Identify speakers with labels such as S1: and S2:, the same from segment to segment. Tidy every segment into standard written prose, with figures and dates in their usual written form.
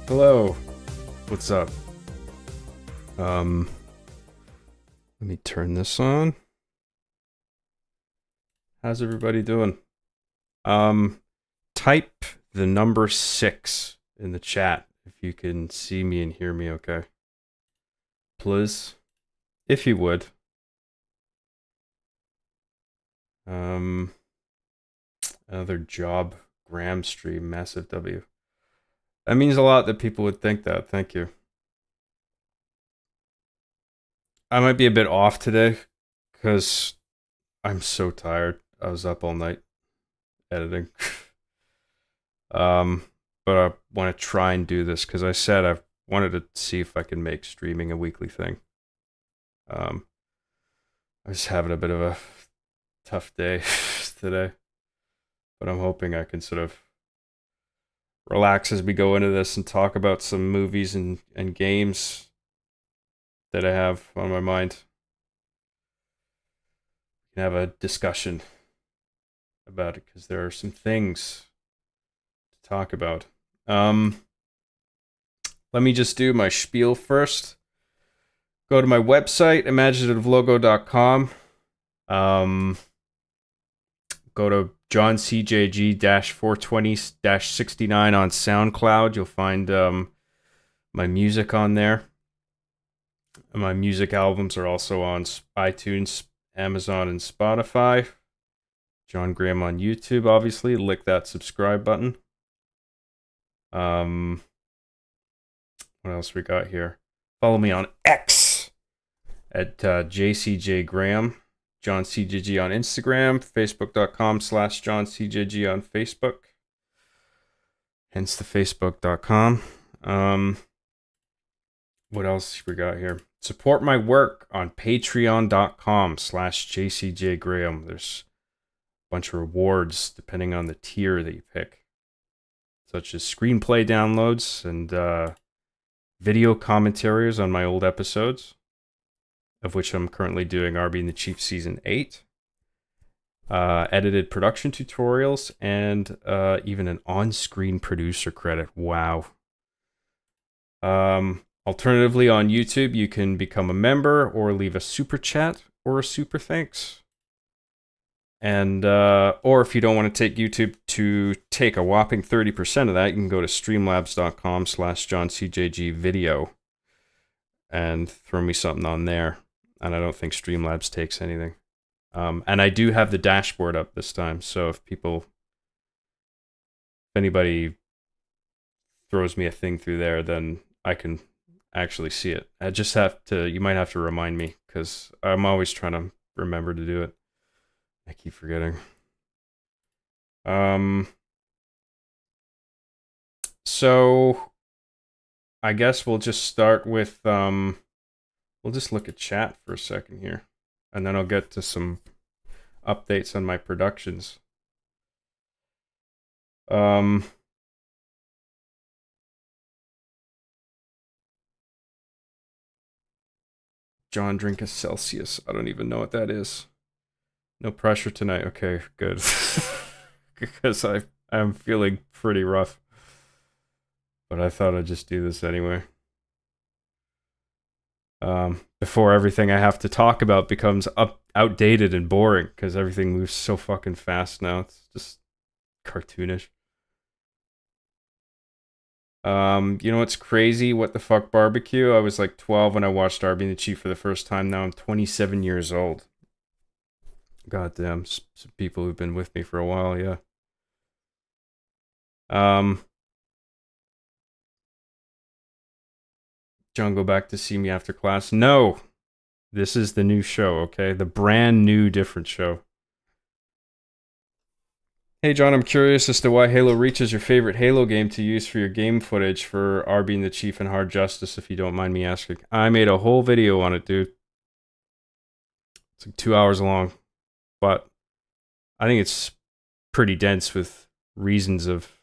S1: Hello. What's up? Let me turn this on. How's everybody doing? Type the number 6 in the chat if you can see me and hear me okay. Please. If you would. Another job Graham stream, massive W. That means a lot that people would think that. Thank you. I might be a bit off today because I'm so tired. I was up all night editing. But I want to try and do this because I said I wanted to see if I can make streaming a weekly thing. I was having a bit of a tough day today, but I'm hoping I can sort of relax as we go into this and talk about some movies and games that I have on my mind. We can have a discussion about it because there are some things to talk about. Let me just do my spiel first. Go to my website, imaginativelogo.com. Go to johncjg-420-69 on SoundCloud. You'll find my music on there. My music albums are also on iTunes, Amazon, and Spotify. John Graham on YouTube, obviously. Lick that subscribe button. What else we got here? Follow me on X at JCJGraham. John CJG on Instagram. Facebook.com/JohnCJG on Facebook. Hence the Facebook.com. What else we got here? Support my work on Patreon.com/JCJGraham. There's a bunch of rewards depending on the tier that you pick, such as screenplay downloads and video commentaries on my old episodes, of which I'm currently doing RB and the Chief Season 8, edited production tutorials, and even an on-screen producer credit. Wow. Alternatively, on YouTube, you can become a member or leave a super chat or a super thanks. And or if you don't want to take YouTube to take a whopping 30% of that, you can go to streamlabs.com/JohnCJG video and throw me something on there. And I don't think Streamlabs takes anything. And I do have the dashboard up this time, so if anybody throws me a thing through there, then I can actually see it. You might have to remind me, because I'm always trying to remember to do it. I keep forgetting. So I guess we'll just start with we'll just look at chat for a second here, and then I'll get to some updates on my productions. John, drink a Celsius. I don't even know what that is. No pressure tonight. Okay, good. Because I'm feeling pretty rough. But I thought I'd just do this anyway. Before everything I have to talk about becomes outdated and boring, because everything moves so fucking fast now. It's just cartoonish. You know what's crazy? What the fuck barbecue? I was like 12 when I watched RB and the Chief for the first time. Now I'm 27 years old. Goddamn, some people who've been with me for a while, yeah. John, go back to see me after class. No, this is the new show, okay? The brand new, different show. Hey, John, I'm curious as to why Halo Reach is your favorite Halo game to use for your game footage for RB and the Chief and Hard Justice, if you don't mind me asking. I made a whole video on it, dude. It's like 2 hours long, but I think it's pretty dense with reasons of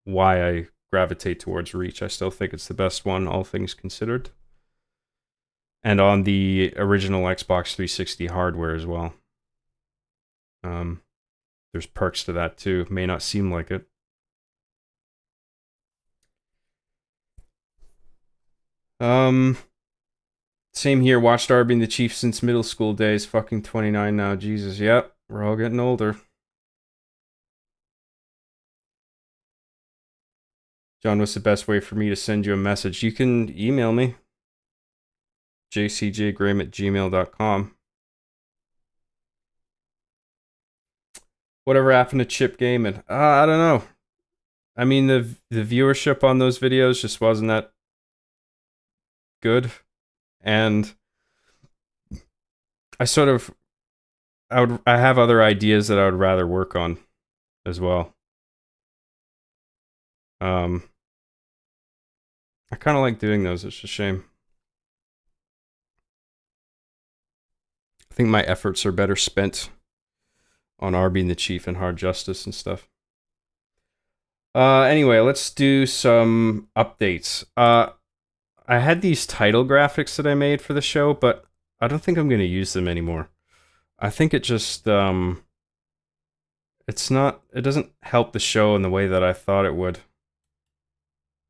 S1: why I gravitate towards Reach. I still think it's the best one, all things considered. And on the original Xbox 360 hardware as well. There's perks to that too. May not seem like it. Um, Same here. Watched Arby and the Chief since middle school days. Fucking 29 now. Jesus. Yep. We're all getting older. John, what's the best way for me to send you a message? You can email me. jcjgraham@gmail.com. Whatever happened to Chip Gaming? I don't know. I mean, the viewership on those videos just wasn't that good, and I sort of I have other ideas that I would rather work on as well. I kind of like doing those. It's a shame. I think my efforts are better spent on Arby and the Chief and Hard Justice and stuff. Anyway, let's do some updates. I had these title graphics that I made for the show, but I don't think I'm going to use them anymore. I think it just it doesn't help the show in the way that I thought it would.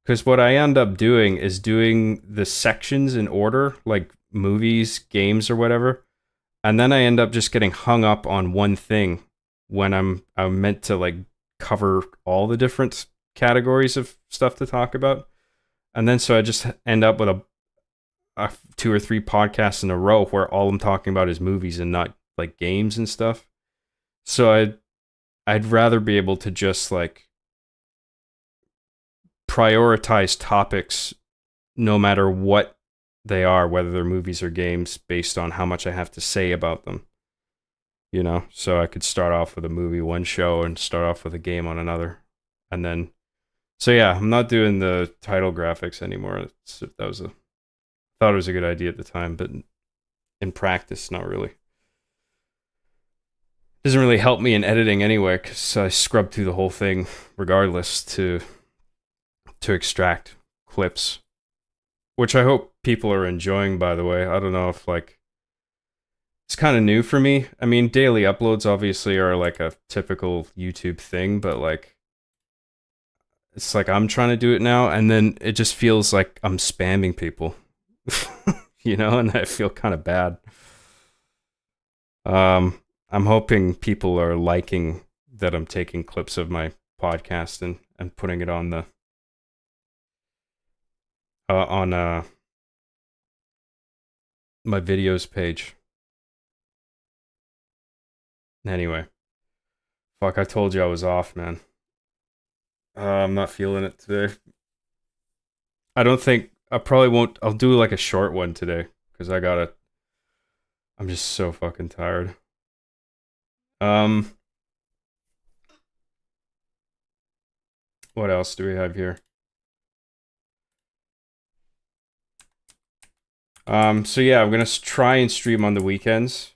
S1: Because what I end up doing is doing the sections in order, like movies, games, or whatever, and then I end up just getting hung up on one thing when I'm meant to like cover all the different categories of stuff to talk about, and then so I just end up with a 2 or 3 podcasts in a row where all I'm talking about is movies and not like games and stuff. So I'd rather be able to just like prioritize topics no matter what they are, whether they're movies or games, based on how much I have to say about them. You know, so I could start off with a movie one show and start off with a game on another. And then, so yeah, I'm not doing the title graphics anymore. Thought it was a good idea at the time, but in practice, not really. Doesn't really help me in editing anyway, because I scrub through the whole thing regardless to extract clips, which I hope people are enjoying, by the way. I don't know if like it's kind of new for me. I mean, daily uploads obviously are like a typical YouTube thing, but like it's like I'm trying to do it now, and then it just feels like I'm spamming people. You know, and I feel kind of bad. I'm hoping people are liking that I'm taking clips of my podcast and putting it on the on my videos page. Anyway, fuck, I told you I was off, man. I'm not feeling it today. I don't think I probably won't. I'll do like a short one today because I'm just so fucking tired. Um, what else do we have here? So yeah, I'm gonna try and stream on the weekends,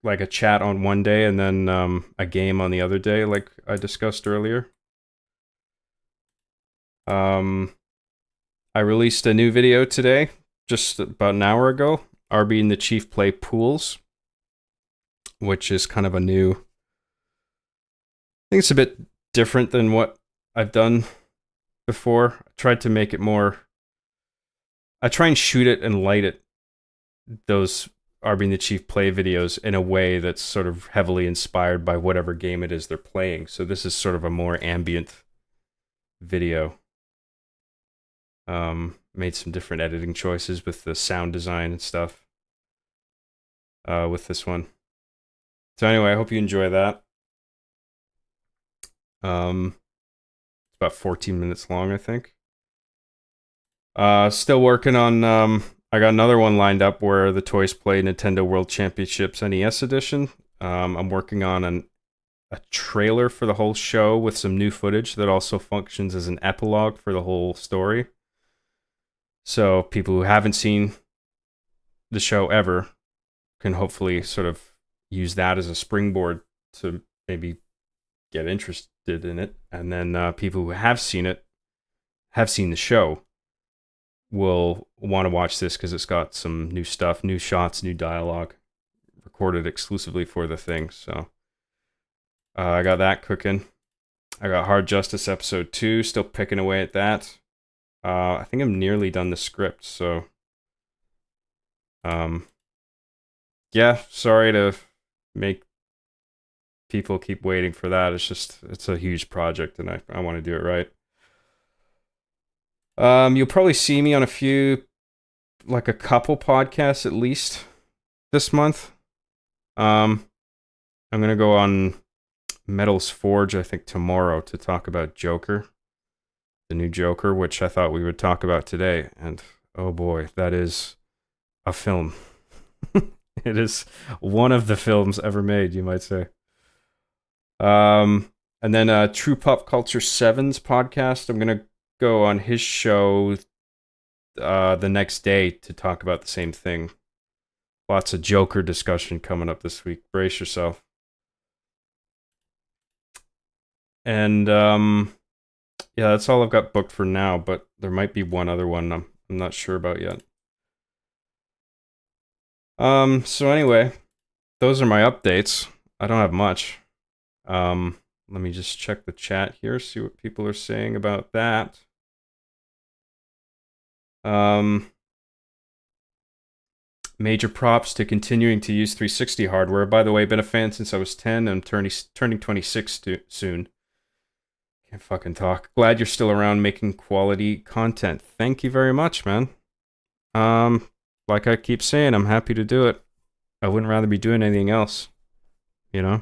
S1: like a chat on one day and then a game on the other day, like I discussed earlier. I released a new video today, just about an hour ago. Arby and the Chief play pools, which is kind of a new. I think it's a bit different than what I've done before. I tried to make it more. I try and shoot it and light it, those Arby and the Chief play videos, in a way that's sort of heavily inspired by whatever game it is they're playing. So this is sort of a more ambient video. Made some different editing choices with the sound design and stuff with this one. So anyway, I hope you enjoy that. It's about 14 minutes long, I think. Still working on. I got another one lined up where the Toys Play Nintendo World Championships NES Edition. I'm working on a trailer for the whole show with some new footage that also functions as an epilogue for the whole story. So people who haven't seen the show ever can hopefully sort of use that as a springboard to maybe get interested in it. And then people who have seen the show, will want to watch this because it's got some new stuff, new shots, new dialogue, recorded exclusively for the thing. So I got that cooking. I got Hard Justice episode 2, still picking away at that. I think I'm nearly done the script, so um, yeah, sorry to make people keep waiting for that. It's a huge project, and I want to do it right. You'll probably see me on a couple podcasts at least this month. I'm gonna go on Metal's Forge, I think, tomorrow to talk about Joker, the new Joker, which I thought we would talk about today. And oh boy, that is a film. It is one of the films ever made, you might say. And then True Pop Culture 7's podcast. I'm gonna go on his show the next day to talk about the same thing. Lots of Joker discussion coming up this week. Brace yourself. And yeah, that's all I've got booked for now, but there might be one other one I'm not sure about yet. So anyway, those are my updates. I don't have much. Let me just check the chat here, see what people are saying about that. Major props to continuing to use 360 hardware. By the way, been a fan since I was 10 and turning 26 soon. Can't fucking talk. Glad you're still around making quality content. Thank you very much, man. Like I keep saying, I'm happy to do it. I wouldn't rather be doing anything else, you know?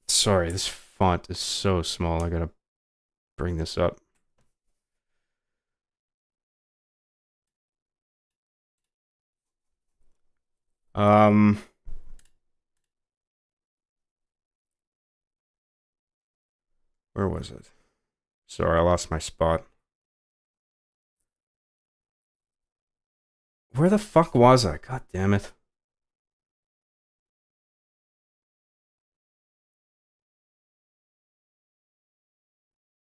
S1: Sorry, this font is so small. I gotta bring this up. Where was it? Sorry, I lost my spot. Where the fuck was I? God damn it.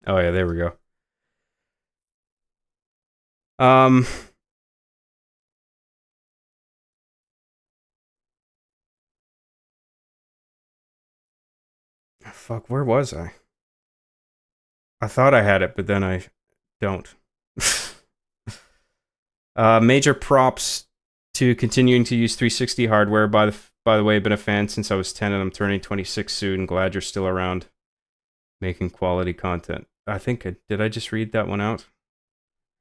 S1: Oh yeah, there we go. Fuck, where was I? I thought I had it, but then I don't. Major props to continuing to use 360 hardware. By the way, been a fan since I was 10 and I'm turning 26 soon. Glad you're still around making quality content. I think did I just read that one out?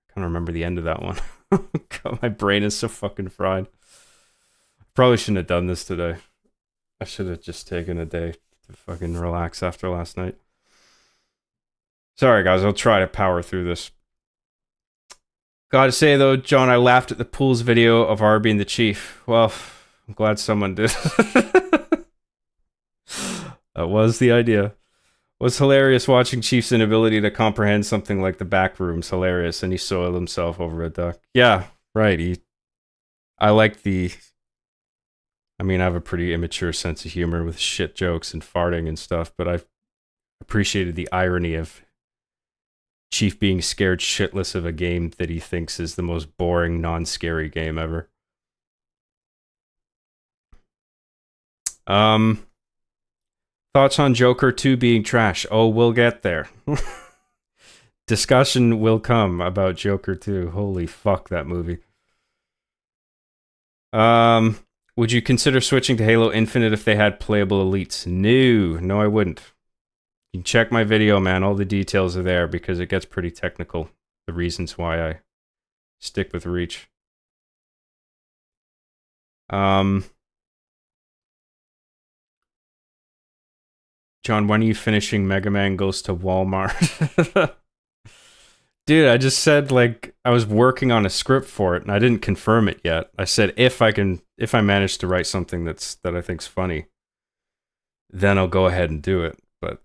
S1: I can't remember the end of that one. God, my brain is so fucking fried. Probably shouldn't have done this today. I should have just taken a day to fucking relax after last night. Sorry, guys. I'll try to power through this. Gotta say, though, John, I laughed at the Pools video of R being the chief. Well, I'm glad someone did. That was the idea. It was hilarious watching Chief's inability to comprehend something like the back room's hilarious, and he soiled himself over a duck. Yeah, right. I like the... I mean, I have a pretty immature sense of humor with shit jokes and farting and stuff, but I've appreciated the irony of Chief being scared shitless of a game that he thinks is the most boring, non-scary game ever. Thoughts on Joker 2 being trash? Oh, we'll get there. Discussion will come about Joker 2. Holy fuck, that movie. Would you consider switching to Halo Infinite if they had playable elites? No, I wouldn't. You can check my video, man. All the details are there because it gets pretty technical. The reasons why I stick with Reach. John, when are you finishing Mega Man Goes to Walmart? Dude, I just said, like, I was working on a script for it and I didn't confirm it yet. I said if I manage to write something that I think's funny, then I'll go ahead and do it. But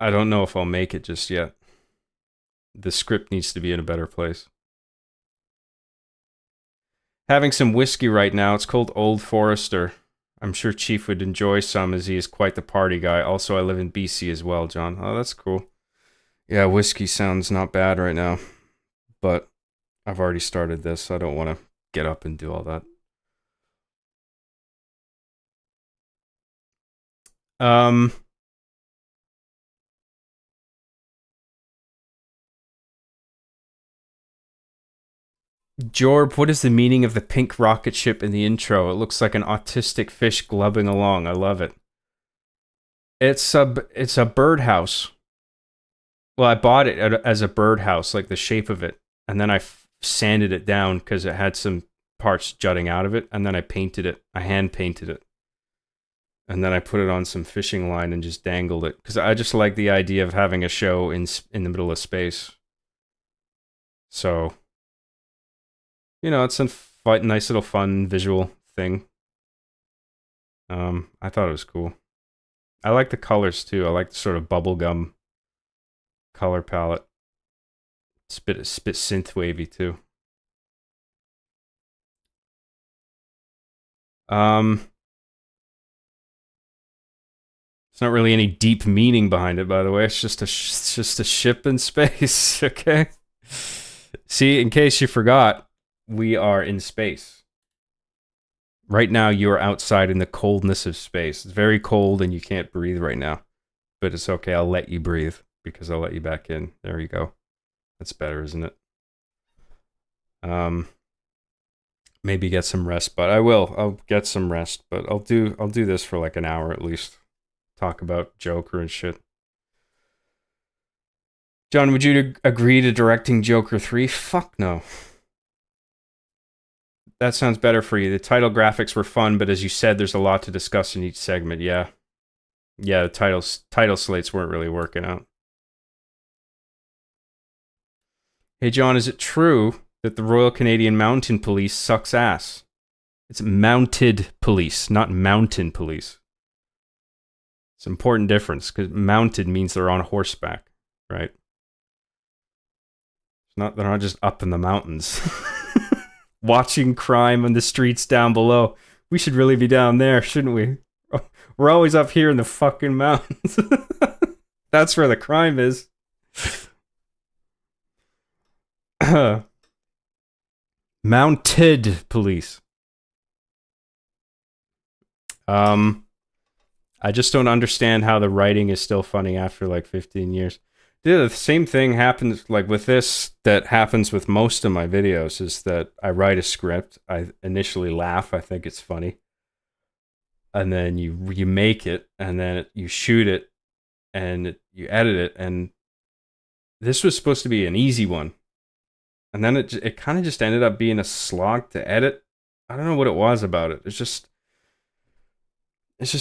S1: I don't know if I'll make it just yet. The script needs to be in a better place. Having some whiskey right now. It's called Old Forester. I'm sure Chief would enjoy some as he is quite the party guy. Also, I live in BC as well, John. Oh, that's cool. Yeah, whiskey sounds not bad right now. But I've already started this, so I don't want to get up and do all that. Um, Jorb, what is the meaning of the pink rocket ship in the intro? It looks like an autistic fish glubbing along. I love it. It's a birdhouse. Well, I bought it as a birdhouse, like the shape of it, and then I sanded it down because it had some parts jutting out of it, and then I painted it. I hand painted it, and then I put it on some fishing line and just dangled it because I just like the idea of having a show in the middle of space. So it's a nice little fun visual thing. I thought it was cool. I like the colors too. I like the sort of bubblegum color palette. It's a bit synth wavy too. Um, it's not really any deep meaning behind it, by the way. It's just a ship in space. Okay. See, in case you forgot, we are in space. Right now, you are outside in the coldness of space. It's very cold and you can't breathe right now. But it's okay. I'll let you breathe because I'll let you back in. There you go. That's better, isn't it? Maybe get some rest, but I will. I'll get some rest, but I'll do this for like an hour at least. Talk about Joker and shit. John, would you agree to directing Joker 3? Fuck no. That sounds better for you. The title graphics were fun, but as you said, there's a lot to discuss in each segment. Yeah. Yeah, the title slates weren't really working out. Hey John, is it true that the Royal Canadian Mounted Police sucks ass? It's mounted police, not mountain police. It's an important difference because mounted means they're on horseback, right? They're not just up in the mountains. Watching crime on the streets down below. We should really be down there, shouldn't we? We're always up here in the fucking mountains. That's where the crime is. Mounted police. I just don't understand how the writing is still funny after like 15 years. The same thing happens like with this that happens with most of my videos is that I write a script. I initially laugh. I think it's funny. And then you make it and then you shoot it and you edit it. And this was supposed to be an easy one. And then it kind of just ended up being a slog to edit. I don't know what it was about it. It just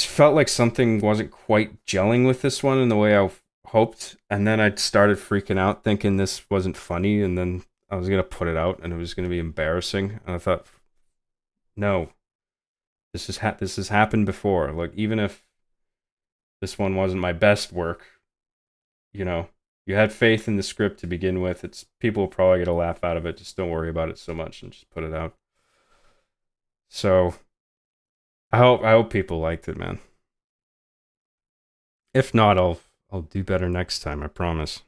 S1: felt like something wasn't quite gelling with this one in the way I hoped, and then I started freaking out thinking this wasn't funny, and then I was gonna put it out and it was gonna be embarrassing, and I thought, no, this has happened before. Like even if this one wasn't my best work, you had faith in the script to begin with. It's people will probably get a laugh out of it. Just don't worry about it so much and just put it out. So I hope people liked it, man. If not, I'll do better next time, I promise.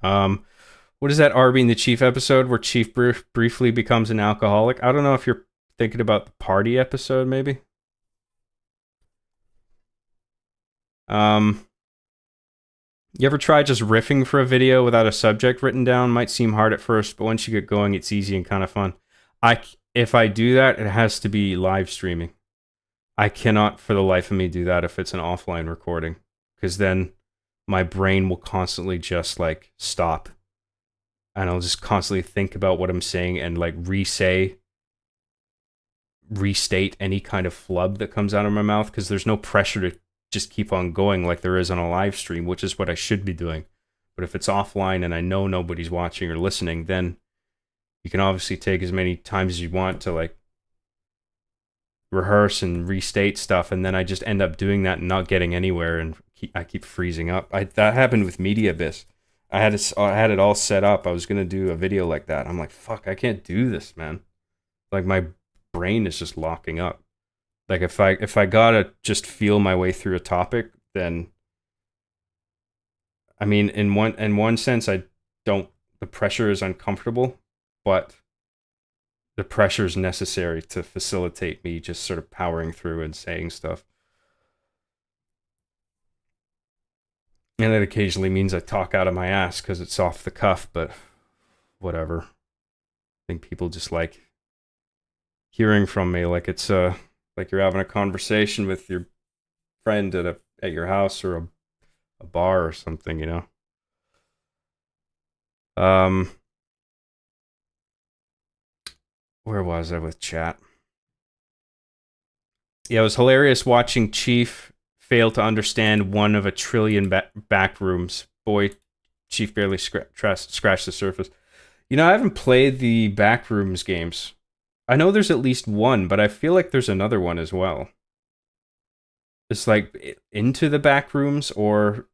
S1: What is that R being the Chief episode where Chief briefly becomes an alcoholic? I don't know if you're thinking about the party episode, maybe. You ever try just riffing for a video without a subject written down? Might seem hard at first, but once you get going, it's easy and kind of fun. If I do that, it has to be live streaming. I cannot for the life of me do that if it's an offline recording, because then my brain will constantly just like stop and I'll just constantly think about what I'm saying and like restate any kind of flub that comes out of my mouth, because there's no pressure to just keep on going like there is on a live stream, which is what I should be doing. But if it's offline and I know nobody's watching or listening, then you can obviously take as many times as you want to like rehearse and restate stuff, and then I just end up doing that and not getting anywhere, and I keep freezing up. That happened with MediaBiz. I had it all set up. I was gonna do a video like that. I'm like, fuck, I can't do this, man. Like my brain is just locking up. Like if I gotta just feel my way through a topic, then I mean, in one sense, I don't. The pressure is uncomfortable, but the pressures necessary to facilitate me just sort of powering through and saying stuff. And it occasionally means I talk out of my ass because it's off the cuff, but whatever. I think people just like hearing from me, like it's like you're having a conversation with your friend at your house or a bar or something, you know. Um, where was I with chat? Yeah, it was hilarious watching Chief fail to understand one of a trillion back rooms. Boy, Chief barely scratched the surface. You know, I haven't played the Backrooms games. I know there's at least one, but I feel like there's another one as well. It's like Into the Backrooms, or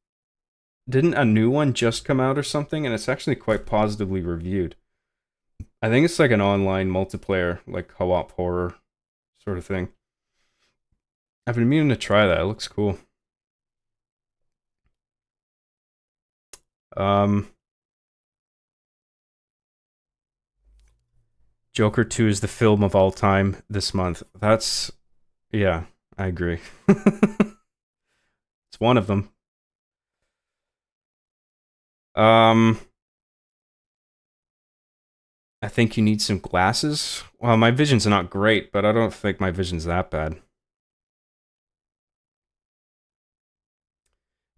S1: didn't a new one just come out or something? And it's actually quite positively reviewed. I think it's like an online multiplayer, like co-op horror sort of thing. I've been meaning to try that. It looks cool. Joker 2 is the film of all time this month. That's, yeah, I agree. It's one of them. I think you need some glasses. Well, my vision's not great, but I don't think my vision's that bad.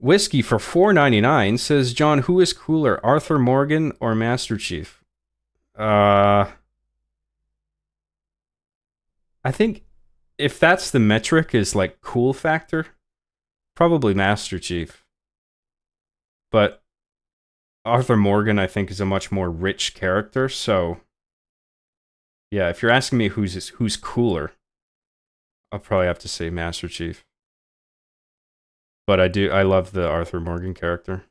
S1: Whiskey for $4.99 says, John, who is cooler, Arthur Morgan or Master Chief? I think if that's the metric, is like cool factor, probably Master Chief. But Arthur Morgan, I think, is a much more rich character. So, yeah, if you're asking me who's cooler, I'll probably have to say Master Chief. But I love the Arthur Morgan character.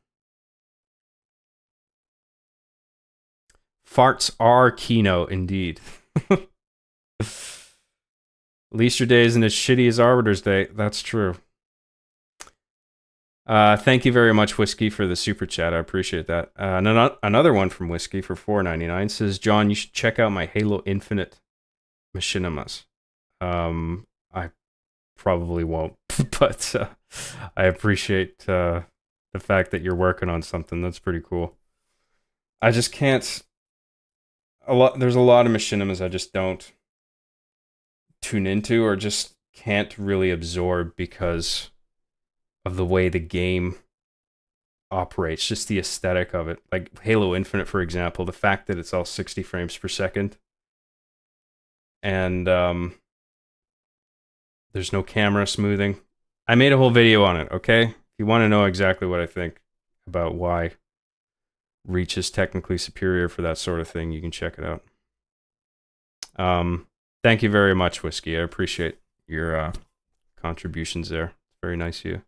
S1: Farts are Kino, indeed. At least your day isn't as shitty as Arbiter's Day. That's true. Thank you very much, Whiskey, for the super chat. I appreciate that. Another one from Whiskey for $4.99 says, John, you should check out my Halo Infinite machinimas. I probably won't, but I appreciate the fact that you're working on something. That's pretty cool. I just can't. There's a lot of machinimas I just don't tune into or just can't really absorb because of the way the game operates, just the aesthetic of it. Like Halo Infinite, for example, the fact that it's all 60 frames per second and there's no camera smoothing. I made a whole video on it, okay? If you want to know exactly what I think about why Reach is technically superior for that sort of thing, you can check it out. Thank you very much, Whiskey. I appreciate your contributions there. It's very nice of you.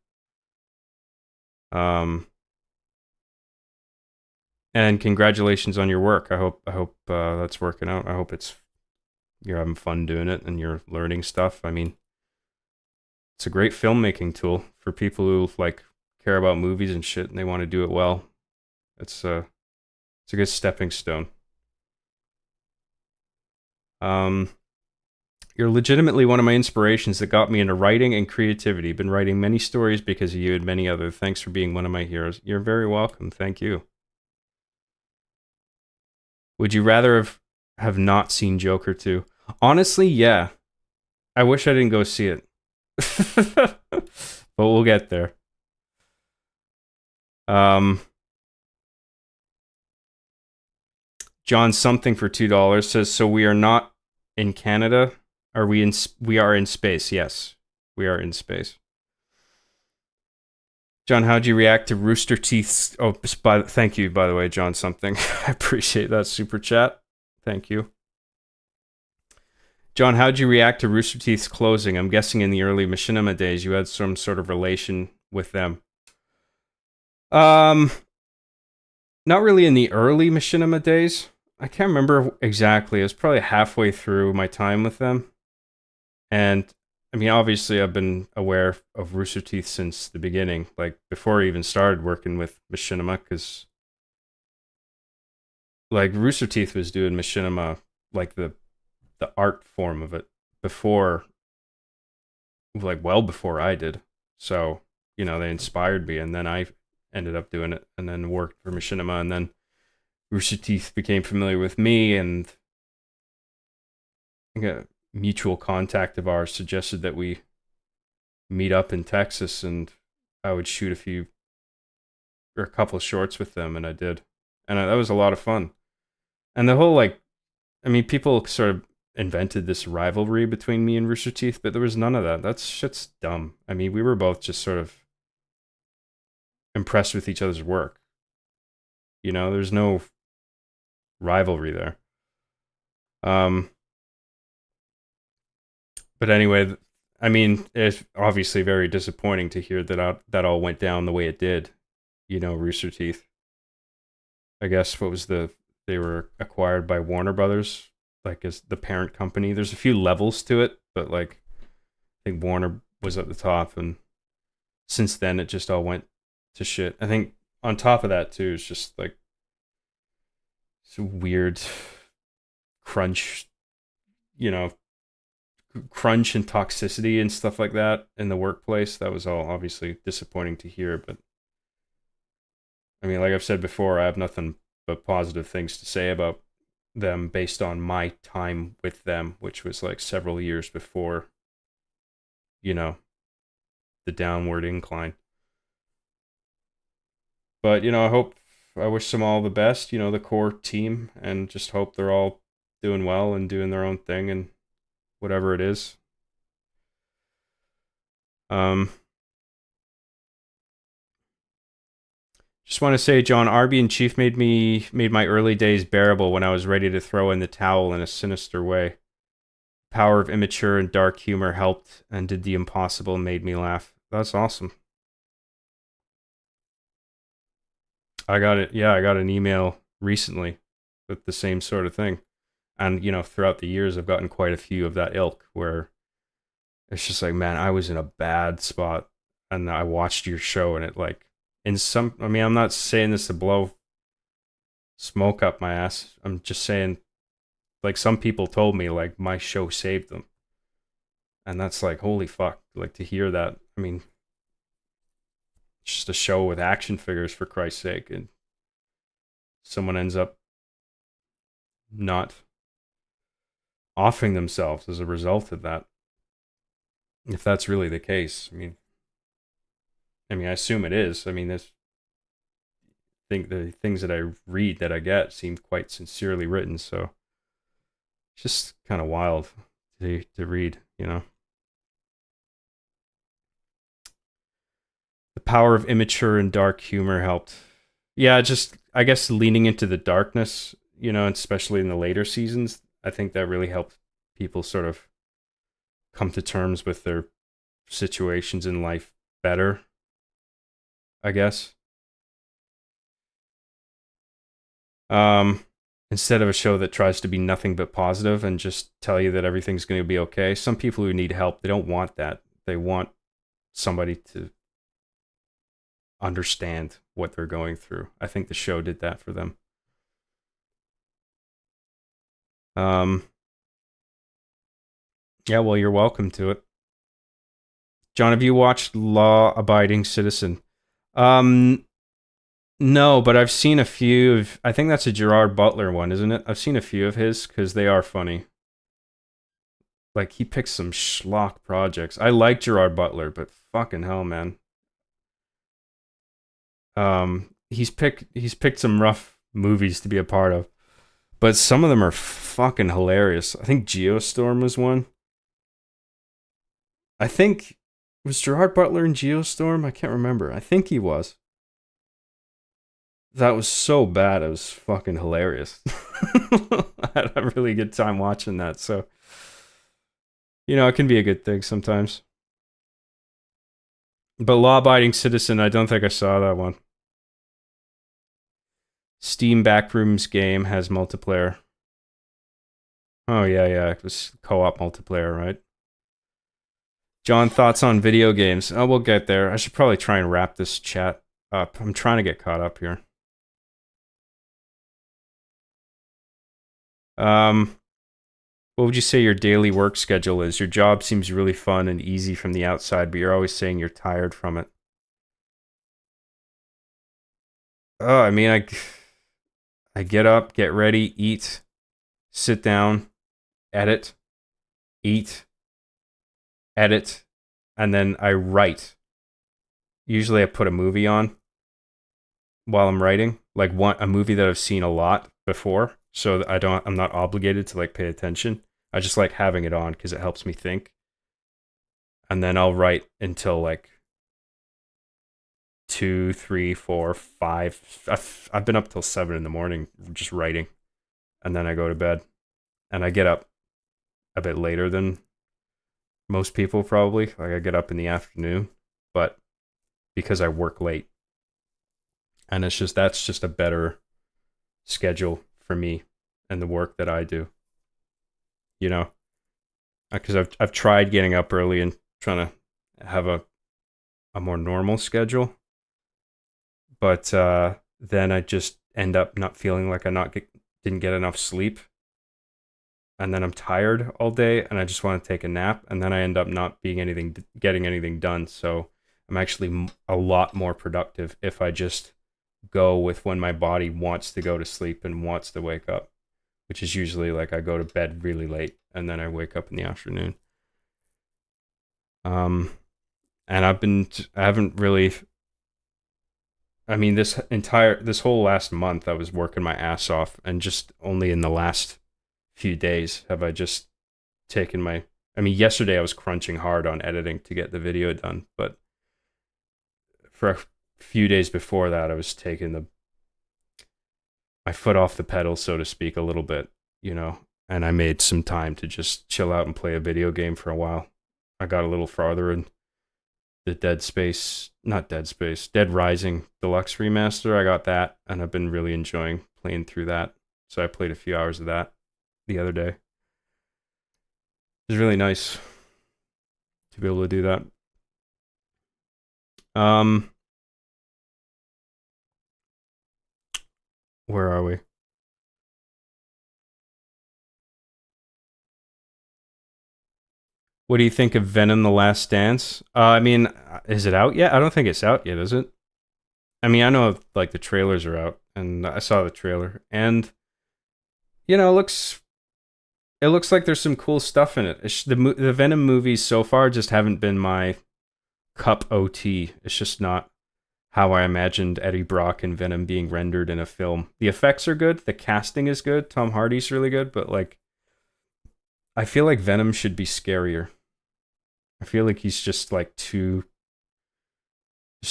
S1: And congratulations on your work. I hope that's working out. I hope you're having fun doing it and you're learning stuff. I mean, it's a great filmmaking tool for people who like care about movies and shit and they want to do it well. It's a good stepping stone. You're legitimately one of my inspirations that got me into writing and creativity. Been writing many stories because of you and many others. Thanks for being one of my heroes. You're very welcome. Thank you. Would you rather have not seen Joker 2? Honestly, yeah. I wish I didn't go see it. But we'll get there. John something for $2 says, so we are not in Canada. We are in space. Yes, we are in space. John, how'd you react to Rooster Teeth's... Oh, thank you, by the way, John something. I appreciate that super chat. Thank you. John, how'd you react to Rooster Teeth's closing? I'm guessing in the early Machinima days you had some sort of relation with them. Not really in the early Machinima days. I can't remember exactly. It was probably halfway through my time with them. And, I mean, obviously I've been aware of Rooster Teeth since the beginning. Like, before I even started working with Machinima, because, like, Rooster Teeth was doing Machinima, like, the the art form of it before, like well before I did. So, you know, they inspired me, and then I ended up doing it, and then worked for Machinima, and then Rooster Teeth became familiar with me, and I think a mutual contact of ours suggested that we meet up in Texas, and I would shoot a few or a couple of shorts with them, and I did, and that was a lot of fun. And the whole like, I mean, people sort of invented this rivalry between me and Rooster Teeth, but there was none of that. That shit's dumb. I mean, we were both just sort of impressed with each other's work. You know, there's no rivalry there. But anyway, I mean, it's obviously very disappointing to hear that all went down the way it did. You know, Rooster Teeth. I guess what was they were acquired by Warner Brothers, like as the parent company. There's a few levels to it, but like I think Warner was at the top, and since then it just all went to shit. I think on top of that too, it's just like some weird crunch, you know, crunch and toxicity and stuff like that in the workplace. That was all obviously disappointing to hear, but I mean, like I've said before, I have nothing but positive things to say about them based on my time with them, which was like several years before, you know, the downward incline. But, you know, I wish them all the best, you know, the core team, and just hope they're all doing well and doing their own thing and whatever it is. Um, just want to say, John, Arby and Chief made my early days bearable when I was ready to throw in the towel in a sinister way. Power of immature and dark humor helped and did the impossible and made me laugh. That's awesome. I got it. Yeah, I got an email recently with the same sort of thing. And, you know, throughout the years, I've gotten quite a few of that ilk where it's just like, man, I was in a bad spot and I watched your show, and it like, I mean, I'm not saying this to blow smoke up my ass. I'm just saying, like, some people told me, like, my show saved them. And that's like, holy fuck. Like, to hear that, I mean, it's just a show with action figures, for Christ's sake. And someone ends up not offing themselves as a result of that. If that's really the case, I assume it is. I mean, the things that I read that I get seem quite sincerely written, so it's just kind of wild to read, you know. The power of immature and dark humor helped. Yeah, just I guess leaning into the darkness, you know, especially in the later seasons, I think that really helped people sort of come to terms with their situations in life better, I guess. Um, Instead of a show that tries to be nothing but positive and just tell you that everything's going to be okay. Some people who need help, they don't want that. They want somebody to understand what they're going through. I think the show did that for them. Um, yeah, well, you're welcome to it. John, have you watched Law Abiding Citizen? Um, no, but I've seen a few of, I think that's a Gerard Butler one, isn't it? I've seen a few of his because they are funny. Like, he picks some schlock projects. I like Gerard Butler, but fucking hell, man. He's picked some rough movies to be a part of, but some of them are fucking hilarious. I think Geostorm was one. I think was Gerard Butler in Geostorm. I can't remember. I think he was. That was so bad. It was fucking hilarious. I had a really good time watching that. So, you know, it can be a good thing sometimes. But Law Abiding Citizen, I don't think I saw that one. Steam Backrooms game has multiplayer. Oh, yeah, yeah. It was co op multiplayer, right? John, thoughts on video games? Oh, we'll get there. I should probably try and wrap this chat up. I'm trying to get caught up here. Um, What would you say your daily work schedule is? Your job seems really fun and easy from the outside, but you're always saying you're tired from it. Oh, I mean, I get up, get ready, eat, sit down, edit, eat, edit, and then I write. Usually I put a movie on while I'm writing, like a movie that I've seen a lot before, so that I'm not obligated to like pay attention. I just like having it on because it helps me think. And then I'll write until like 2, 3, 4, 5. I've been up till 7 in the morning just writing, and then I go to bed, and I get up a bit later than most people probably. Like I get up in the afternoon, but because I work late, and that's just a better schedule for me and the work that I do. You know, because I've tried getting up early and trying to have a more normal schedule, but then I just end up not feeling like didn't get enough sleep, and then I'm tired all day, and I just want to take a nap, and then I end up not getting anything done. So I'm actually a lot more productive if I just go with when my body wants to go to sleep and wants to wake up, which is usually like I go to bed really late and then I wake up in the afternoon. And I haven't really. I mean, this whole last month, I was working my ass off, and just only in the last few days have I just taken my. I mean, yesterday I was crunching hard on editing to get the video done, but for a few days before that, I was taking my foot off the pedal, so to speak, a little bit, and I made some time to just chill out and play a video game for a while. I got a little farther in the Dead Rising Deluxe Remaster. I got that, and I've been really enjoying playing through that. So I played a few hours of that the other day. It was really nice to be able to do that. Where are we? What do you think of Venom: The Last Dance? I mean, is it out yet? I don't think it's out yet, is it? I mean, I know like the trailers are out, and I saw the trailer, and it looks like there's some cool stuff in it. The Venom movies so far just haven't been my cup OT. It's just not how I imagined Eddie Brock and Venom being rendered in a film. The effects are good, the casting is good, Tom Hardy's really good, but like I feel like Venom should be scarier. I feel like he's just like just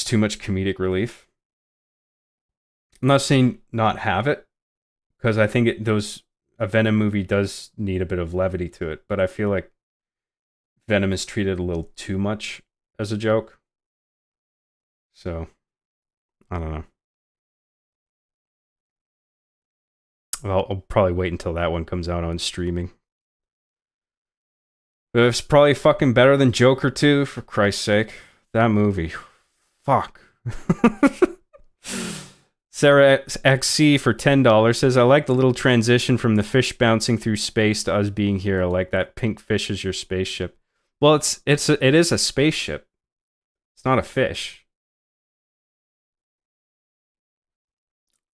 S1: too much comedic relief. I'm not saying not have it, because I think a Venom movie does need a bit of levity to it, but I feel like Venom is treated a little too much as a joke. So, I don't know. Well, I'll probably wait until that one comes out on streaming. But it's probably fucking better than Joker 2, for Christ's sake. That movie. Fuck. Sarah XC for $10 says, I like the little transition from the fish bouncing through space to us being here. I like that pink fish is your spaceship. Well, it is a spaceship. It's not a fish.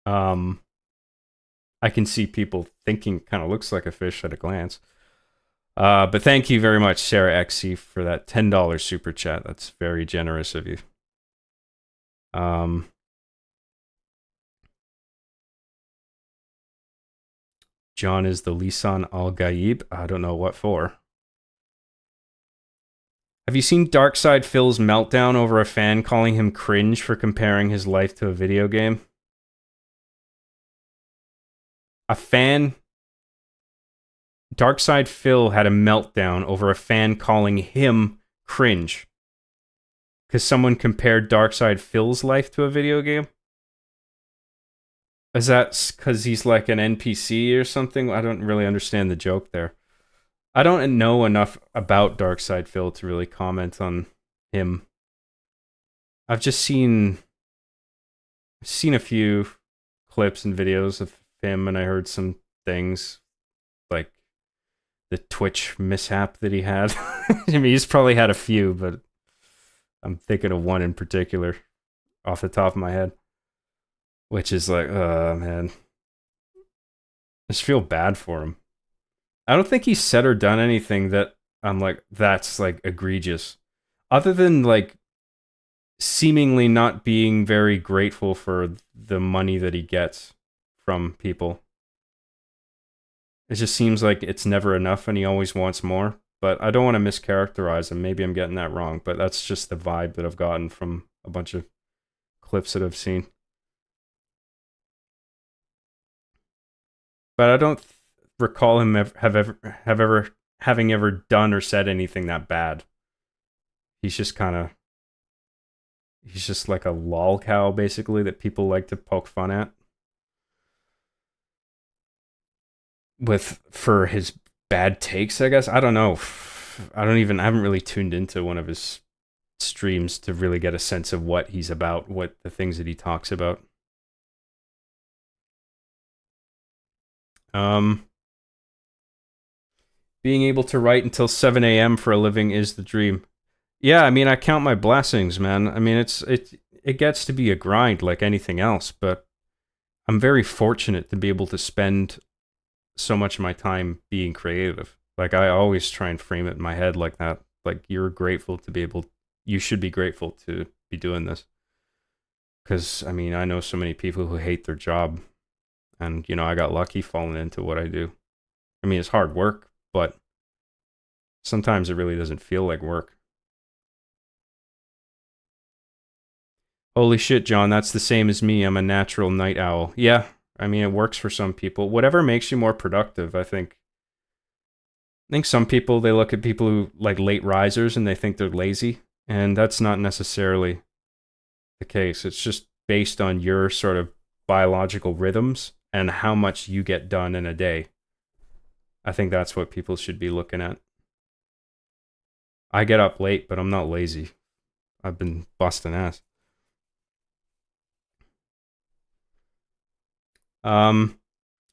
S1: I can see people thinking it kind of looks like a fish at a glance. But thank you very much, Sarah XC, for that $10 super chat. That's very generous of you. John is the Lisan Al Gaib. I don't know what for. Have you seen Darkside Phil's meltdown over a fan calling him cringe for comparing his life to a video game? A fan... Darkside Phil had a meltdown over a fan calling him cringe because someone compared Darkside Phil's life to a video game. Is that because he's like an NPC or something? I don't really understand the joke there. I don't know enough about Darkside Phil to really comment on him. I've just seen a few clips and videos of him, and I heard some things like the Twitch mishap that he had. I mean, he's probably had a few, but I'm thinking of one in particular off the top of my head, which is like, man, I just feel bad for him. I don't think he's said or done anything that I'm like, that's like egregious, other than like seemingly not being very grateful for the money that he gets from people. It just seems like it's never enough and he always wants more. But I don't want to mischaracterize him. Maybe I'm getting that wrong, but that's just the vibe that I've gotten from a bunch of clips that I've seen. But I don't recall him having ever done or said anything that bad. He's just like a lol cow, basically, that people like to poke fun at. For his bad takes, I guess. I don't know. I haven't really tuned into one of his streams to really get a sense of what he's about, what the things that he talks about. Being able to write until 7 a.m. for a living is the dream. Yeah, I mean, I count my blessings, man. I mean, it gets to be a grind like anything else, but I'm very fortunate to be able to spend so much of my time being creative. Like, I always try and frame it in my head like that. Like, you should be grateful to be doing this. Because, I mean, I know so many people who hate their job. And, you know, I got lucky falling into what I do. I mean, it's hard work, but sometimes it really doesn't feel like work. Holy shit, John, that's the same as me. I'm a natural night owl. Yeah, I mean, it works for some people. Whatever makes you more productive, I think. I think some people, they look at people who like late risers and they think they're lazy. And that's not necessarily the case. It's just based on your sort of biological rhythms and how much you get done in a day. I think that's what people should be looking at. I get up late, but I'm not lazy. I've been busting ass.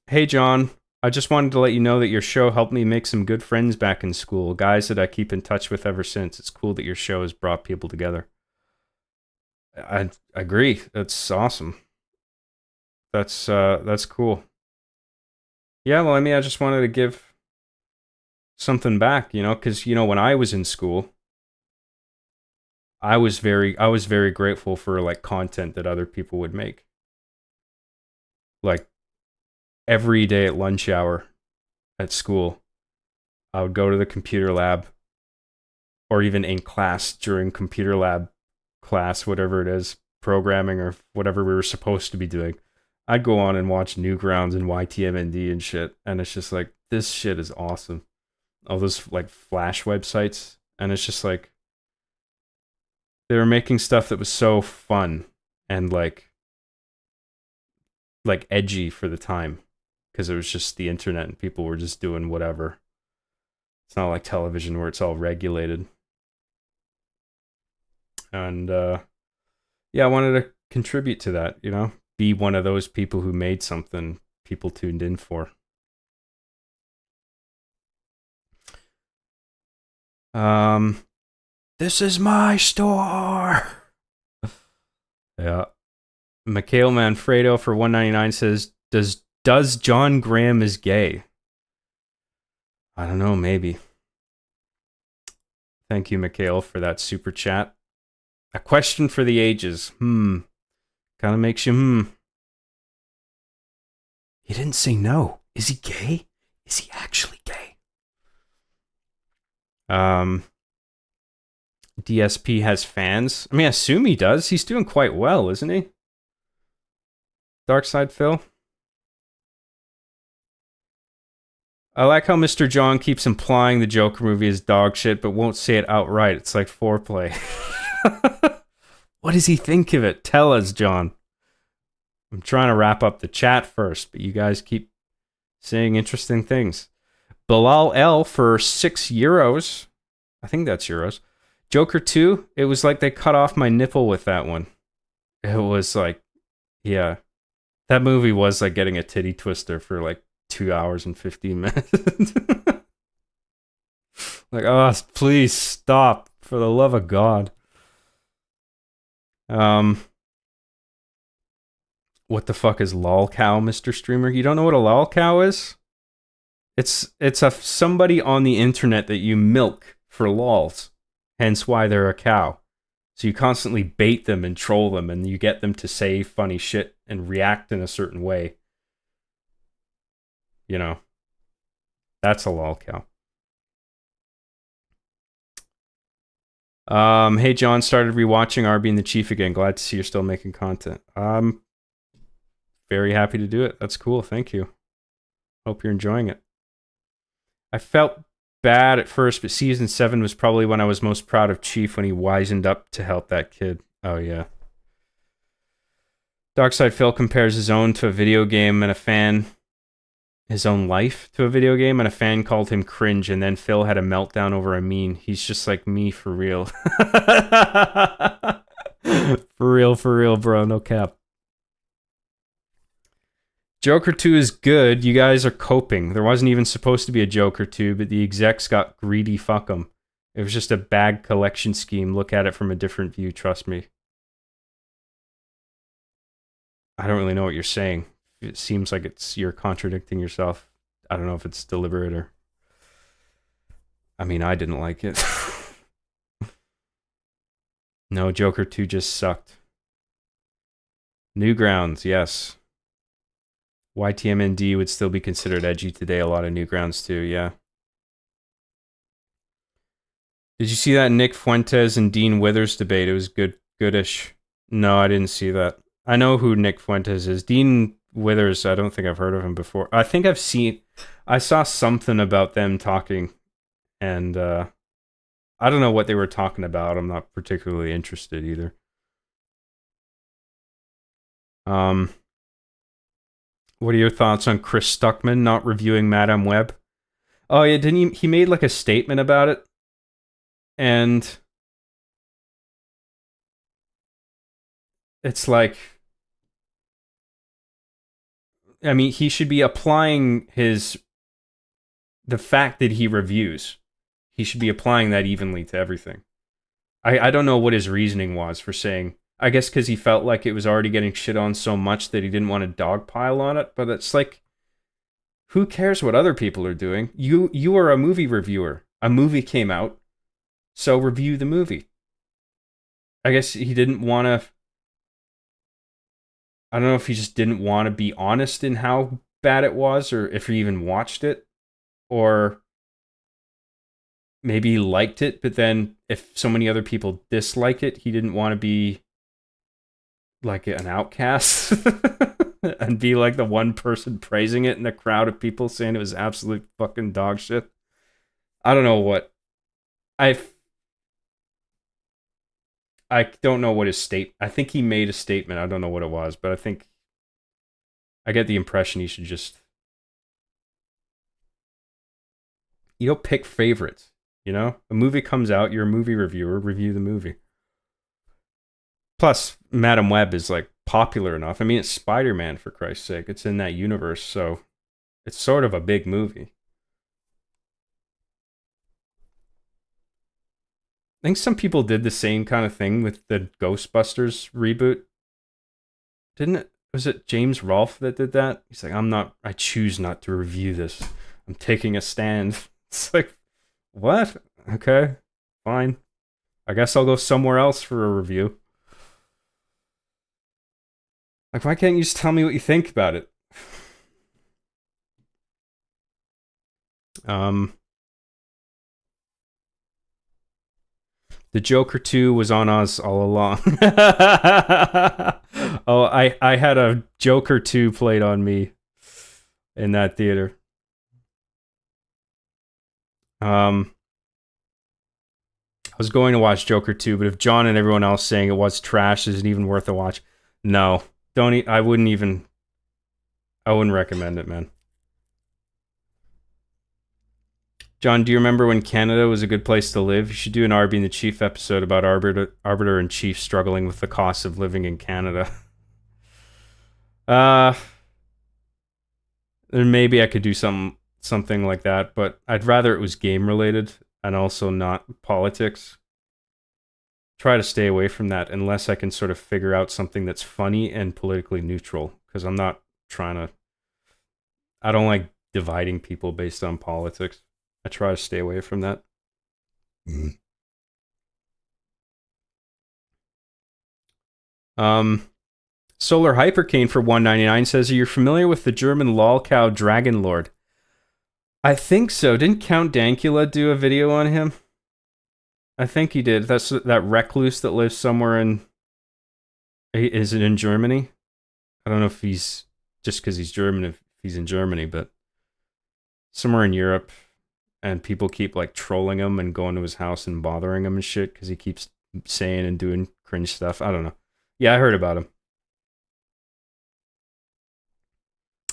S1: Hey John, I just wanted to let you know that your show helped me make some good friends back in school, guys that I keep in touch with ever since. It's cool that your show has brought people together. I agree. That's awesome. That's cool. Yeah, well, I mean, I just wanted to give something back, you know, because, you know, when I was in school, I was very grateful for like content that other people would make. Like every day at lunch hour at school, I would go to the computer lab, or even in class during computer lab class, whatever it is, programming or whatever we were supposed to be doing. I'd go on and watch Newgrounds and YTMND and shit, and it's just like, this shit is awesome. All those like Flash websites, and it's just like, they were making stuff that was so fun and like edgy for the time, because it was just the internet and people were just doing whatever. It's not like television where it's all regulated. And yeah, I wanted to contribute to that, you know, be one of those people who made something people tuned in for. This is my store. Yeah. Mikhail Manfredo for $1.99 says, does John Graham is gay? I don't know, maybe. Thank you, Mikhail, for that super chat. A question for the ages. Kind of makes you, He didn't say no. Is he gay? Is he actually gay? DSP has fans. I mean, I assume he does. He's doing quite well, isn't he? Darkside Phil. I like how Mr. John keeps implying the Joker movie is dog shit, but won't say it outright. It's like foreplay. What does he think of it? Tell us, John. I'm trying to wrap up the chat first, but you guys keep saying interesting things. Bilal L for €6. I think that's euros. Joker 2, it was like they cut off my nipple with that one. It was like, yeah. That movie was like getting a titty twister for like 2 hours and 15 minutes. Like, oh, please stop, for the love of God. What the fuck is lol cow, Mr. Streamer? You don't know what a lol cow is? It's a somebody on the internet that you milk for lols. Hence why they're a cow. So you constantly bait them and troll them, and you get them to say funny shit and react in a certain way. You know, that's a lol cow. Hey John, started rewatching RB and the Chief again. Glad to see you're still making content. Very happy to do it. That's cool. Thank you. Hope you're enjoying it. I felt bad at first, but season 7 was probably when I was most proud of Chief, when he wisened up to help that kid. Oh yeah. Darkside Phil compares his own to a video game and a fan, his own life to a video game, and a fan called him cringe, and then Phil had a meltdown over a meme. He's just like me, for real. For real, bro. No cap. Joker 2 is good. You guys are coping. There wasn't even supposed to be a Joker 2, but the execs got greedy. Fuck them. It was just a bag collection scheme. Look at it from a different view. Trust me. I don't really know what you're saying. It seems like you're contradicting yourself. I don't know if it's deliberate or... I mean, I didn't like it. No, Joker 2 just sucked. Newgrounds, yes. YTMND would still be considered edgy today. A lot of Newgrounds too, yeah. Did you see that Nick Fuentes and Dean Withers debate? It was goodish. No, I didn't see that. I know who Nick Fuentes is. Dean Withers, I don't think I've heard of him before. I saw something about them talking, and I don't know what they were talking about. I'm not particularly interested either. What are your thoughts on Chris Stuckman not reviewing Madame Web? Oh yeah, didn't he made like a statement about it? And it's like, I mean, he should be applying the fact that he reviews. He should be applying that evenly to everything. I don't know what his reasoning was for saying, I guess because he felt like it was already getting shit on so much that he didn't want to dogpile on it. But it's like, who cares what other people are doing? You are a movie reviewer. A movie came out, so review the movie. I guess he didn't want to... I don't know if he just didn't want to be honest in how bad it was, or if he even watched it, or maybe he liked it, but then if so many other people dislike it, he didn't want to be like an outcast and be like the one person praising it in a crowd of people saying it was absolute fucking dog shit. I don't know what I don't know what his I think he made a statement. I don't know what it was, but I get the impression he should just, pick favorites. A movie comes out, you're a movie reviewer, review the movie. Plus, Madame Web is like popular enough. I mean, it's Spider-Man, for Christ's sake. It's in that universe, so it's sort of a big movie. I think some people did the same kind of thing with the Ghostbusters reboot. Didn't it? Was it James Rolfe that did that? He's like, I choose not to review this. I'm taking a stand. It's like, what? Okay, fine. I guess I'll go somewhere else for a review. Like, why can't you just tell me what you think about it? The Joker 2 was on us all along. Oh, I had a Joker 2 played on me in that theater. I was going to watch Joker 2, but if John and everyone else saying it was trash isn't even worth a watch, no. I wouldn't recommend it, man. John, do you remember when Canada was a good place to live? You should do an RB and the Chief episode about Arbiter and Chief struggling with the cost of living in Canada. Then maybe I could do something like that, but I'd rather it was game related. and also not politics. Try to stay away from that unless I can sort of figure out something that's funny and politically neutral, because I'm not trying to. I don't like dividing people based on politics. I try to stay away from that. Um, Solar Hypercane for 199 says, "Are you familiar with the German lolcow Dragon Lord?" I think so. Didn't Count Dankula do a video on him? I think he did. That's that recluse that lives somewhere in. Is it in Germany? I don't know if he's just because he's German, if he's in Germany, but somewhere in Europe, and people keep like trolling him and going to his house and bothering him and shit because he keeps saying and doing cringe stuff. I don't know. Yeah, I heard about him.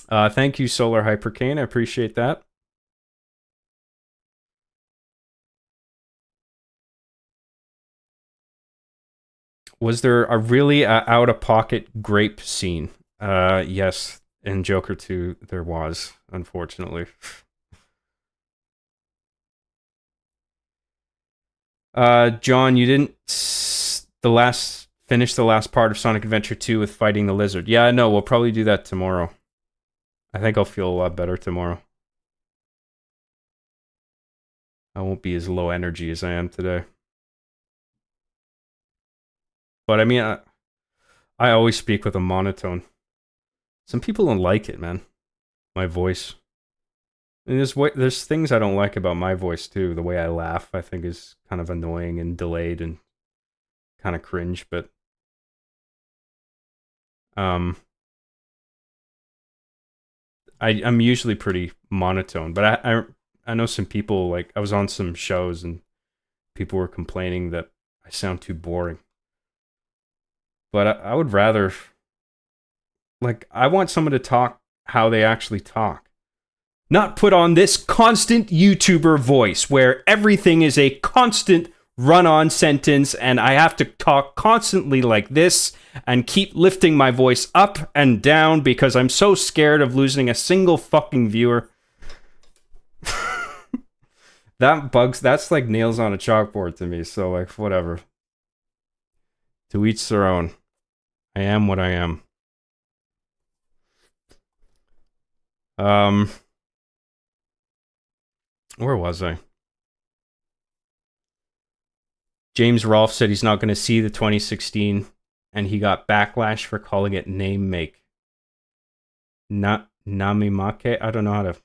S1: Thank you, Solar Hypercane. I appreciate that. Was there a really out of pocket grape scene? Yes, in Joker 2 there was, unfortunately. John, you didn't finish the last part of Sonic Adventure 2 with fighting the lizard. Yeah, I know. We'll probably do that tomorrow. I think I'll feel a lot better tomorrow. I won't be as low energy as I am today. But I mean, I always speak with a monotone. Some people don't like it, man. My voice. And there's things I don't like about my voice too. The way I laugh, I think, is kind of annoying and delayed and kind of cringe. But I'm usually pretty monotone. But I know some people, like I was on some shows and people were complaining that I sound too boring. But I would rather, like, I want someone to talk how they actually talk. Not put on this constant YouTuber voice where everything is a constant run-on sentence and I have to talk constantly like this and keep lifting my voice up and down because I'm so scared of losing a single fucking viewer. That's like nails on a chalkboard to me, so like, whatever. To each their own. I am what I am. Where was I? James Rolfe said he's not going to see the 2016, and he got backlash for calling it name make. Namimake? I don't know how to.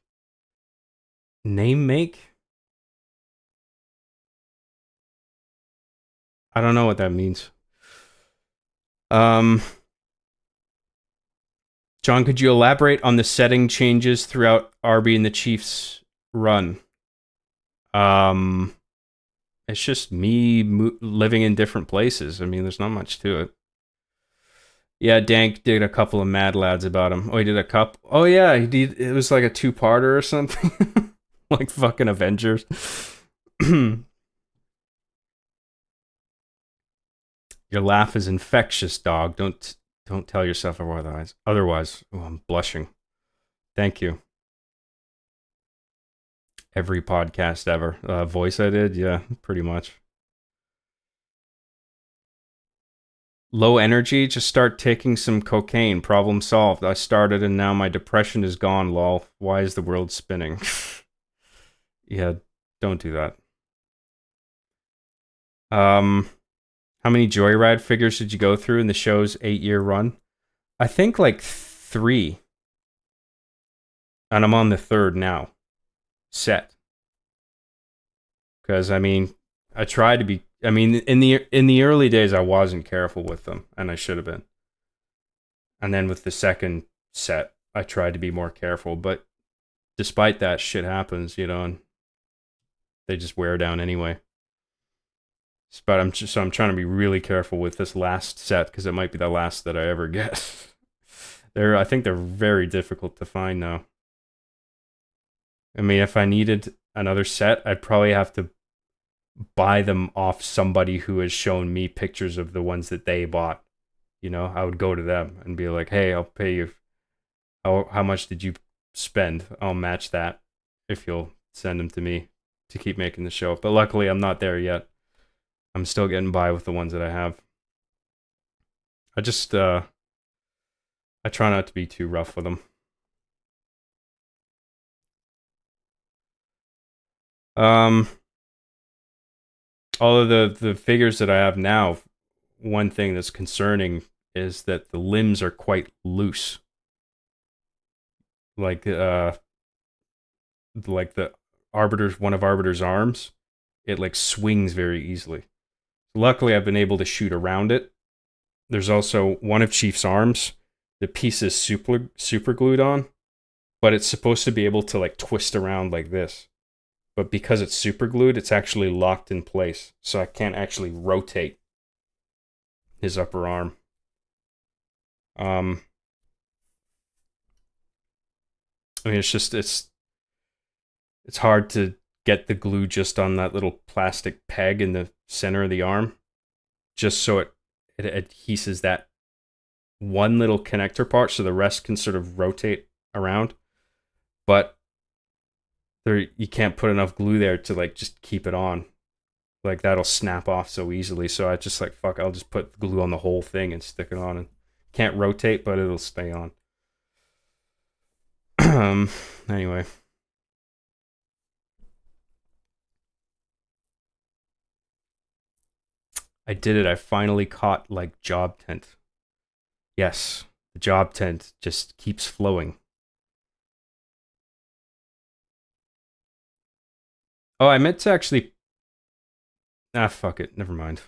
S1: Name make? I don't know what that means. John, could you elaborate on the setting changes throughout Arby and the Chiefs run? It's just me living in different places. I mean, there's not much to it. Yeah, Dank did a couple of Mad Lads about him. Oh, he did a couple. Oh yeah, he did. It was like a two-parter or something, like fucking Avengers. Your laugh is infectious, dog. Don't tell yourself otherwise. Otherwise, oh, I'm blushing. Thank you. Every podcast ever. Voice I did, yeah, pretty much. Low energy, just start taking some cocaine. Problem solved. I started and now my depression is gone, lol. Why is the world spinning? Yeah, don't do that. How many Joyride figures did you go through in the show's 8-year run? I think like 3. And I'm on the 3rd now. Set. Because I mean, I tried to be. I mean, in the early days, I wasn't careful with them, and I should have been. And then with the second set, I tried to be more careful. But despite that, shit happens, you know, and they just wear down anyway. But I'm trying to be really careful with this last set because it might be the last that I ever get. I think they're very difficult to find now. I mean, if I needed another set, I'd probably have to buy them off somebody who has shown me pictures of the ones that they bought. You know, I would go to them and be like, hey, I'll pay you. How much did you spend? I'll match that if you'll send them to me. to keep making the show. But luckily, I'm not there yet. I'm still getting by with the ones that I have. I just I try not to be too rough with them. Um, all of the figures that I have now, one thing that's concerning is that the limbs are quite loose. Like the Arbiter's one of Arbiter's arms, it like swings very easily. Luckily, I've been able to shoot around it. There's also one of Chief's arms. The piece is super glued on, but it's supposed to be able to like twist around like this. But because it's super glued, it's actually locked in place, so I can't actually rotate his upper arm. I mean, it's hard to get the glue just on that little plastic peg in the center of the arm, just so it adheses that one little connector part, so the rest can sort of rotate around. But there, you can't put enough glue there to like just keep it on. Like that'll snap off so easily. So I just like fuck, I'll just put glue on the whole thing and stick it on, and can't rotate, but it'll stay on. Anyway. I did it. I finally caught like job tent. Yes, the job tent just keeps flowing. Oh, I meant to actually. Ah, fuck it. Never mind.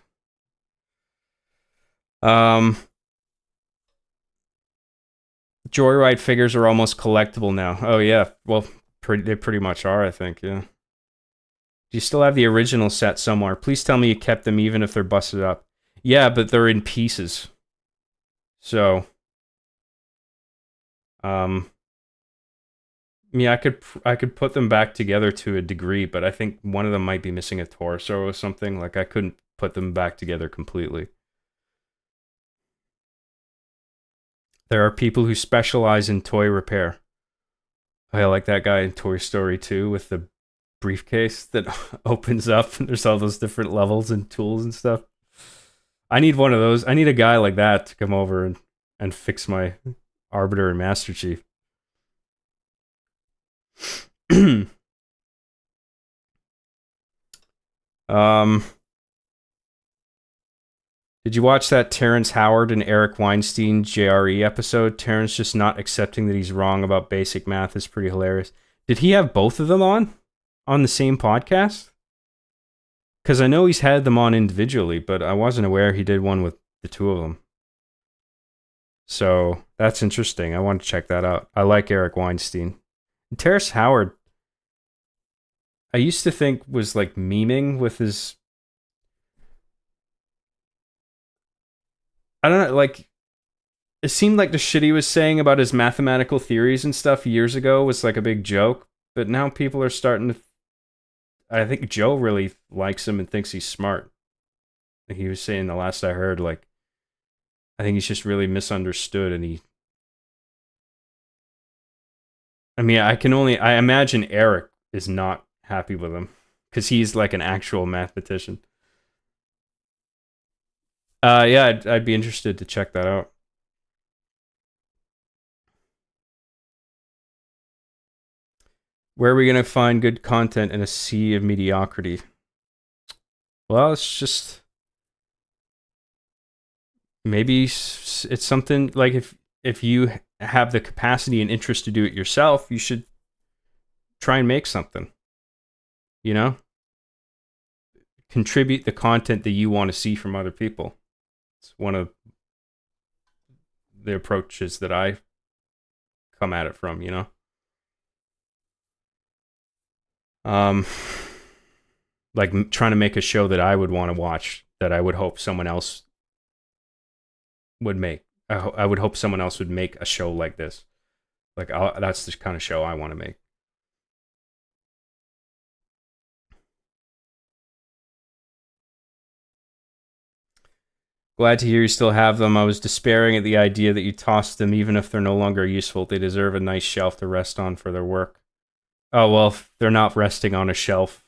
S1: Um, Joyride figures are almost collectible now. Oh yeah, well, they pretty much are. I think. Yeah. Do you still have the original set somewhere? Please tell me you kept them, even if they're busted up. Yeah, but they're in pieces. So, yeah, I could put them back together to a degree, but I think one of them might be missing a torso or something. Like I couldn't put them back together completely. There are people who specialize in toy repair. I like that guy in Toy Story 2 with the briefcase that opens up and there's all those different levels and tools and stuff. I need one of those. I need a guy like that to come over and fix my Arbiter and Master Chief. um, did you watch that Terrence Howard and Eric Weinstein JRE episode? Terrence just not accepting that he's wrong about basic math is pretty hilarious. Did he have both of them on the same podcast? Because I know he's had them on individually, but I wasn't aware he did one with the two of them. So that's interesting. I want to check that out. I like Eric Weinstein. And Terrence Howard, I used to think was like memeing with his. I don't know, like, it seemed like the shit he was saying about his mathematical theories and stuff years ago was like a big joke, but now people are starting to. I think Joe really likes him and thinks he's smart. He was saying the last I heard, like, I think he's just really misunderstood, and he. I mean, I imagine Eric is not happy with him because he's like an actual mathematician. Yeah, I'd be interested to check that out. Where are we gonna find good content in a sea of mediocrity? Well, it's just maybe it's something like if you have the capacity and interest to do it yourself, you should try and make something. You know, contribute the content that you want to see from other people. It's one of the approaches that I come at it from, you know. Like trying to make a show that I would want to watch, that I would hope someone else would make. I would hope someone else would make a show like this. Like that's the kind of show I want to make. Glad to hear you still have them. I was despairing at the idea that you tossed them, even if they're no longer useful. They deserve a nice shelf to rest on for their work. Oh, well, they're not resting on a shelf.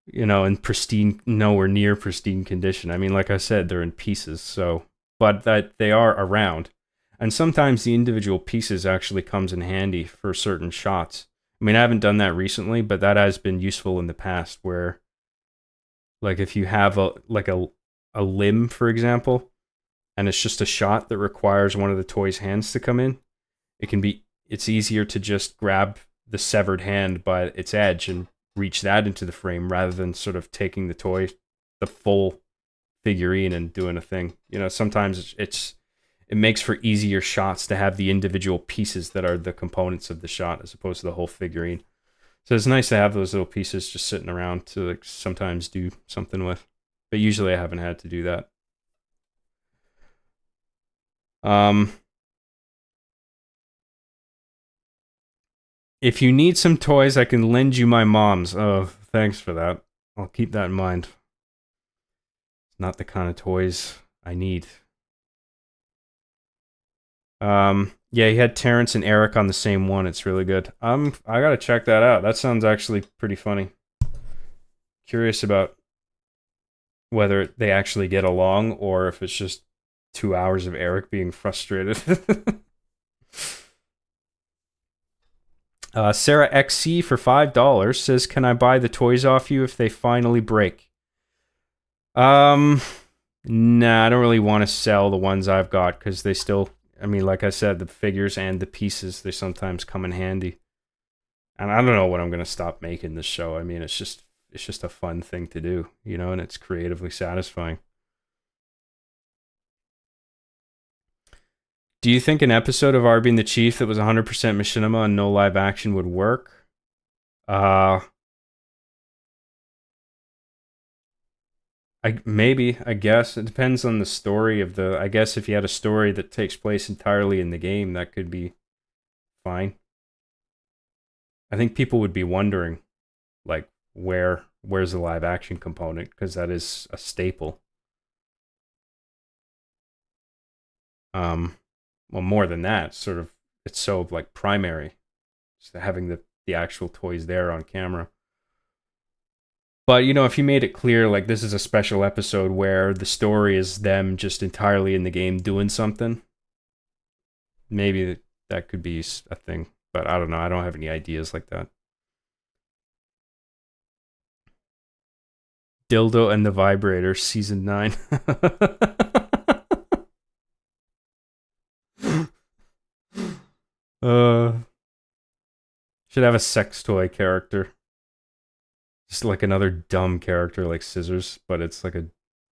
S1: in pristine, nowhere near pristine condition. I mean, like I said, they're in pieces, so, but that they are around. And sometimes the individual pieces actually comes in handy for certain shots. I mean, I haven't done that recently, but that has been useful in the past where, like, if you have a limb, for example, and it's just a shot that requires one of the toy's hands to come in, it's easier to just grab the severed hand by its edge and reach that into the frame rather than sort of taking the full figurine and doing a thing. Sometimes it makes for easier shots to have the individual pieces that are the components of the shot as opposed to the whole figurine. So it's nice to have those little pieces just sitting around to like sometimes do something with. But usually I haven't had to do that. If you need some toys, I can lend you my mom's. Oh, thanks for that. I'll keep that in mind. It's not the kind of toys I need. Yeah, he had Terrence and Eric on the same one. It's really good. I gotta check that out. That sounds actually pretty funny. Curious about whether they actually get along or if it's just 2 hours of Eric being frustrated. Sarah XC for $5 says, "Can I buy the toys off you if they finally break?" Nah, I don't really want to sell the ones I've got because they still, I mean, like I said, the figures and the pieces, they sometimes come in handy. And I don't know when I'm gonna stop making this show. I mean, it's just a fun thing to do, and it's creatively satisfying. Do you think an episode of Arby and the Chief that was 100% machinima and no live action would work? I guess. It depends on the story of I guess if you had a story that takes place entirely in the game, that could be fine. I think people would be wondering, like, where's the live action component? Because that is a staple. Well, more than that, sort of, it's so like primary, just having the actual toys there on camera. But if you made it clear, like this is a special episode where the story is them just entirely in the game doing something, maybe that could be a thing. But I don't know. I don't have any ideas like that. Dildo and the Vibrator, season 9. Should have a sex toy character. Just like another dumb character like Scissors, but it's like a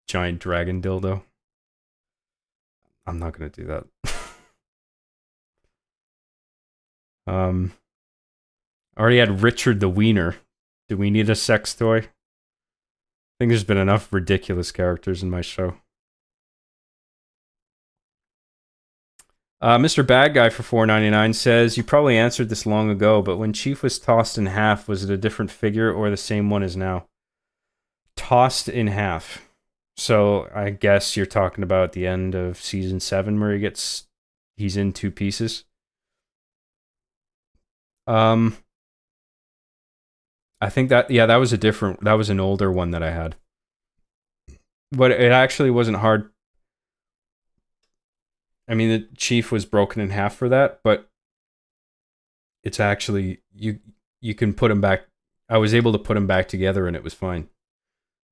S1: giant dragon dildo. I'm not gonna do that. I already had Richard the Wiener. Do we need a sex toy? I think there's been enough ridiculous characters in my show. Mr. Bad Guy for $4.99 says, "You probably answered this long ago, but when Chief was tossed in half, was it a different figure or the same one as now?" Tossed in half. So I guess you're talking about the end of season 7 where he's in 2 pieces. I think that was an older one that I had. But it actually wasn't hard. I mean, the Chief was broken in half for that, but it's actually you can put him back. I was able to put him back together and it was fine.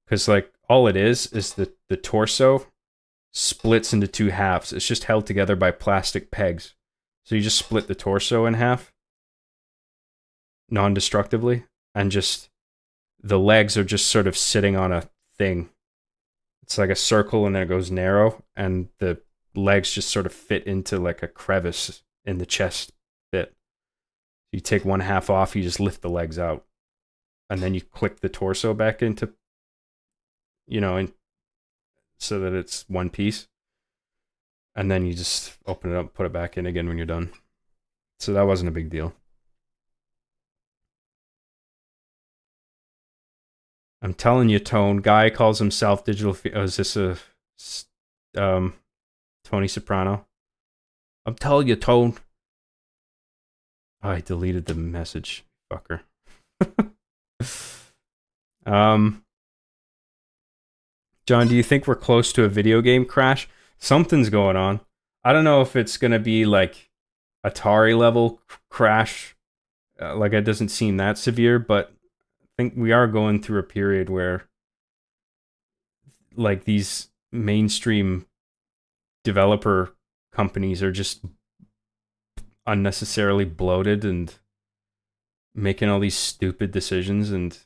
S1: Cuz like all it is the torso splits into 2 halves. It's just held together by plastic pegs. So you just split the torso in half non-destructively and just the legs are just sort of sitting on a thing. It's like a circle and then it goes narrow and the legs just sort of fit into like a crevice in the chest bit. You take one half off, you just lift the legs out, and then you click the torso back into, and so that it's one piece, and then you just open it up, put it back in again when you're done. So that wasn't a big deal. I'm telling you, Tone. Guy calls himself Digital. Is this a Tony Soprano? I'm telling you, Tone. Oh, I deleted the message, fucker. John, do you think we're close to a video game crash? Something's going on. I don't know if it's gonna be like Atari level crash. Like it doesn't seem that severe, but I think we are going through a period where like these mainstream developer companies are just unnecessarily bloated and making all these stupid decisions, and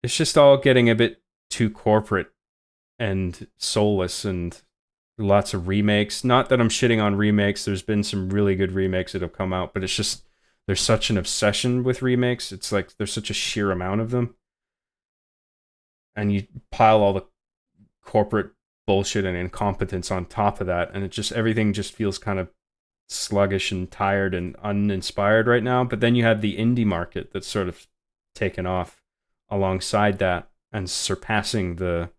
S1: it's just all getting a bit too corporate and soulless, and lots of remakes. Not that I'm shitting on remakes. There's been some really good remakes that have come out, but it's just there's such an obsession with remakes. It's like there's such a sheer amount of them, and you pile all the corporate bullshit and incompetence on top of that, and it just everything just feels kind of sluggish and tired and uninspired right now. But then you have the indie market that's sort of taken off alongside that and surpassing the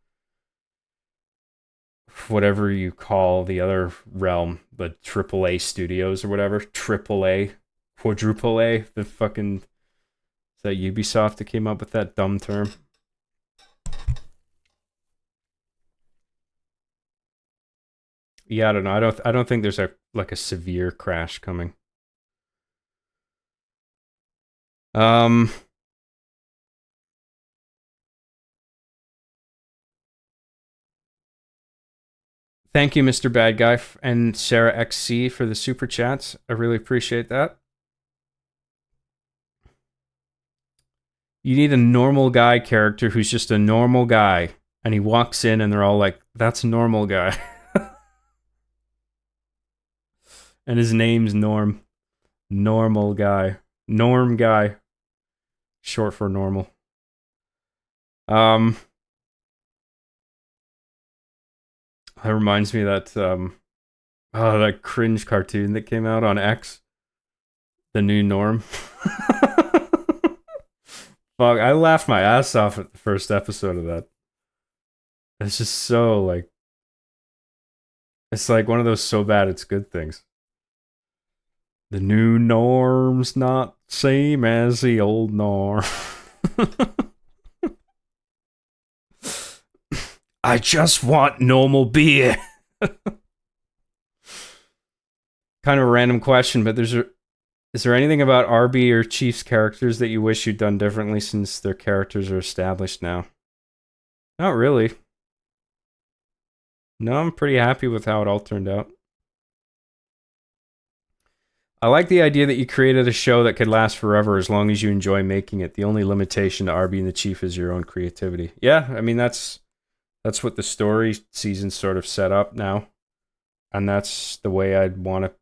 S1: whatever you call the other realm, the AAA studios or whatever, AAA, quadruple A, the fucking is that Ubisoft that came up with that dumb term? Yeah, I don't know. I don't think there's a severe crash coming. Um Thank you, Mr. Bad Guy, and Sarah XC for the super chats. I really appreciate that. You need a normal guy character who's just a normal guy, and he walks in and they're all like, that's a normal guy. And his name's Norm. Normal guy. Norm guy. Short for normal. That reminds me of that cringe cartoon that came out on X. The new Norm. Fuck, I laughed my ass off at the first episode of that. It's just so like it's like one of those so bad it's good things. The new norm's not same as the old norm. I just want normal beer. Kind of a random question, but is there anything about RB or Chief's characters that you wish you'd done differently since their characters are established now? Not really. No, I'm pretty happy with how it all turned out. I like the idea that you created a show that could last forever as long as you enjoy making it. The only limitation to RB and the Chief is your own creativity. Yeah, I mean that's what the story season's sort of set up now. And that's the way I want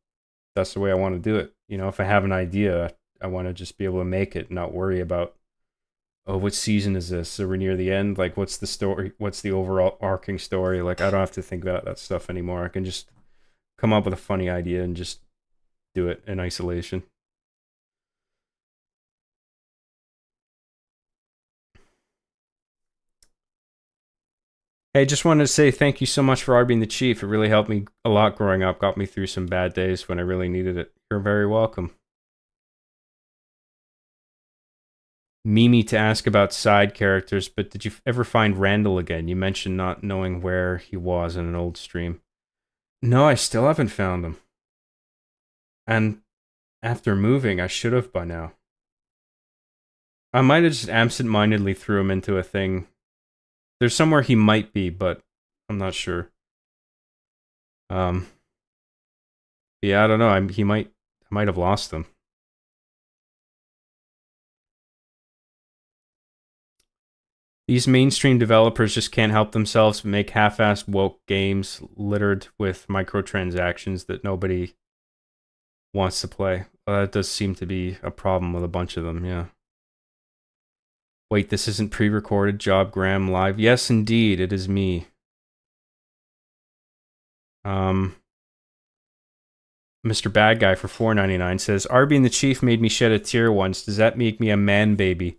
S1: to do it. You know, if I have an idea, I want to just be able to make it, not worry about, oh, what season is this? So we're near the end. Like, what's the story? What's the overall arcing story? Like, I don't have to think about that stuff anymore. I can just come up with a funny idea and just do it in isolation. Hey, just wanted to say thank you so much for being the Chief. It really helped me a lot growing up, got me through some bad days when I really needed it. You're very welcome. Mimi to ask about side characters, but did you ever find Randall again? You mentioned not knowing where he was in an old stream. No, I still haven't found him. And after moving, I should have by now. I might have just absent-mindedly threw him into a thing. There's somewhere he might be, but I'm not sure. Yeah, I don't know. I might have lost him. These mainstream developers just can't help themselves but make half-assed woke games littered with microtransactions that nobody wants to play. Well, that does seem to be a problem with a bunch of them, yeah. Wait, this isn't pre-recorded. Job Graham live. Yes, indeed, it is me. Mr. Bad Guy for $4.99 says, RB and the Chief made me shed a tear once. Does that make me a man baby?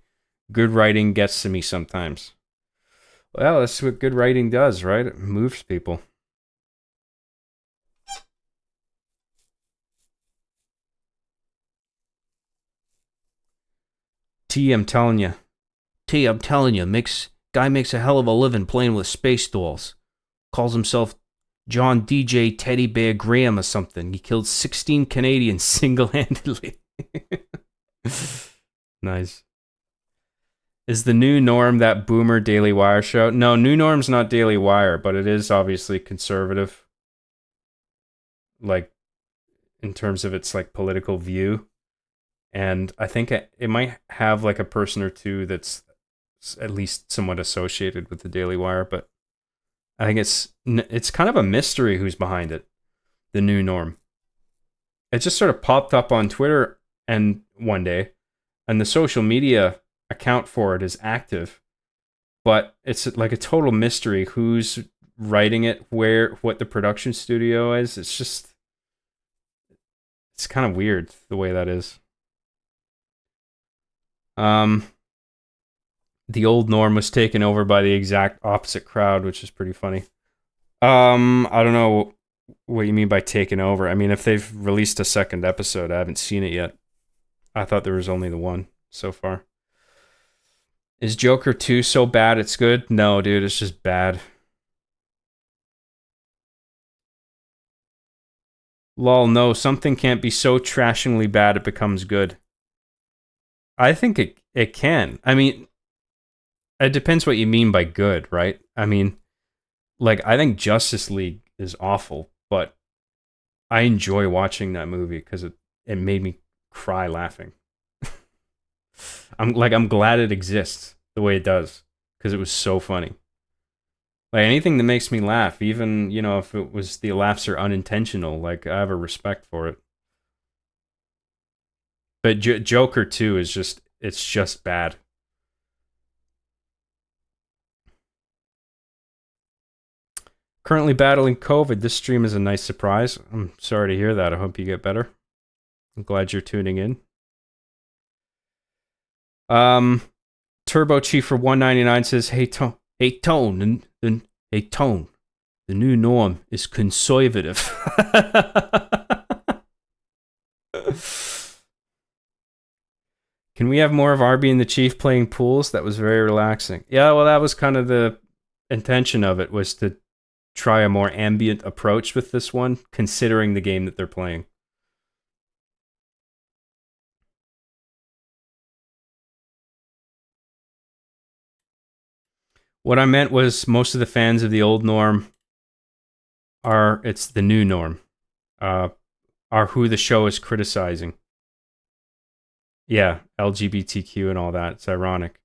S1: Good writing gets to me sometimes. Well, that's what good writing does, right? It moves people. T, I'm telling you.
S2: T, I'm telling you, guy makes a hell of a living playing with space dolls. Calls himself John DJ Teddy Bear Graham or something. He killed 16 Canadians single-handedly. Nice. Is the new norm that boomer Daily Wire show? No, new norm's not Daily Wire, but it is obviously conservative. Like, in terms of its like political view. And I think it might have like a person or two that's at least somewhat associated with the Daily Wire, but I think it's kind of a mystery who's behind it. The new norm. It just sort of popped up on Twitter and one day, and the social media account for it is active, but it's like a total mystery who's writing it, what the production studio is. It's kind of weird the way that is. The old norm was taken over by the exact opposite crowd, which is pretty funny. I don't know what you mean by taken over. I mean, if they've released a second episode, I haven't seen it yet. I thought there was only the one so far. Is Joker 2 so bad it's good? No, dude, it's just bad. Lol, no, something can't be so trashingly bad it becomes good. I think it can. I mean, it depends what you mean by good, right? I mean, like, I think Justice League is awful, but I enjoy watching that movie because it made me cry laughing. I'm glad it exists the way it does because it was so funny. Like anything that makes me laugh, even if it was the laughs are unintentional, like I have a respect for it. But Joker 2 is just bad. Currently battling COVID. This stream is a nice surprise. I'm sorry to hear that. I hope you get better. I'm glad you're tuning in. Turbo Chief for 199 says, Hey Tone, the new norm is conservative. Can we have more of Arby and the Chief playing pools? That was very relaxing. Yeah, well, that was kind of the intention of it, was to try a more ambient approach with this one, considering the game that they're playing. What I meant was most of the fans of the old norm it's the new norm, are who the show is criticizing. Yeah, LGBTQ and all that. It's ironic.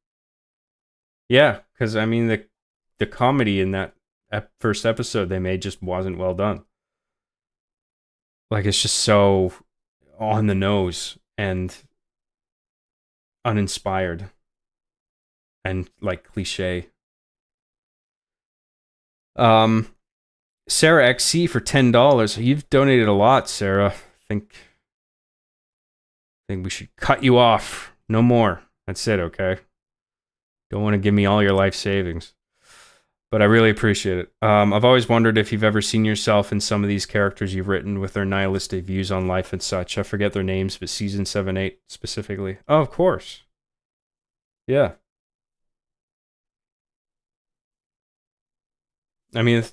S2: Yeah, because I mean the comedy in that first episode they made just wasn't well done. Like it's just so on the nose and uninspired and like cliche. Sarah XC for $10. You've donated a lot, Sarah. I think we should cut you off. No more. That's it, okay? Don't want to give me all your life savings. But I really appreciate it. I've always wondered if you've ever seen yourself in some of these characters you've written with their nihilistic views on life and such. I forget their names, but season 7, 8 specifically. Oh, of course. Yeah. I mean,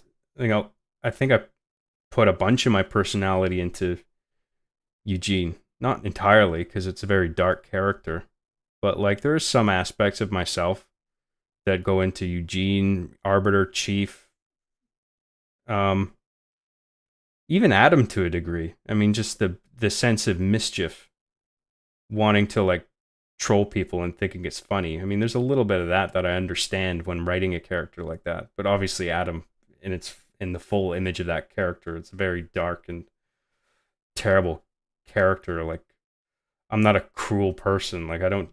S2: I think I put a bunch of my personality into Eugene. Not entirely, because it's a very dark character. But, like, there are some aspects of myself that go into Eugene, Arbiter, Chief, even Adam to a degree. I mean, just the sense of mischief, wanting to, like, troll people and thinking it's funny. I mean, there's a little bit of that I understand when writing a character like that. But obviously, Adam, in the full image of that character, it's a very dark and terrible character. Like, I'm not a cruel person. Like, I don't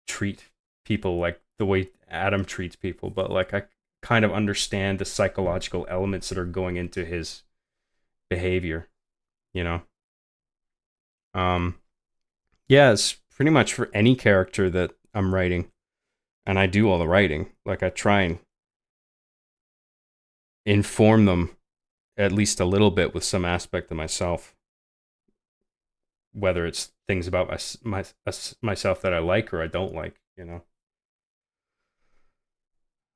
S2: treat people like the way Adam treats people, but like I kind of understand the psychological elements that are going into his behavior, Yeah, it's pretty much for any character that I'm writing, and I do all the writing. Like I try and inform them at least a little bit with some aspect of myself, whether it's things about myself that I like or I don't like,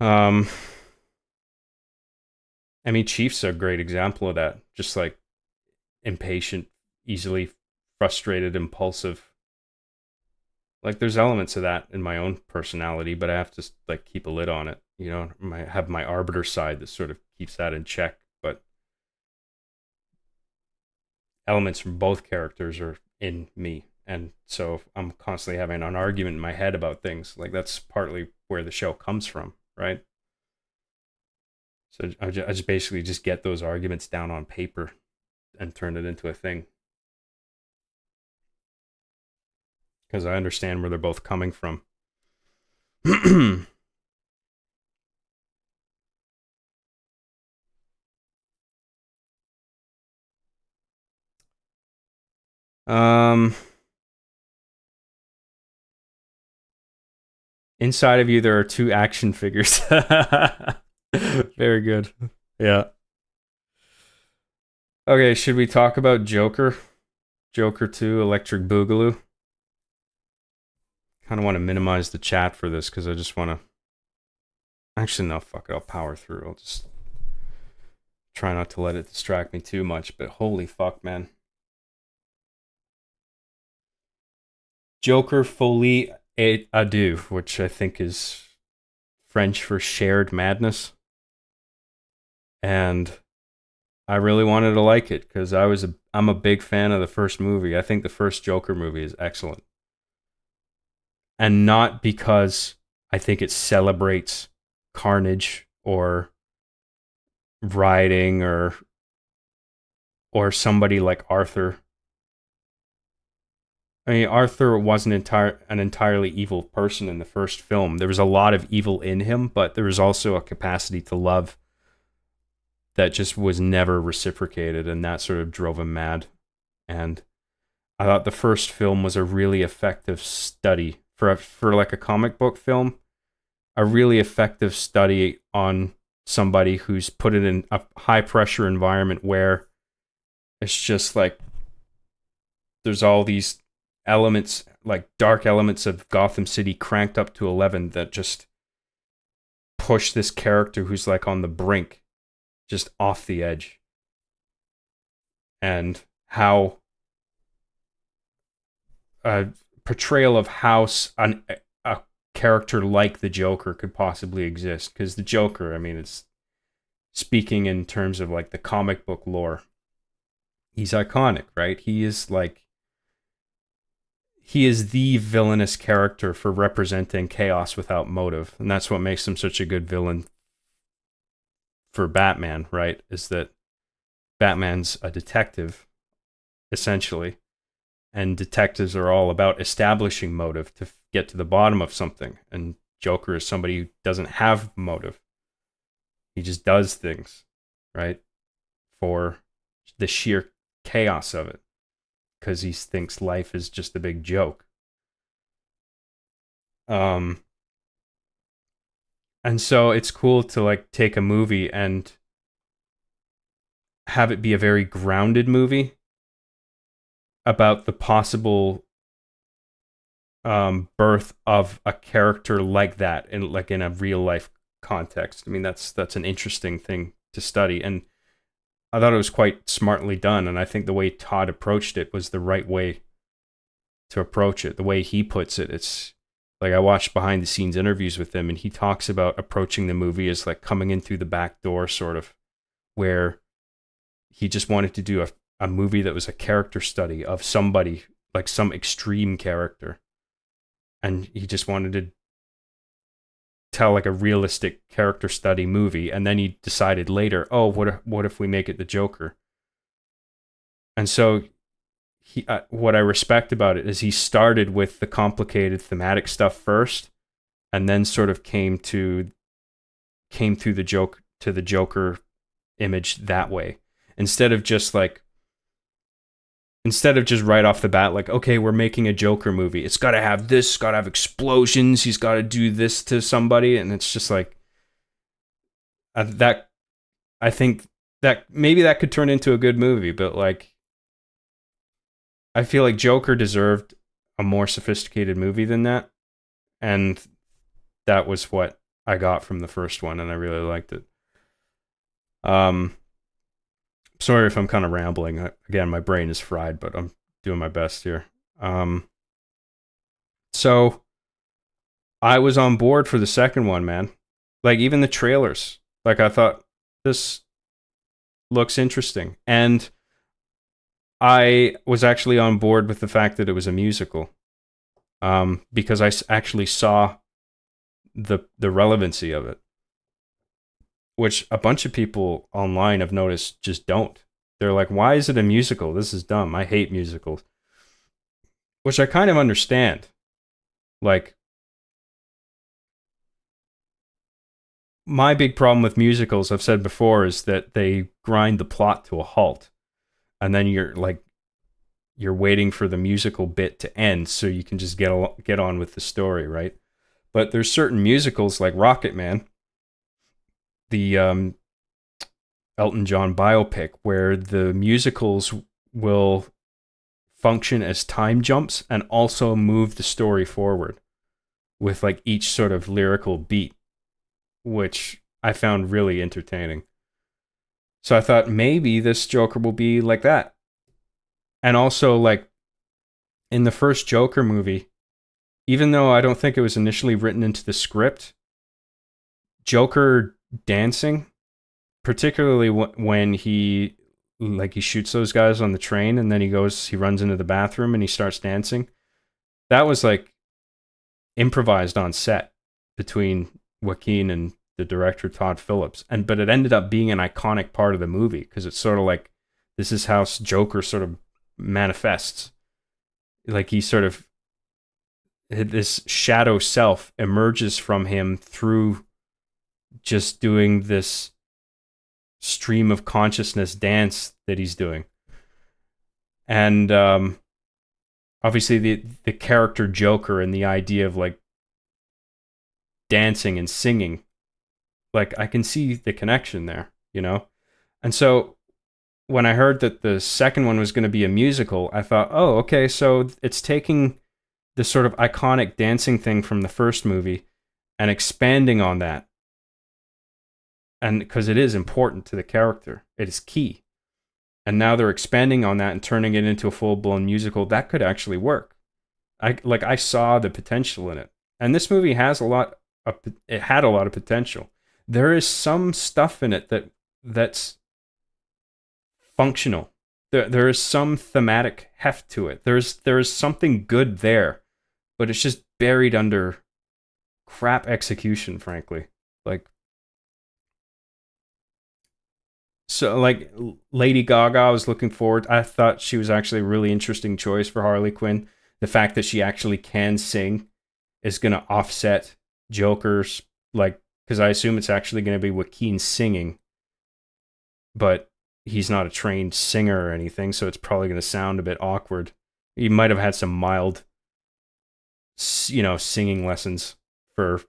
S2: Um, I mean, Chief's a great example of that. Just like impatient, easily frustrated, impulsive. Like there's elements of that in my own personality, but I have to like keep a lid on it. Have my arbiter side that sort of keeps that in check. But elements from both characters are in me, and so I'm constantly having an argument in my head about things. Like that's partly where the show comes from, right? So I just basically just get those arguments down on paper and turn it into a thing because I understand where they're both coming from. um, Inside of you, there are two action figures. Very good. Yeah. Okay, should we talk about Joker? Joker 2, Electric Boogaloo? Kind of want to minimize the chat for this because I just want to. Actually, no, fuck it. I'll power through. I'll just try not to let it distract me too much. But holy fuck, man. Joker Folie et Adieu, which I think is French for shared madness. And I really wanted to like it because I'm a big fan of the first movie. I think the first Joker movie is excellent. And not because I think it celebrates carnage or rioting or somebody like Arthur. I mean, Arthur wasn't an entirely evil person in the first film. There was a lot of evil in him, but there was also a capacity to love that just was never reciprocated, and that sort of drove him mad. And I thought the first film was a really effective study for like a comic book film, a really effective study on somebody who's put in a high pressure environment where it's just like there's all these elements, like dark elements of Gotham City cranked up to 11 that just push this character who's like on the brink just off the edge. And how a portrayal of how a character like the Joker could possibly exist, because the Joker, I mean, it's speaking in terms of like the comic book lore, he's iconic, right? He is the villainous character for representing chaos without motive, and that's what makes him such a good villain for Batman, right? Is that Batman's a detective essentially, and detectives are all about establishing motive to get to the bottom of something, and Joker is somebody who doesn't have motive. He just does things, right? For the sheer chaos of it, because he thinks life is just a big joke. Um, and so it's cool to like take a movie and have it be a very grounded movie about the possible birth of a character like that in a real life context. I mean, that's an interesting thing to study, and I thought it was quite smartly done. And I think the way Todd approached it was the right way to approach it. The way he puts it, it's like I watched behind the scenes interviews with him, and he talks about approaching the movie as like coming in through the back door, sort of, where he just wanted to do a movie that was a character study of somebody, like some extreme character. And he just wanted to tell like a realistic character study movie. And then he decided later, oh, what if we make it the Joker? And so what I respect about it is he started with the complicated thematic stuff first, and then sort of came through the Joker image that way, instead of just right off the bat, like, okay, we're making a Joker movie. It's got to have this, it's got to have explosions. He's got to do this to somebody. And it's just like, that, I think that maybe that could turn into a good movie, but like, I feel like Joker deserved a more sophisticated movie than that. And that was what
S1: I got from the first one, and I really liked it. Um, Sorry if I'm kind of rambling. Again, my brain is fried, but I'm doing my best here. Um, so I was on board for the second one, man. Like even the trailers, like I thought this looks interesting, and I was actually on board with the fact that it was a musical, because I actually saw the relevancy of it, which a bunch of people online have noticed just don't. They're like, "Why is it a musical? This is dumb. I hate musicals," which I kind of understand. Like my big problem with musicals, I've said before, is that they grind the plot to a halt, and then you're waiting for the musical bit to end so you can just get on with the story, right? But there's certain musicals like Rocket Man, the Elton John biopic, where the musicals will function as time jumps and also move the story forward with like each sort of lyrical beat, which I found really entertaining. So I thought maybe this Joker will be like that. And also, like in the first Joker movie, even though I don't think it was initially written into the script, Joker dancing, particularly when he shoots those guys on the train and then he runs into the bathroom and he starts dancing. That was like improvised on set between Joaquin and the director Todd Phillips, but it ended up being an iconic part of the movie because it's sort of like this is how Joker sort of manifests. Like he sort of this shadow self emerges from him through just doing this stream of consciousness dance that he's doing. And obviously the character Joker and the idea of like dancing and singing, like I can see the connection there, you know? And so when I heard that the second one was going to be a musical, I thought, oh, okay, so it's taking the sort of iconic dancing thing from the first movie and expanding on that. And because it is important to the character, it is key. And now they're expanding on that and turning it into a full-blown musical. That could actually work. I saw the potential in it. And this movie it had a lot of potential. There is some stuff in it that's functional. There is some thematic heft to it. There is something good there, but it's just buried under crap execution, frankly. Like so, like Lady Gaga, I was looking forward. I thought she was actually a really interesting choice for Harley Quinn. The fact that she actually can sing is going to offset Joker's, like, because I assume it's actually going to be Joaquin singing, but he's not a trained singer or anything, so it's probably going to sound a bit awkward. He might have had some mild, singing lessons for,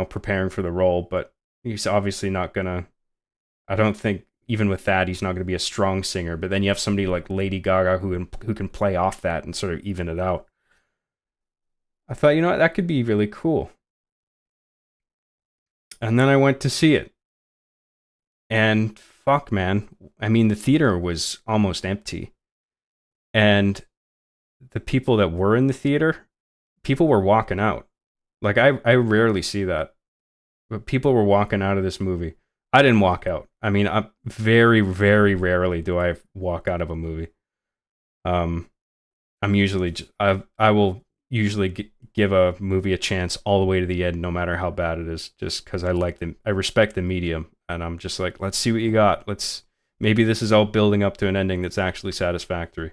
S1: preparing for the role, but he's obviously not going to. I don't think even with that he's not going to be a strong singer. But then you have somebody like Lady Gaga who can play off that and sort of even it out. I thought, that could be really cool. And then I went to see it. And fuck, man. I mean, the theater was almost empty. And the people that were in the theater, people were walking out. Like, I rarely see that. But people were walking out of this movie. I didn't walk out. I mean, very, very rarely do I walk out of a movie. I'm usually, I will usually give a movie a chance all the way to the end, no matter how bad it is, just because I respect the medium, and I'm just like, let's see what you got. Maybe this is all building up to an ending that's actually satisfactory.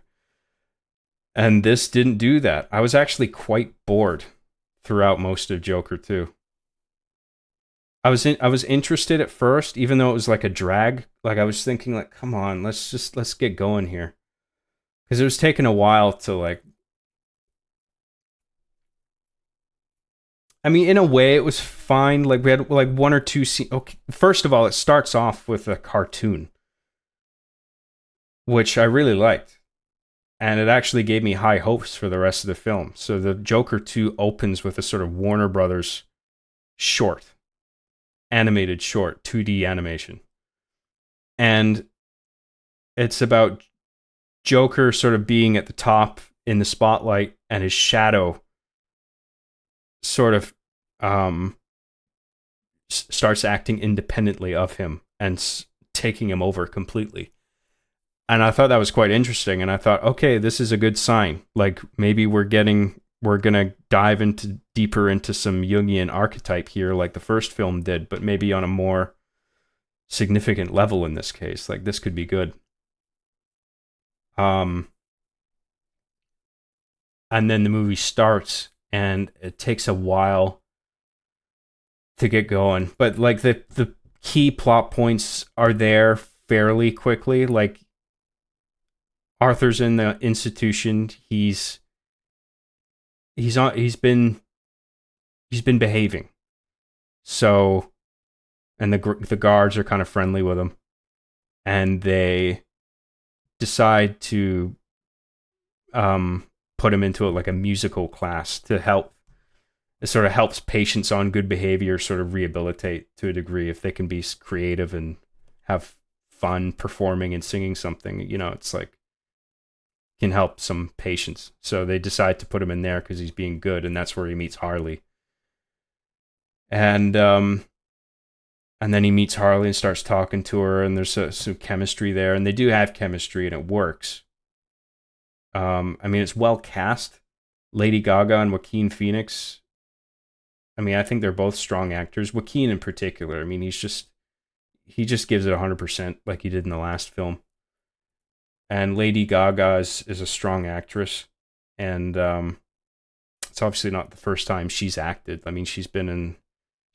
S1: And this didn't do that. I was actually quite bored throughout most of Joker 2. I was interested at first, even though it was like a drag. Like I was thinking, like, come on, let's get going here, because it was taking a while to like. I mean, in a way, it was fine. Like we had like one or two scenes. Okay, first of all, it starts off with a cartoon, which I really liked, and it actually gave me high hopes for the rest of the film. So the Joker 2 opens with a sort of Warner Brothers
S2: short, animated short, 2D animation. And it's about Joker sort of being at the top in the spotlight and his shadow sort of starts acting independently of him and taking him over completely. And I thought that was quite interesting. And I thought, okay, this is a good sign. Like maybe we're gonna dive into deeper into some Jungian archetype here, like the first film did, but maybe on a more significant level in this case. Like this could be good. And then the movie starts, and it takes a while to get going, but like the key plot points are there fairly quickly. Like Arthur's in the institution. He's been behaving. So, and the guards are kind of friendly with him, and they decide to put him into like a musical class to help. It sort of helps patients on good behavior sort of rehabilitate to a degree if they can be creative and have fun performing and singing something. You know, it's like can help some patients. So they decide to put him in there because he's being good, and that's where he meets Harley. And then he meets Harley and starts talking to her, and there's some chemistry there, and they do have chemistry, and it works. I mean, it's well cast. Lady Gaga and Joaquin Phoenix. I mean, I think they're both strong actors. Joaquin in particular. I mean, he just gives it 100% like he did in the last film. And Lady Gaga is a strong actress, and it's obviously not the first time she's acted. I mean, she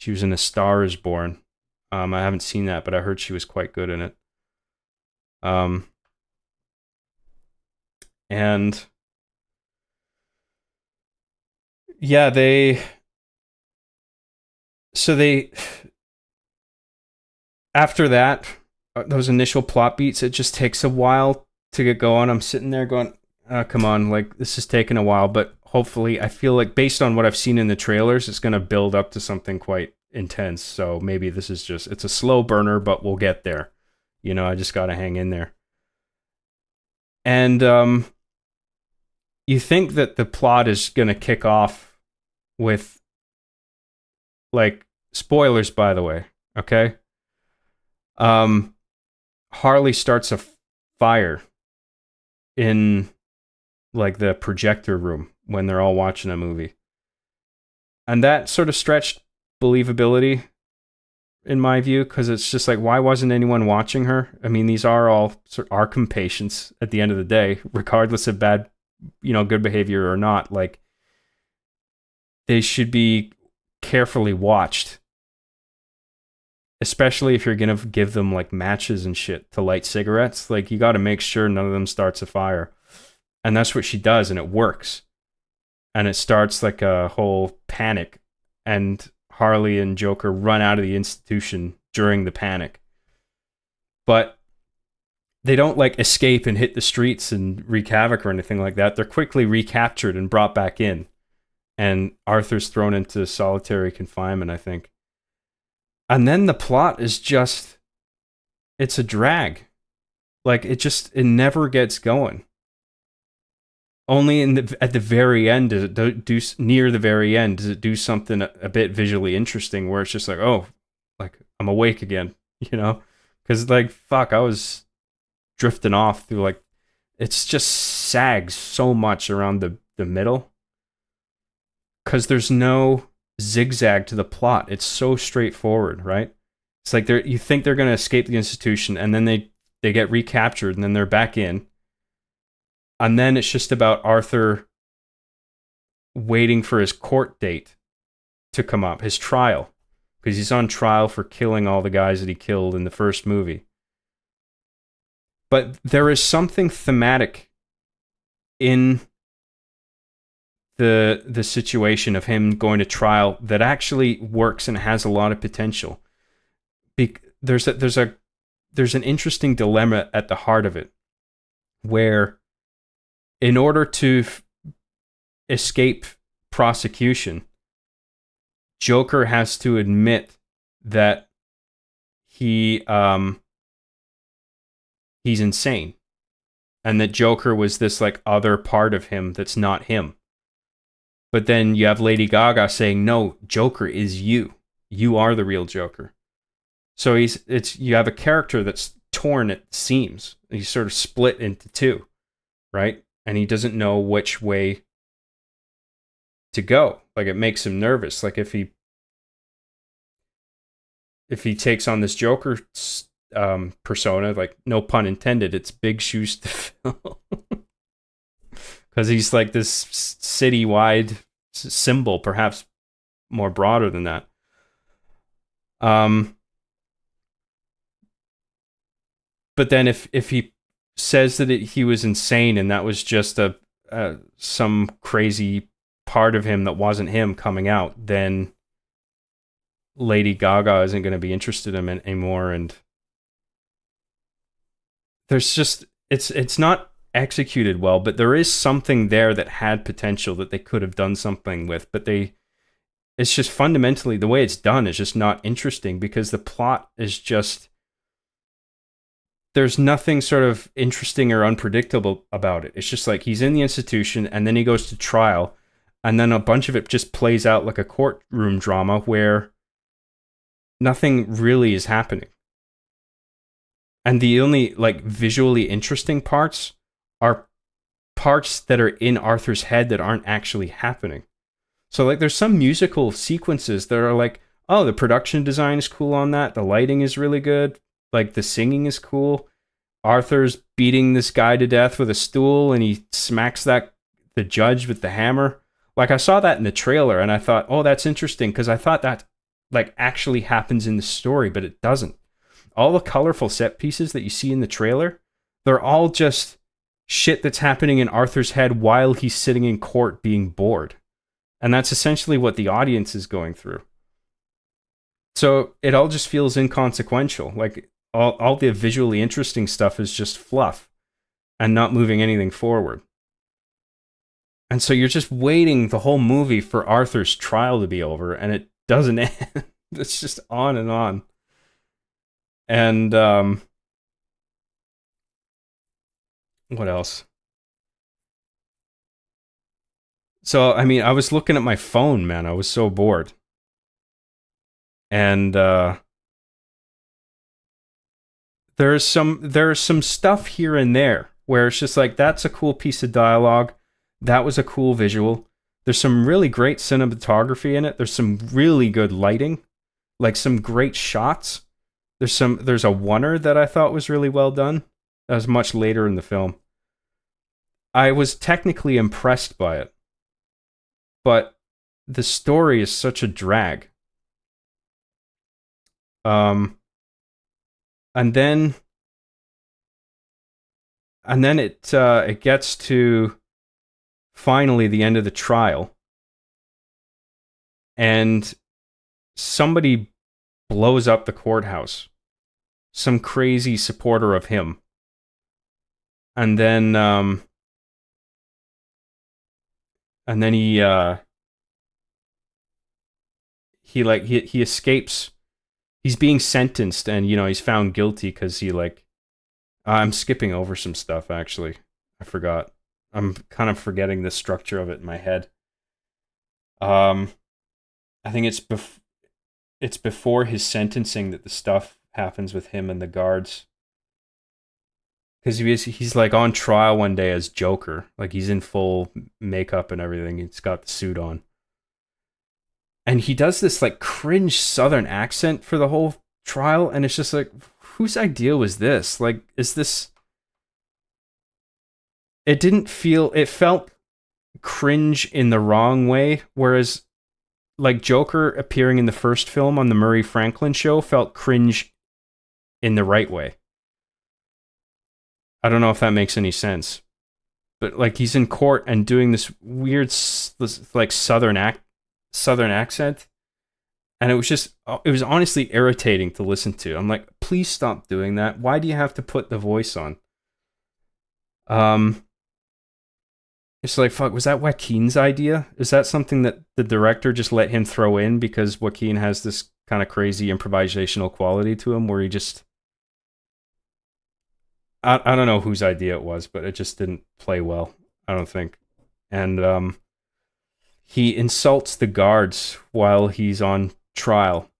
S2: was in A Star Is Born. I haven't seen that, but I heard she was quite good in it. And yeah, after that, those initial plot beats, it just takes a while to get going. I'm sitting there going, oh, come on, like this is taking a while, but hopefully I feel like based on what I've seen in the trailers, it's going to build up to something quite intense. So maybe this is it's a slow burner, but we'll get there. You know, I just got to hang in there. And you think that the plot is going to kick off with, like, spoilers, by the way, okay? Harley starts a fire in, like, the projector room when they're all watching a movie. And that sort of stretched believability, in my view, because it's just like, why wasn't anyone watching her? I mean, these are all Arkham patients at the end of the day, regardless of bad, good behavior or not. Like, they should be carefully watched, especially if you're gonna give them like matches and shit to light cigarettes. Like, you got to make sure none of them starts a fire. And that's what she does, and it works. And it starts like a whole panic, and Harley and Joker run out of the institution during the panic. But they don't like escape and hit the streets and wreak havoc or anything like that. They're quickly recaptured and brought back in. And Arthur's thrown into solitary confinement, I think. And then the plot is just, it's a drag. Like, it never gets going. Only at the very end does it do near the very end does it do something a bit visually interesting, where it's just like, oh, like I'm awake again, because like fuck, I was drifting off through, like, it's just sags so much around the middle, because there's no zigzag to the plot. It's so straightforward, right? It's like you think they're gonna escape the institution, and then they get recaptured, and then they're back in. And then it's just about Arthur waiting for his court date to come up, his trial, because he's on trial for killing all the guys that he killed in the first movie. But there is something thematic in the situation of him going to trial that actually works and has a lot of potential. There's an interesting dilemma at the heart of it, where in order to escape prosecution, Joker has to admit that he he's insane, and that Joker was this like other part of him that's not him. But then you have Lady Gaga saying, "No, Joker is you. You are the real Joker." So you have a character that's torn at the seams. He's sort of split into two, right? And he doesn't know which way to go. Like, it makes him nervous. Like, if he takes on this Joker persona, like, no pun intended, it's big shoes to fill. Because he's like this citywide symbol, perhaps more broader than that. But then if he says that he was insane and that was just some crazy part of him that wasn't him coming out, then Lady Gaga isn't going to be interested in him anymore. And there's just it's not executed well, but there is something there that had potential that they could have done something with, but it's just fundamentally the way it's done is just not interesting, because the plot is just, there's nothing sort of interesting or unpredictable about it. It's just like he's in the institution and then he goes to trial, and then a bunch of it just plays out like a courtroom drama where nothing really is happening. And the only like visually interesting parts are parts that are in Arthur's head that aren't actually happening. So like there's some musical sequences that are like, oh, the production design is cool on that. The lighting is really good. Like the singing is cool. Arthur's beating this guy to death with a stool and he smacks the judge with the hammer. Like I saw that in the trailer and I thought, oh, that's interesting, because I thought that like actually happens in the story, but it doesn't. All the colorful set pieces that you see in the trailer, they're all just shit that's happening in Arthur's head while he's sitting in court being bored. And that's essentially what the audience is going through. So it all just feels inconsequential. Like all the visually interesting stuff is just fluff and not moving anything forward. And so you're just waiting the whole movie for Arthur's trial to be over, and it doesn't end. It's just on and on. And what else? So, I mean, I was looking at my phone, man. I was so bored. And there's some stuff here and there where it's just like, that's a cool piece of dialogue. That was a cool visual. There's some really great cinematography in it. There's some really good lighting, like some great shots. There's a oneer that I thought was really well done. That was much later in the film. I was technically impressed by it, but the story is such a drag. And then it gets to finally the end of the trial, and somebody blows up the courthouse. Some crazy supporter of him. And then he escapes. He's being sentenced, and he's found guilty because I'm skipping over some stuff, actually. I forgot. I'm kind of forgetting the structure of it in my head. I think it's before his sentencing that the stuff happens with him and the guards. Because he's like on trial one day as Joker. Like he's in full makeup and everything. He's got the suit on. And he does this like cringe Southern accent for the whole trial. And it's just like, whose idea was this? Like, is this... It felt cringe in the wrong way. Whereas like Joker appearing in the first film on the Murray Franklin show felt cringe in the right way. I don't know if that makes any sense. But like he's in court and doing this weird like Southern accent. And it was honestly irritating to listen to. I'm like, please stop doing that. Why do you have to put the voice on?
S1: It's like, fuck, was that Joaquin's idea? Is that something that the director just let him throw in because Joaquin has this kind of crazy improvisational quality to him where he just, I don't know whose idea it was, but it just didn't play well, I don't think. And he insults the guards while he's on trial.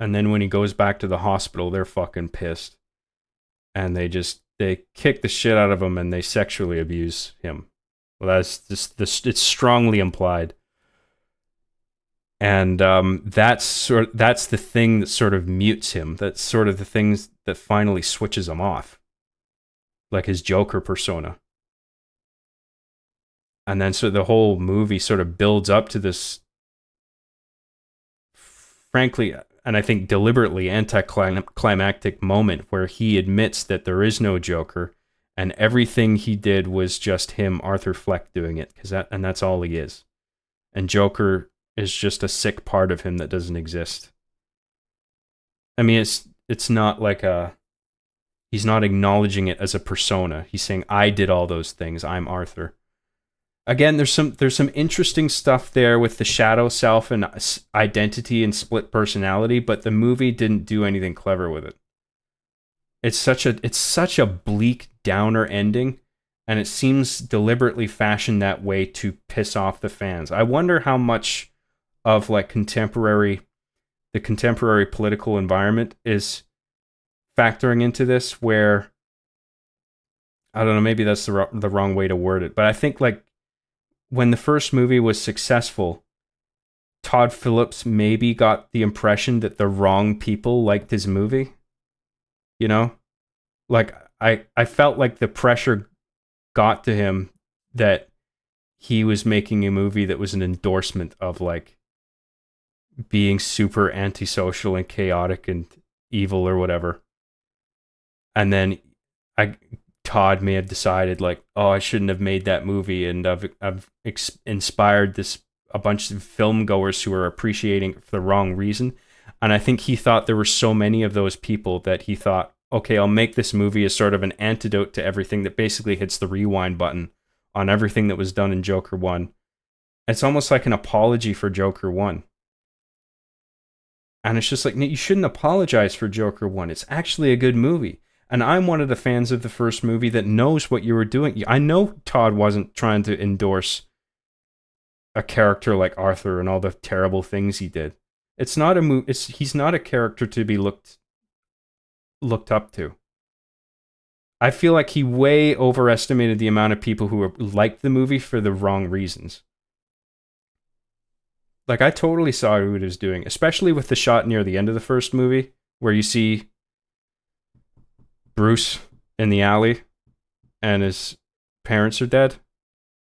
S1: And then when he goes back to the hospital, they're fucking pissed. And they kick the shit out of him and they sexually abuse him. Well, that's just this. It's strongly implied, and that's the thing that sort of mutes him. That's sort of the things that finally switches him off, like his Joker persona. And then so the whole movie sort of builds up to this, frankly, and I think deliberately anticlimactic moment where he admits that there is no Joker, and everything he did was just him, Arthur Fleck, doing it, and that's all he is. And Joker is just a sick part of him that doesn't exist. I mean, it's not like he's not acknowledging it as a persona. He's saying, I did all those things. I'm Arthur. Again, there's some interesting stuff there with the shadow self and identity and split personality, but the movie didn't do anything clever with it. It's such a bleak downer ending, and it seems deliberately fashioned that way to piss off the fans. I wonder how much of like the contemporary political environment is factoring into this, where I don't know, maybe that's the wrong way to word it, but I think like when the first movie was successful, Todd Phillips maybe got the impression that the wrong people liked his movie. You know? Like I felt like the pressure got to him that he was making a movie that was an endorsement of like being super antisocial and chaotic and evil or whatever. And then Todd may have decided like, oh, I shouldn't have made that movie, and I've inspired a bunch of film goers who are appreciating it for the wrong reason. And I think he thought there were so many of those people that he thought, okay, I'll make this movie as sort of an antidote to everything that basically hits the rewind button on everything that was done in Joker 1. It's almost like an apology for Joker 1. And it's just like, you shouldn't apologize for Joker 1. It's actually a good movie. And I'm one of the fans of the first movie that knows what you were doing. I know Todd wasn't trying to endorse a character like Arthur and all the terrible things he did. It's not a he's not a character to be looked up to. I feel like he way overestimated the amount of people who liked the movie for the wrong reasons. Like, I totally saw what he was doing, especially with the shot near the end of the first movie where you see Bruce in the alley and his parents are dead.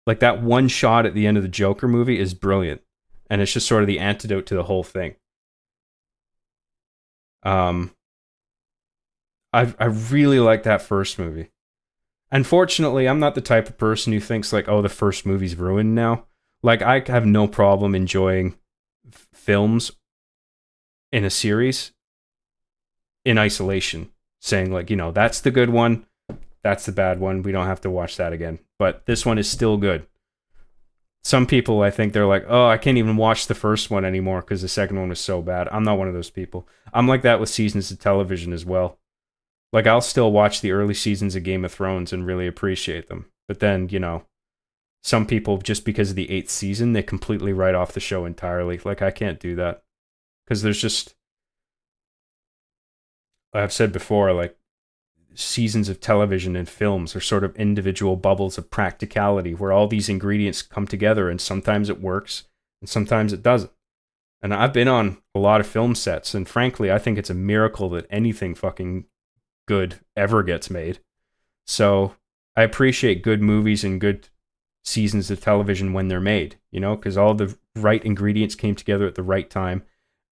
S1: Like, that one shot at the end of the Joker movie is brilliant, and it's just sort of the antidote to the whole thing. I really like that first movie. Unfortunately, I'm not the type of person who thinks like, oh, the first movie's ruined now. Like, I have no problem enjoying films in a series in isolation, saying like, that's the good one, that's the bad one, we don't have to watch that again. But this one is still good. Some people, I think they're like, oh, I can't even watch the first one anymore because the second one was so bad. I'm not one of those people. I'm like that with seasons of television as well. Like, I'll still watch the early seasons of Game of Thrones and really appreciate them. But then, some people, just because of the 8th season, they completely write off the show entirely. Like, I can't do that. Because there's just, I've said before, like, seasons of television and films are sort of individual bubbles of practicality where all these ingredients come together, and sometimes it works and sometimes it doesn't. And I've been on a lot of film sets, and frankly, I think it's a miracle that anything fucking good ever gets made. So I appreciate good movies and good seasons of television when they're made, because all the right ingredients came together at the right time.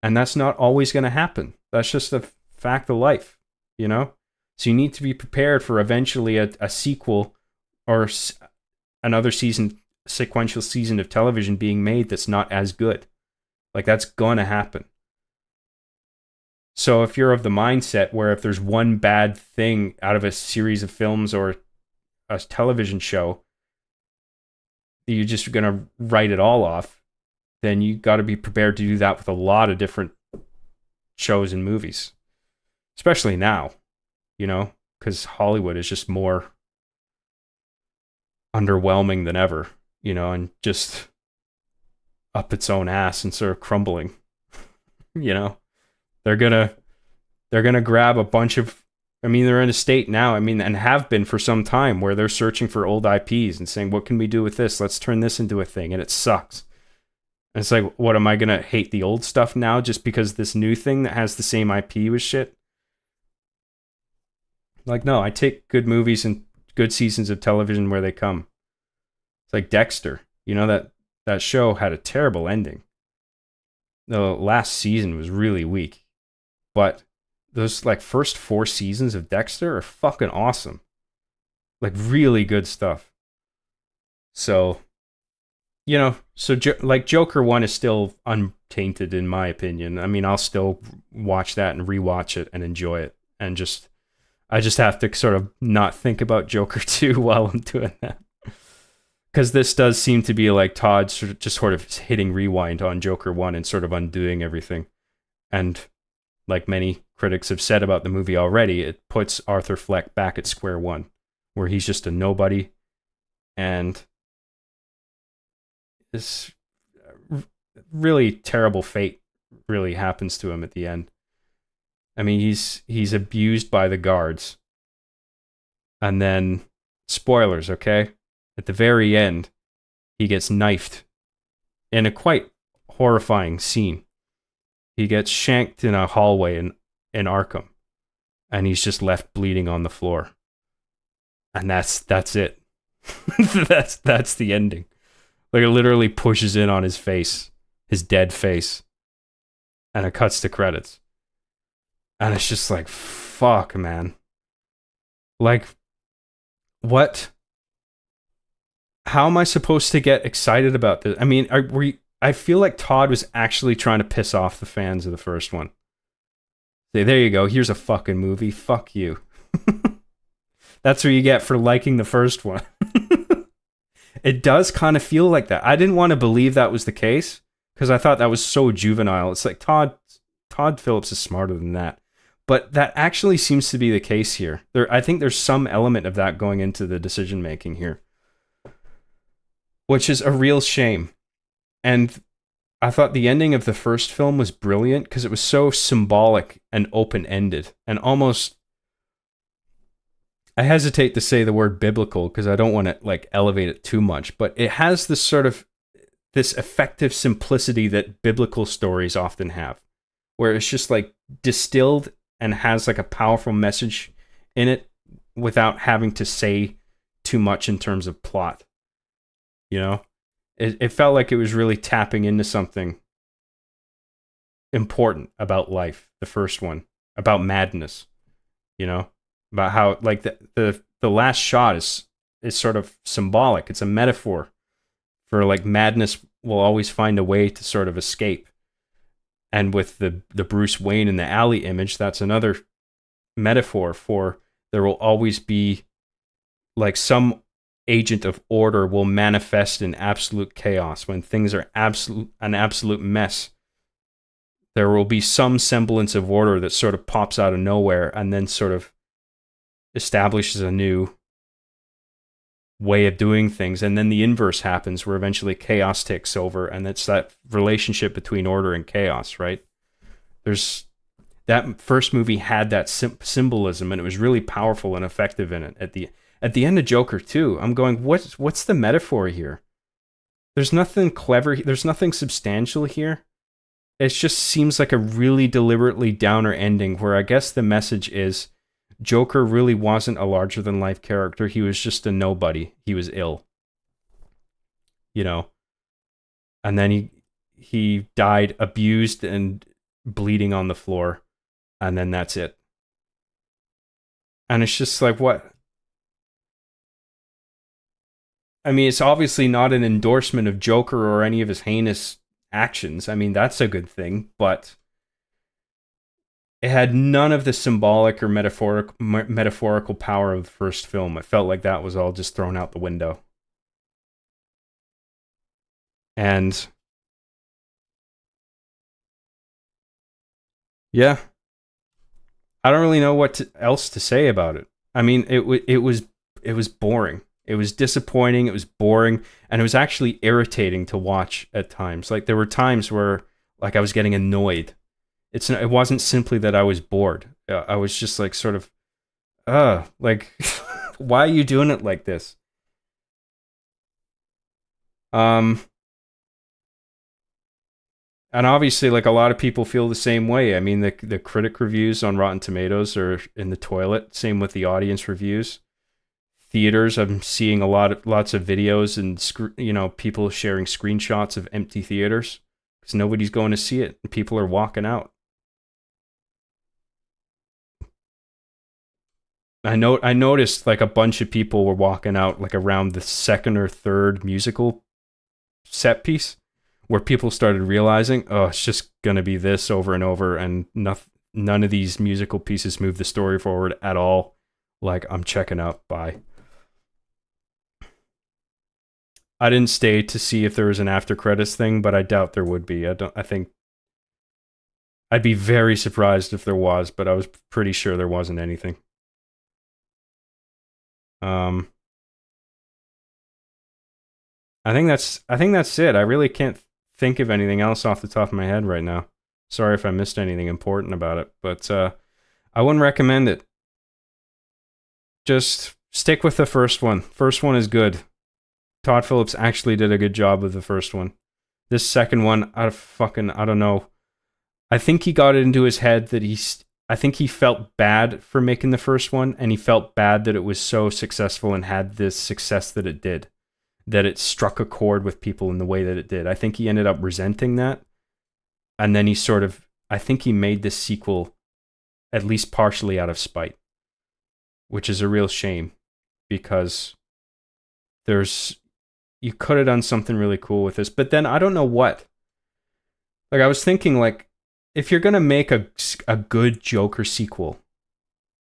S1: And that's not always going to happen. That's just a fact of life, So you need to be prepared for eventually a sequel or another sequential season of television being made that's not as good. Like, that's going to happen. So if you're of the mindset where if there's one bad thing out of a series of films or a television show,
S2: you're just gonna write it all off, then you got to be prepared to do that with a lot of different shows and movies, especially now, you know, because Hollywood is just more underwhelming than ever, you know, and just up its own ass and sort of crumbling. You know, they're gonna grab a bunch of. I mean, they're in a state now. I mean, and have been for some time where they're searching for old IPs and saying, "What can we do with this? Let's turn this into a thing," and it sucks. And it's like, what am I gonna hate the old stuff now just because this new thing that has the same IP was shit? Like, no, I take good movies and good seasons of television where they come. It's like Dexter. You know that show had a terrible ending. The last season was really weak, but those like first 4 seasons of Dexter are fucking awesome. Like really good stuff. So, you know, so like Joker 1 is still untainted in my opinion. I mean, I'll still watch that and rewatch it and enjoy it, and I just have to sort of not think about Joker 2 while I'm doing that. Because this does seem to be like Todd sort of hitting rewind on Joker 1 and sort of undoing everything. And like many critics have said about the movie already, it puts Arthur Fleck back at square one, where he's just a nobody, and this really terrible fate really happens to him at the end. I mean, he's abused by the guards, and then spoilers, okay? At the very end, he gets knifed in a quite horrifying scene. He gets shanked in a hallway in Arkham, and he's just left bleeding on the floor. And that's it. that's the ending. Like it literally pushes in on his face, his dead face, and it cuts to credits. And it's just like, fuck, man. Like, what? How am I supposed to get excited about this? I mean, I feel like Todd was actually trying to piss off the fans of the first one. Say, there you go. Here's a fucking movie. Fuck you. That's what you get for liking the first one. It does kind of feel like that. I didn't want to believe that was the case because I thought that was so juvenile. It's like Todd Phillips is smarter than that. But that actually seems to be the case here. I think there's some element of that going into the decision making here, which is a real shame. And I thought the ending of the first film was brilliant because it was so symbolic and open-ended and almost, I hesitate to say the word biblical because I don't want to like elevate it too much, but it has this sort of this effective simplicity that biblical stories often have, where it's just like distilled and has like a powerful message in it without having to say too much in terms of plot. You know, it felt like it was really tapping into something important about life. The first one about madness, you know, about how like the last shot is sort of symbolic. It's a metaphor for like madness will always find a way to sort of escape. And with the Bruce Wayne in the alley image, that's another metaphor for there will always be like some agent of order will manifest in absolute chaos when things are an absolute mess. There will be some semblance of order that sort of pops out of nowhere and then sort of establishes a new way of doing things, and then the inverse happens where eventually chaos takes over, and it's that relationship between order and chaos, right? There's that first movie had that symbolism, and it was really powerful and effective in it. At the end of Joker 2, I'm going, what's the metaphor here? There's nothing clever, there's nothing substantial here. It just seems like a really deliberately downer ending where I guess the message is Joker really wasn't a larger than life character. He was just a nobody. He was ill. You know. And then he died abused and bleeding on the floor. And then that's it. And it's just like, what? I mean, it's obviously not an endorsement of Joker or any of his heinous actions. I mean, that's a good thing, but it had none of the symbolic or metaphorical power of the first film. It felt like that was all just thrown out the window. And yeah, I don't really know else to say about it. I mean, it was boring. It was disappointing. It was boring, and it was actually irritating to watch at times. Like there were times where like I was getting annoyed. It wasn't simply that I was bored. I was just like sort of like why are you doing it like this? Um and obviously like a lot of people feel the same way. I mean the critic reviews on Rotten Tomatoes are in the toilet. Same with the audience reviews. Theaters, I'm seeing lots of videos and people sharing screenshots of empty theaters because nobody's going to see it and people are walking out. I noticed like a bunch of people were walking out like around the second or third musical set piece where people started realizing, oh, it's just gonna be this over and over, and none of these musical pieces move the story forward at all. Like I'm checking out. Bye. I didn't stay to see if there was an after credits thing, but I doubt there would be. I think I'd be very surprised if there was, but I was pretty sure there wasn't anything. Um, I think that's it. I really can't think of anything else off the top of my head right now. Sorry if I missed anything important about it, but I wouldn't recommend it. Just stick with the first one. First one is good. Todd Phillips actually did a good job with the first one. This second one, I don't know. I think he got it into his head that I think he felt bad for making the first one, and he felt bad that it was so successful and had this success that it did, that it struck a chord with people in the way that it did. I think he ended up resenting that, and then I think he made this sequel at least partially out of spite, which is a real shame because you could have done something really cool with this, but then I don't know what. Like I was thinking, like if you're gonna make a good Joker sequel,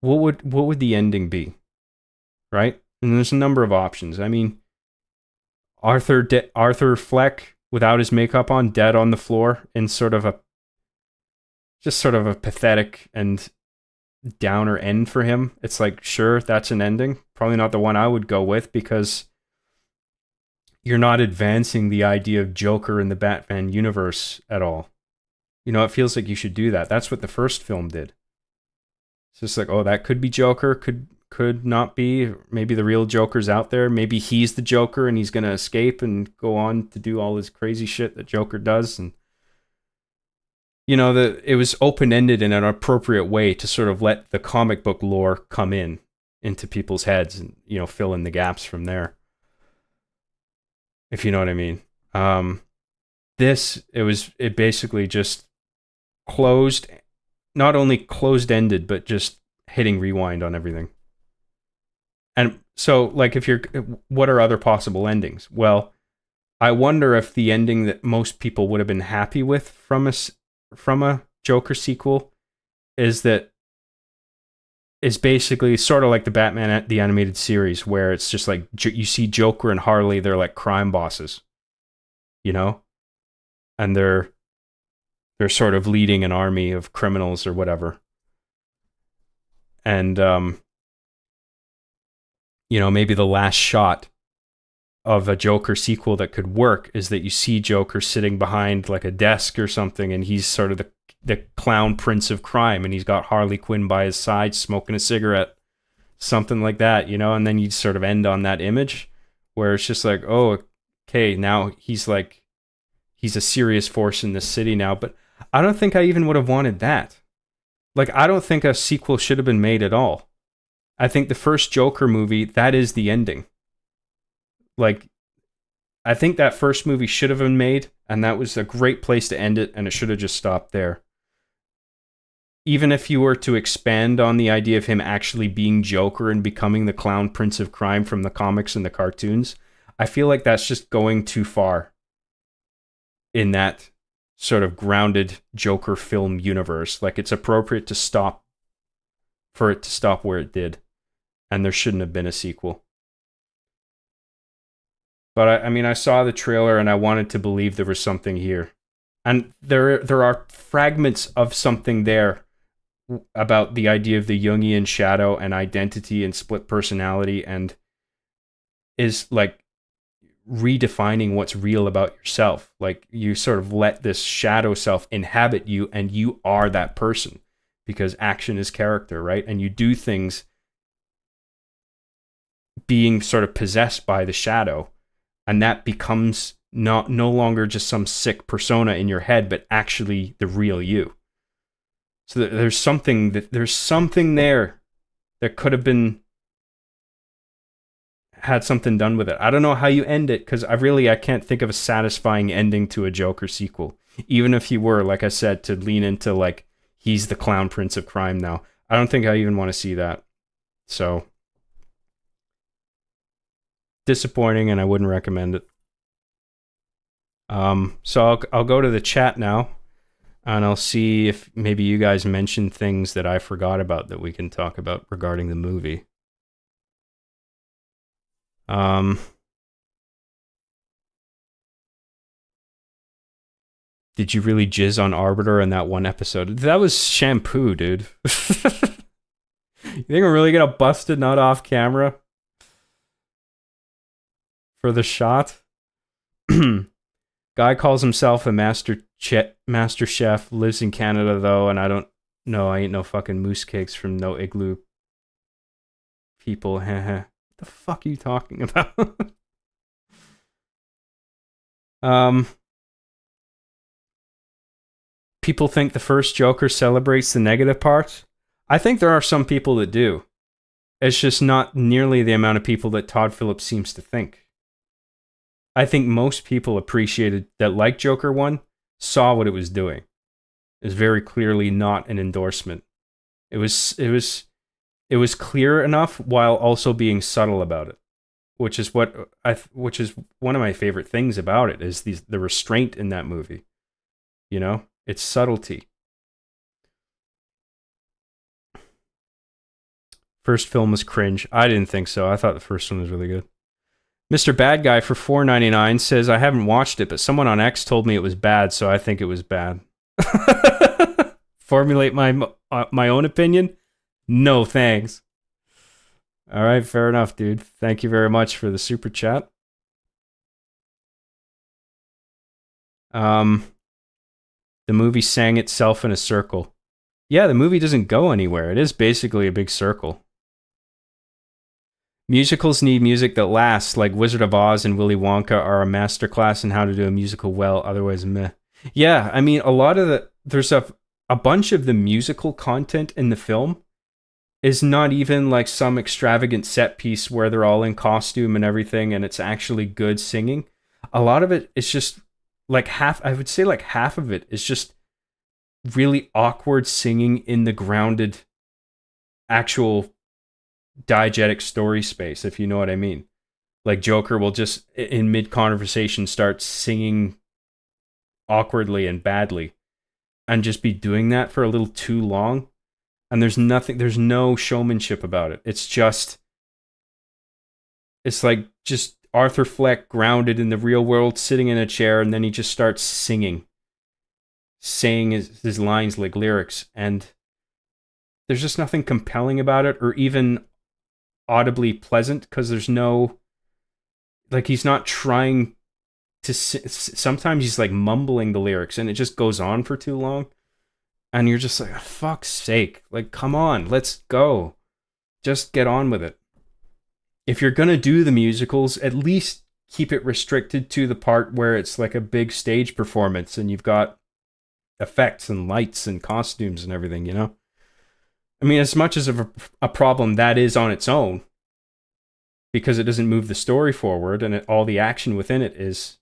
S2: what would the ending be, right? And there's a number of options. I mean, Arthur Fleck without his makeup on, dead on the floor, in sort of a pathetic and downer end for him. It's like, sure, that's an ending. Probably not the one I would go with because you're not advancing the idea of Joker in the Batman universe at all. You know, it feels like you should do that. That's what the first film did. It's just like, oh, that could be Joker, could not be. Maybe the real Joker's out there. Maybe he's the Joker and he's gonna escape and go on to do all this crazy shit that Joker does. And it was open ended in an appropriate way to sort of let the comic book lore come into people's heads and fill in the gaps from there. If you know what I mean. It basically just closed, not only closed ended, but just hitting rewind on everything. And so, like, what are other possible endings? Well, I wonder if the ending that most people would have been happy with from a Joker sequel is basically sort of like the Batman the animated series, where it's just like you see Joker and Harley, they're like crime bosses, and they're sort of leading an army of criminals or whatever. And maybe the last shot of a Joker sequel that could work is that you see Joker sitting behind like a desk or something, and he's sort of the clown prince of crime, and he's got Harley Quinn by his side smoking a cigarette, something like that, and then you sort of end on that image where it's just like, oh, okay, now he's a serious force in this city now. But I don't think I even would have wanted that. Like, I don't think a sequel should have been made at all. I think the first Joker movie, that is the ending. Like, I think that first movie should have been made, and that was a great place to end it, and it should have just stopped there. Even if you were to expand on the idea of him actually being Joker and becoming the clown prince of crime from the comics and the cartoons, I feel like that's just going too far in that sort of grounded Joker film universe. Like, it's appropriate for it to stop where it did, and there shouldn't have been a sequel.
S1: But I mean, I saw the trailer and I wanted to believe there was something here, and there are fragments of something there about the idea of the Jungian shadow and identity and split personality, and is like redefining what's real about yourself. Like you sort of let this shadow self inhabit you, and you are that person because action is character, right? And you do things being sort of possessed by the shadow, and that becomes no longer just some sick persona in your head, but actually the real you. So there's something there that could have been had something done with it. I don't know how you end it, because I can't think of a satisfying ending to a Joker sequel. Even if you were, like I said, to lean into like he's the clown prince of crime now. I don't think I even want to see that. So disappointing, and I wouldn't recommend it. So I'll go to the chat now, and I'll see if maybe you guys mentioned things that I forgot about that we can talk about regarding the movie. Did you really jizz on Arbiter in that one episode? That was shampoo, dude. You think we're really gonna bust a nut off camera for the shot? Guy calls himself a master chef, lives in Canada though, and I don't know. I ain't no fucking moose cakes from no igloo people. What the fuck are you talking about? People think the first Joker celebrates the negative parts. I think there are some people that do. It's just not nearly the amount of people that Todd Phillips seems to think. I think most people appreciated that, like Joker 1, saw what it was doing. It was very clearly not an endorsement. It was clear enough while also being subtle about it, which is one of my favorite things about it, is the restraint in that movie. You know, it's subtlety. First film was cringe. I didn't think so. I thought the first one was really good. Mr. Bad Guy for $4.99 says, I haven't watched it, but someone on X told me it was bad, so I think it was bad. Formulate my own opinion? No, thanks. All right, fair enough, dude. Thank you very much for the super chat. The movie sang itself in a circle. Yeah, the movie doesn't go anywhere. It is basically a big circle. Musicals need music that lasts, like Wizard of Oz and Willy Wonka are a masterclass in how to do a musical well, otherwise meh. Yeah, I mean, there's a bunch of the musical content in the film is not even like some extravagant set piece where they're all in costume and everything and it's actually good singing. A lot of it is just like half of it is just really awkward singing in the grounded actual diegetic story space, if you know what I mean. Like Joker will just in mid conversation start singing awkwardly and badly and just be doing that for a little too long, and there's no showmanship about it. It's like just Arthur Fleck grounded in the real world sitting in a chair, and then he just starts saying his lines like lyrics, and there's just nothing compelling about it or even audibly pleasant, because there's no, like, he's not trying to sometimes he's like mumbling the lyrics and it just goes on for too long, and you're just like, oh, fuck's sake, like, come on, let's go, just get on with it. If you're gonna do the musicals, at least keep it restricted to the part where it's like a big stage performance and you've got effects and lights and costumes and everything, you know? I mean, as much as a problem that is on its own, because it doesn't move the story forward and all the action within it is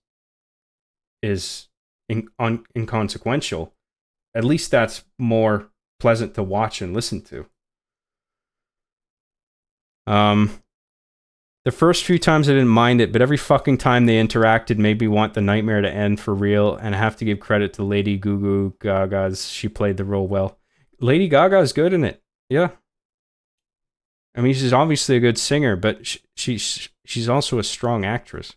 S1: inconsequential, at least that's more pleasant to watch and listen to. The first few times I didn't mind it, but every fucking time they interacted made me want the nightmare to end for real, and I have to give credit to Lady Gaga's. She played the role well. Lady Gaga is good in it. Yeah. I mean, she's obviously a good singer, but she's also a strong actress.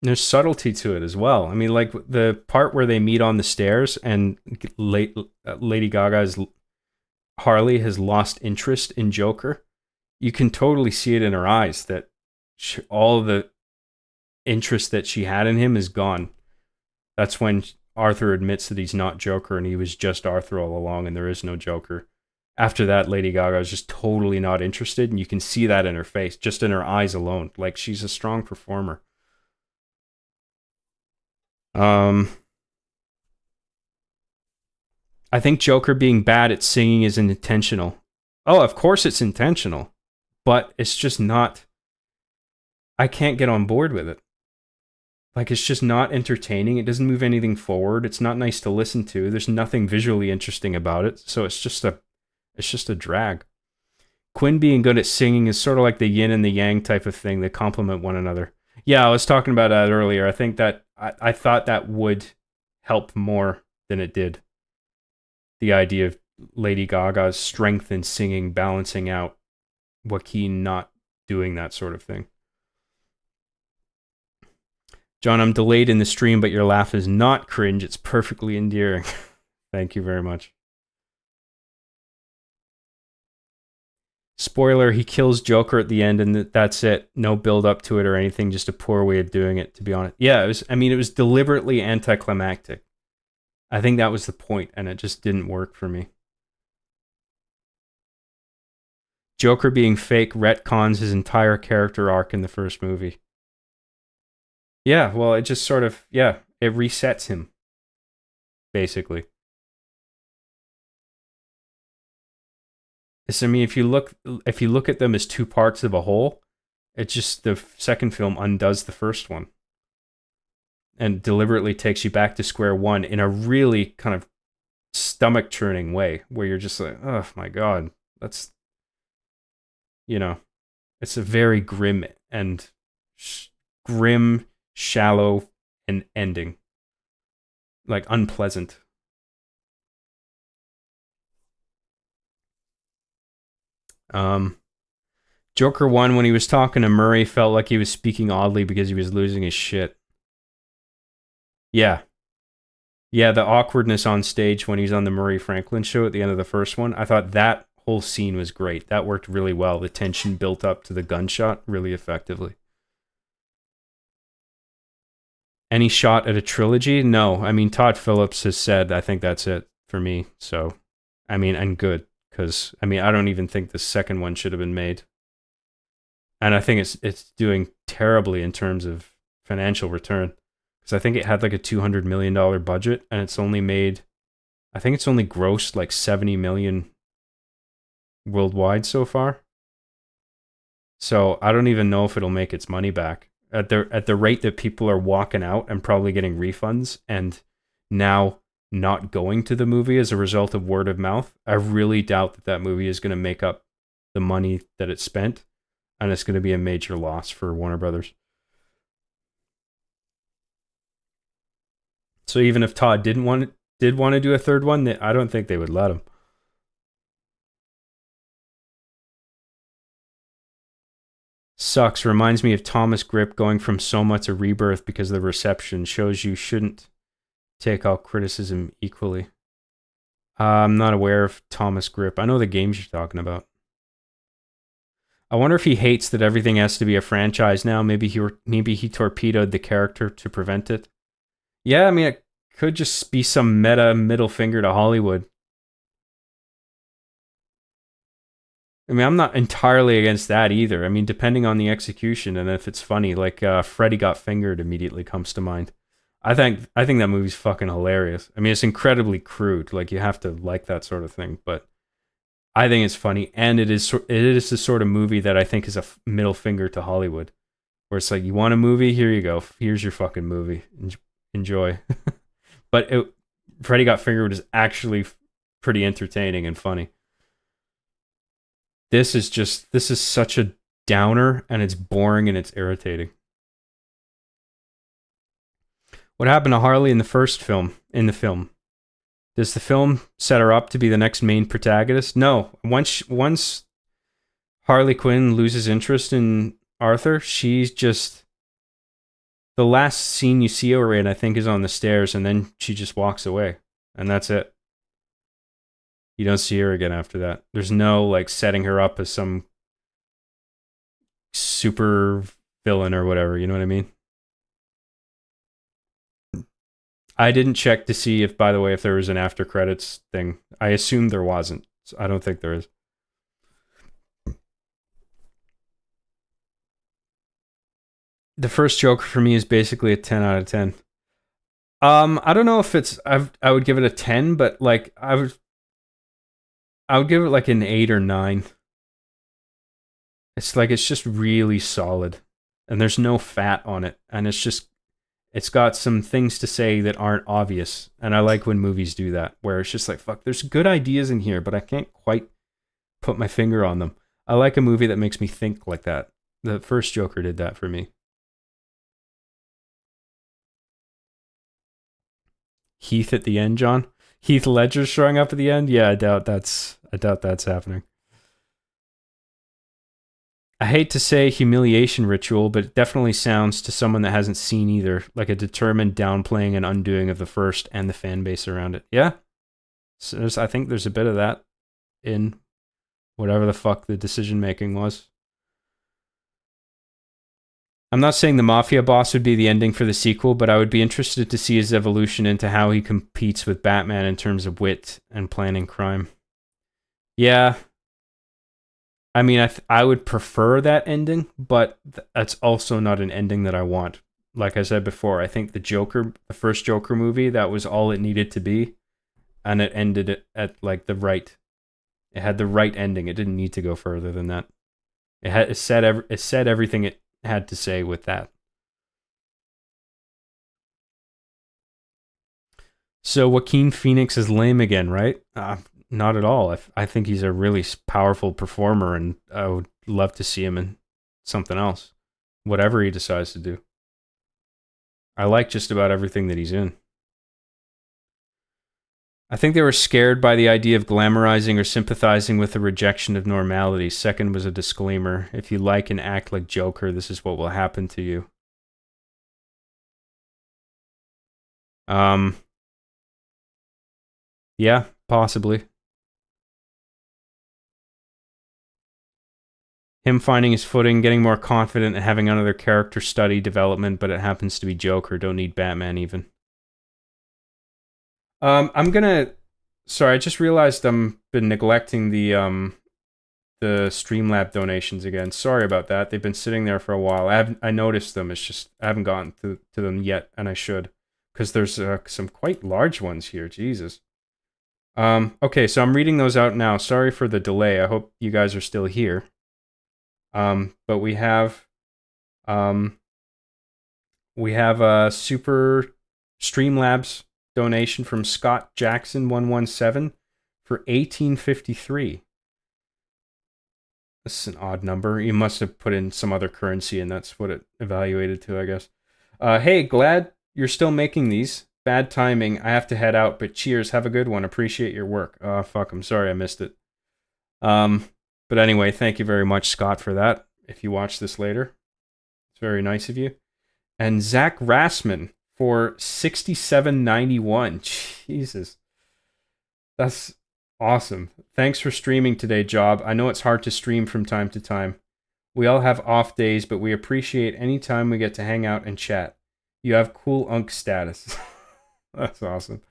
S1: There's subtlety to it as well. I mean, like the part where they meet on the stairs and Lady Gaga's Harley has lost interest in Joker. You can totally see it in her eyes that all the interest that she had in him is gone. That's when Arthur admits that he's not Joker and he was just Arthur all along and there is no Joker. After that, Lady Gaga is just totally not interested, and you can see that in her face, just in her eyes alone. Like, she's a strong performer. I think Joker being bad at singing is intentional. Oh, of course it's intentional, but it's just not. I can't get on board with it. Like, it's just not entertaining. It doesn't move anything forward. It's not nice to listen to. There's nothing visually interesting about it. So it's just a drag. Quinn being good at singing is sort of like the yin and the yang type of thing. They complement one another. Yeah, I was talking about that earlier. I think that I thought that would help more than it did. The idea of Lady Gaga's strength in singing balancing out Joaquin not doing that sort of thing. John, I'm delayed in the stream, but your laugh is not cringe. It's perfectly endearing. Thank you very much. Spoiler, he kills Joker at the end, and that's it. No build up to it or anything, just a poor way of doing it, to be honest. Yeah, it was deliberately anticlimactic. I think that was the point, and it just didn't work for me. Joker being fake retcons his entire character arc in the first movie. Yeah, well, it just sort of, it resets him, basically. I mean, if you look at them as two parts of a whole, it's just the second film undoes the first one and deliberately takes you back to square one in a really kind of stomach churning way where you're just like, oh my God, that's, it's a very grim and shallow and ending, like unpleasant. Joker 1, when he was talking to Murray, felt like he was speaking oddly because he was losing his shit. Yeah. Yeah, the awkwardness on stage when he's on the Murray Franklin show at the end of the first one, I thought that whole scene was great. That worked really well. The tension built up to the gunshot really effectively. Any shot at a trilogy? No. I mean, Todd Phillips has said, I think that's it for me. So, I mean, and good. Because, I mean, I don't even think the second one should have been made. And I think it's doing terribly in terms of financial return. Because I think it had like a $200 million budget, and it's only made, I think it's only grossed like 70 million worldwide so far. So I don't even know if it'll make its money back. At the rate that people are walking out and probably getting refunds and now not going to the movie as a result of word of mouth, I really doubt that movie is going to make up the money that it spent, and it's going to be a major loss for Warner Brothers. So even if Todd did want to do a third one, I don't think they would let him. Sucks. Reminds me of Thomas Grip going from Soma to Rebirth because the reception shows you shouldn't take all criticism equally. I'm not aware of Thomas Grip. I know the games you're talking about. I wonder if he hates that everything has to be a franchise now. Maybe he torpedoed the character to prevent it. Yeah, I mean, it could just be some meta middle finger to Hollywood. I mean, I'm not entirely against that either. I mean, depending on the execution and if it's funny, like Freddy Got Fingered immediately comes to mind. I think that movie's fucking hilarious. I mean, it's incredibly crude. Like, you have to like that sort of thing, but I think it's funny, and it is the sort of movie that I think is a middle finger to Hollywood, where it's like, you want a movie? Here you go. Here's your fucking movie. Enjoy. But Freddy Got Fingered is actually pretty entertaining and funny. This is such a downer, and it's boring and it's irritating. What happened to Harley in the film? Does the film set her up to be the next main protagonist? No. Once Harley Quinn loses interest in Arthur, she's just
S2: the last scene you see her in, I think, is on the stairs, and then she just walks away, and that's it. You don't see her again after that. There's no like setting her up as some super villain or whatever. You know what I mean? I didn't check to see if, by the way, if there was an after credits thing. I assumed there wasn't. So I don't think there is. The first Joker for me is basically a 10 out of 10. I don't know if it's I would give it a 10, but like I would give it like an 8 or 9. It's like it's just really solid, and there's no fat on it, and it's got some things to say that aren't obvious, and I like when movies do that, where it's just like, fuck, there's good ideas in here, but I can't quite put my finger on them. I like a movie that makes me think like that. The first Joker did that for me. Heath at the end, John. Heath Ledger showing up at the end. Yeah, I doubt that's happening. I hate to say humiliation ritual, but it definitely sounds to someone that hasn't seen either like a determined downplaying and undoing of the first and the fan base around it. Yeah, so I think there's a bit of that in whatever the fuck the decision making was. I'm not saying the Mafia boss would be the ending for the sequel, but I would be interested to see his evolution into how he competes with Batman in terms of wit and planning crime. Yeah, I mean, I would prefer that ending, but that's also not an ending that I want. Like I said before, I think the first Joker movie, that was all it needed to be, and it ended it at like it had the right ending. It didn't need to go further than that. It said everything it had to say with that. So Joaquin Phoenix is lame again, right? Not at all. I think he's a really powerful performer, and I would love to see him in something else, whatever he decides to do. I like just about everything that he's in. I think they were scared by the idea of glamorizing or sympathizing with the rejection of normality. Second was a disclaimer. If you like and act like Joker, this is what will happen to you. Um, yeah, possibly. Him finding his footing, getting more confident, and having another character study development, but it happens to be Joker. Don't need Batman even. I'm gonna. Sorry, I just realized I'm been neglecting the Streamlab donations again. Sorry about that. They've been sitting there for a while. I noticed them. It's just I haven't gotten to them yet, and I should, because there's some quite large ones here. Jesus. Okay, so I'm reading those out now. Sorry for the delay. I hope you guys are still here. But we have a super Streamlabs donation from Scott Jackson 117 for 1853. This is an odd number. You must have put in some other currency, and that's what it evaluated to, I guess. Hey, glad you're still making these. Bad timing. I have to head out, but cheers. Have a good one. Appreciate your work. Oh, fuck. I'm sorry I missed it. But anyway, thank you very much, Scott, for that. If you watch this later, it's very nice of you. And Zach Rassman for 67.91. Jesus. That's awesome. Thanks for streaming today, Job. I know it's hard to stream from time to time. We all have off days, but we appreciate any time we get to hang out and chat. You have cool unk status. That's awesome.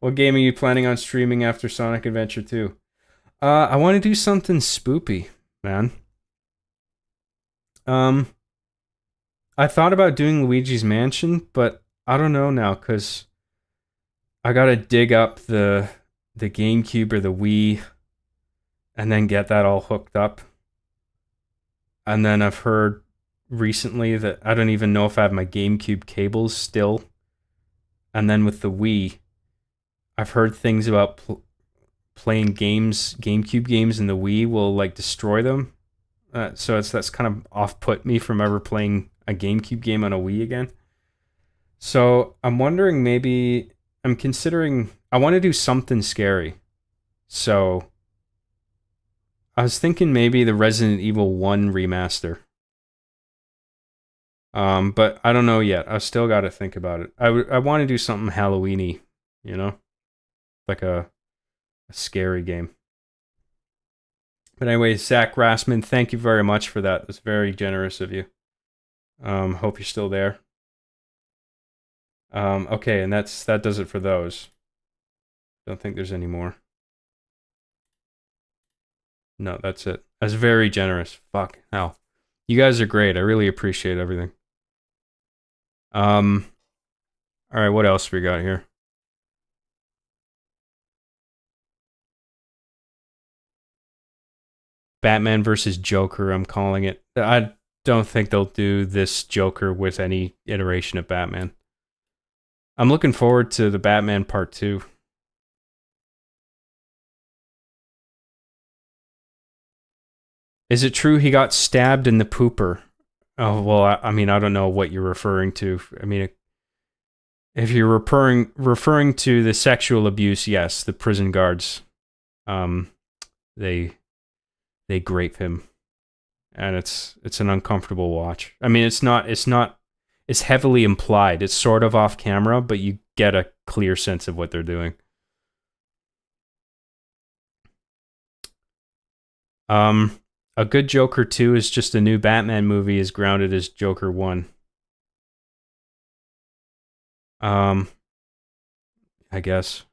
S2: What game are you planning on streaming after Sonic Adventure 2? I want to do something spoopy, man. I thought about doing Luigi's Mansion, but I don't know now, because I gotta dig up the GameCube or the Wii and then get that all hooked up. And then I've heard recently that I don't even know if I have my GameCube cables still. And then with the Wii, I've heard things about playing GameCube games in the Wii will like destroy them. So that's kind of off-put me from ever playing a GameCube game on a Wii again. So I'm wondering, maybe I'm considering, I want to do something scary. So I was thinking maybe the Resident Evil 1 remaster. But I don't know yet. I still got to think about it. I want to do something Halloweeny, you know, like a scary game. But anyway, Zach Grassman, thank you very much for that. That's very generous of you. Hope you're still there. Okay, and that does it for those. Don't think there's any more. No, that's it. That's very generous. Fuck hell. You guys are great. I really appreciate everything. All right, what else we got here? Batman versus Joker, I'm calling it. I don't think they'll do this Joker with any iteration of Batman. I'm looking forward to the Batman Part 2. Is it true he got stabbed in the pooper? Oh, well, I mean, I don't know what you're referring to. I mean, if you're referring to the sexual abuse, yes, the prison guards, um, they grape him, and it's an uncomfortable watch. I mean, it's heavily implied. It's sort of off camera, but you get a clear sense of what they're doing. A good Joker 2 is just a new Batman movie as grounded as Joker 1. I guess.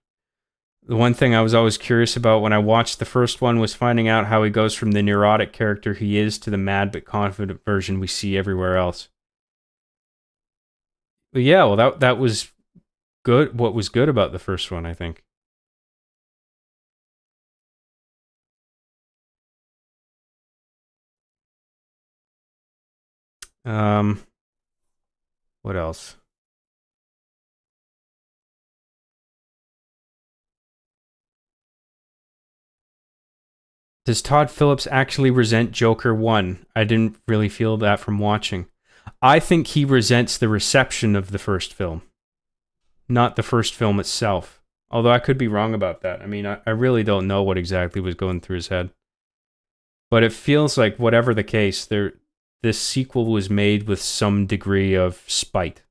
S2: The one thing I was always curious about when I watched the first one was finding out how he goes from the neurotic character he is to the mad but confident version we see everywhere else. But yeah, well that was good. What was good about the first one, I think. Um, what else? Does Todd Phillips actually resent Joker 1? I didn't really feel that from watching. I think he resents the reception of the first film, not the first film itself. Although I could be wrong about that. I mean, I really don't know what exactly was going through his head. But it feels like, whatever the case, this sequel was made with some degree of spite.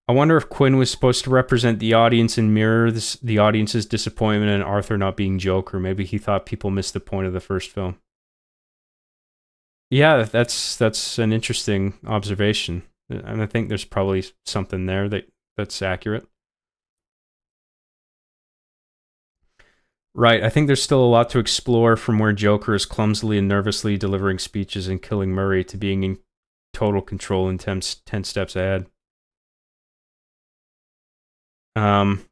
S2: I wonder if Quinn was supposed to represent the audience and mirror the audience's disappointment in Arthur not being Joker. Maybe he thought people missed the point of the first film. Yeah, that's an interesting observation, and I think there's probably something there that's accurate. Right, I think there's still a lot to explore, from where Joker is clumsily and nervously delivering speeches and killing Murray to being in total control and 10 steps ahead. Um,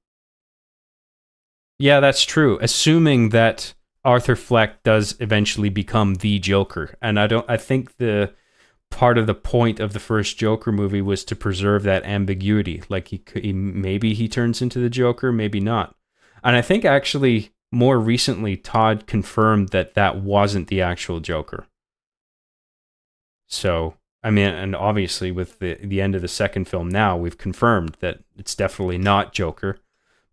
S2: yeah, that's true. Assuming that Arthur Fleck does eventually become the Joker, and I think the part of the point of the first Joker movie was to preserve that ambiguity. Like maybe he turns into the Joker, maybe not. And I think actually more recently Todd confirmed that that wasn't the actual Joker. So I mean, and obviously with the end of the second film now, we've confirmed that it's definitely not Joker.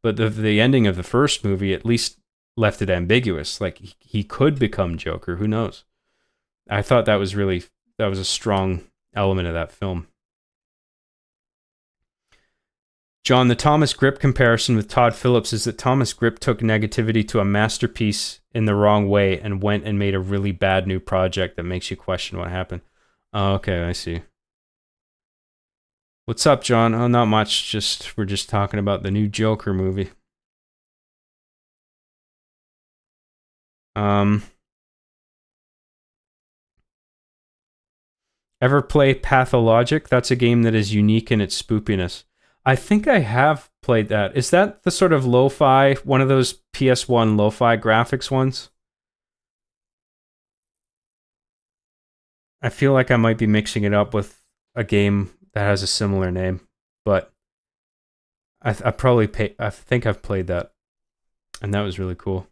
S2: But the ending of the first movie at least left it ambiguous. Like he could become Joker. Who knows? I thought that was a strong element of that film. John, the Thomas Grip comparison with Todd Phillips is that Thomas Grip took negativity to a masterpiece in the wrong way and went and made a really bad new project that makes you question what happened. Oh, okay, I see. What's up, John? Oh, not much. We're just talking about the new Joker movie. Ever play Pathologic? That's a game that is unique in its spoopiness. I think I have played that. Is that the sort of lo-fi, one of those PS1 lo-fi graphics ones? I feel like I might be mixing it up with a game that has a similar name, but I think I've played that, and that was really cool.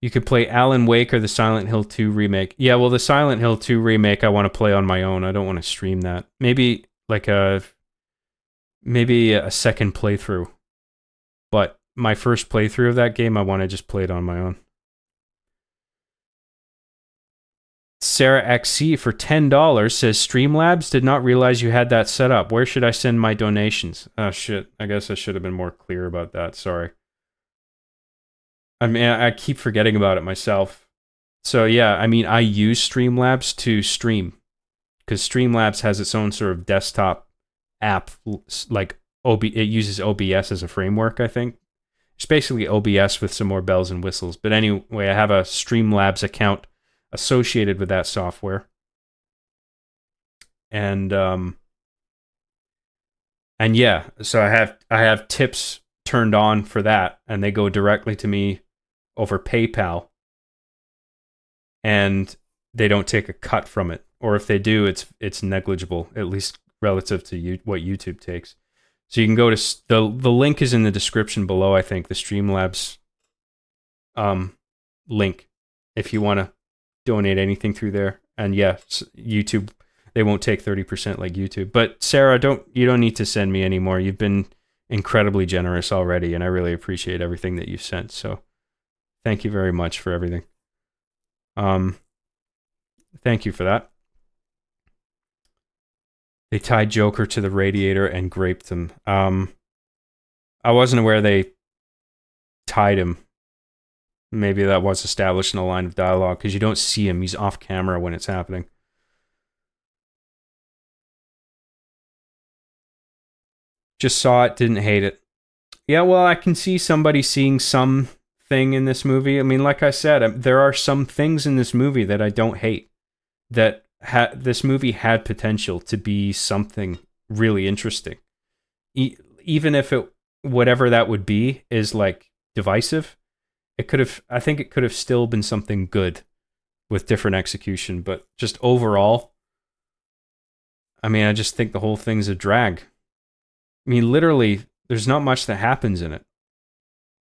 S2: You could play Alan Wake or the Silent Hill 2 remake. Yeah, well, the Silent Hill 2 remake I want to play on my own. I don't want to stream that. Maybe
S1: maybe a second playthrough. But my first playthrough of that game, I want to just play it on my own. Sarah XC for $10 says Streamlabs did not realize you had that set up. Where should I send my donations? Oh shit. I guess I should have been more clear about that. Sorry. I mean, I keep forgetting about it myself. So yeah, I mean, I use Streamlabs to stream because Streamlabs has its own sort of desktop app, like it uses OBS as a framework, I think. It's basically OBS with some more bells and whistles. But anyway, I have a Streamlabs account associated with that software. And yeah, so I have tips turned on for that, and they go directly to me over PayPal. And they don't take a cut from it. Or if they do, it's negligible, at least relative to what YouTube takes. So you can go to the link is in the description below, I think, the Streamlabs link if you want to donate anything through there. And yeah, YouTube, they won't take 30% like YouTube. But Sarah, you don't need to send me anymore. You've been incredibly generous already, and I really appreciate everything that you've sent. So thank you very much for everything. Thank you for that. They tied Joker to the radiator and graped him. I wasn't aware they tied him. Maybe that was established in a line of dialogue because you don't see him. He's off camera when it's happening. Just saw it, didn't hate it. Yeah, well, I can see somebody seeing some thing in this movie. I mean, like I said, there are some things in this movie that I don't hate. That this movie had potential to be something really interesting. Even if whatever that would be is like divisive, I think it could have still been something good with different execution, but just overall, I mean, I just think the whole thing's a drag. I mean, literally, there's not much that happens in it.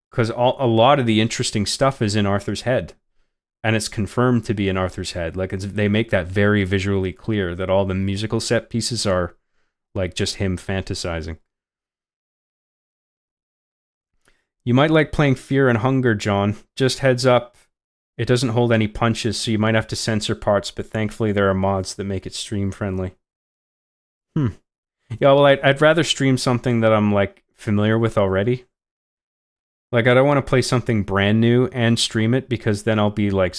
S1: Because a lot of the interesting stuff is in Arthur's head. And it's confirmed to be in Arthur's head. Like, they make that very visually clear that all the musical set pieces are like just him fantasizing. You might like playing Fear and Hunger, John. Just heads up, it doesn't hold any punches, so you might have to censor parts, but thankfully there are mods that make it stream friendly. Yeah, well, I'd rather stream something that I'm like familiar with already. Like, I don't want to play something brand new and stream it because then I'll be like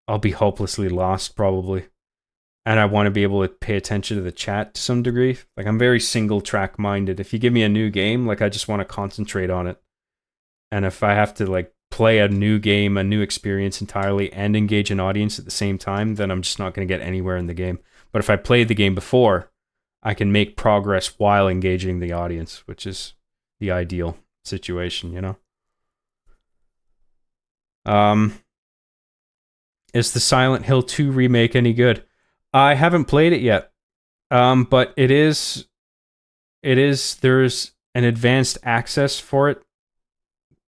S1: I'll be hopelessly lost probably. And I want to be able to pay attention to the chat to some degree. Like, I'm very single track minded. If you give me a new game, like, I just want to concentrate on it. And if I have to like play a new game, a new experience entirely and engage an audience at the same time, then I'm just not going to get anywhere in the game. But if I played the game before, I can make progress while engaging the audience, which is the ideal situation, you know? Is the Silent Hill 2 remake any good? I haven't played it yet. But there's an advanced access for it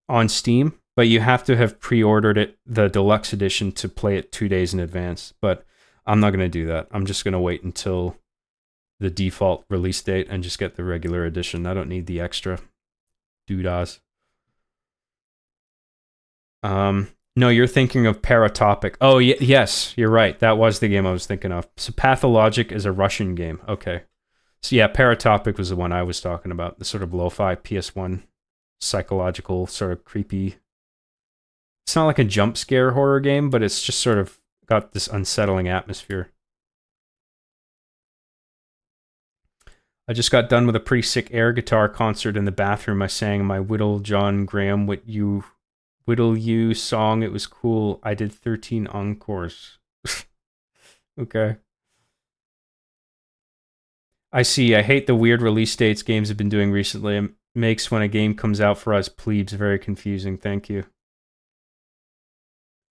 S1: on Steam, but you have to have pre-ordered it, the deluxe edition, to play it 2 days in advance. But I'm not going to do that. I'm just going to wait until the default release date and just get the regular edition. I don't need the extra doodahs. No, you're thinking of Paratopic. Oh, yes, you're right. That was the game I was thinking of. So Pathologic is a Russian game. Okay. So yeah, Paratopic was the one I was talking about. The sort of lo-fi PS1 psychological sort of creepy. It's not like a jump scare horror game, but it's just sort of got this unsettling atmosphere. I just got done with a pretty sick air guitar concert in the bathroom. I sang my Whittle John Graham Whittle You song. It was cool. I did 13 encores. Okay. I see. I hate the weird release dates games have been doing recently. It makes when a game comes out for us plebes very confusing. Thank you.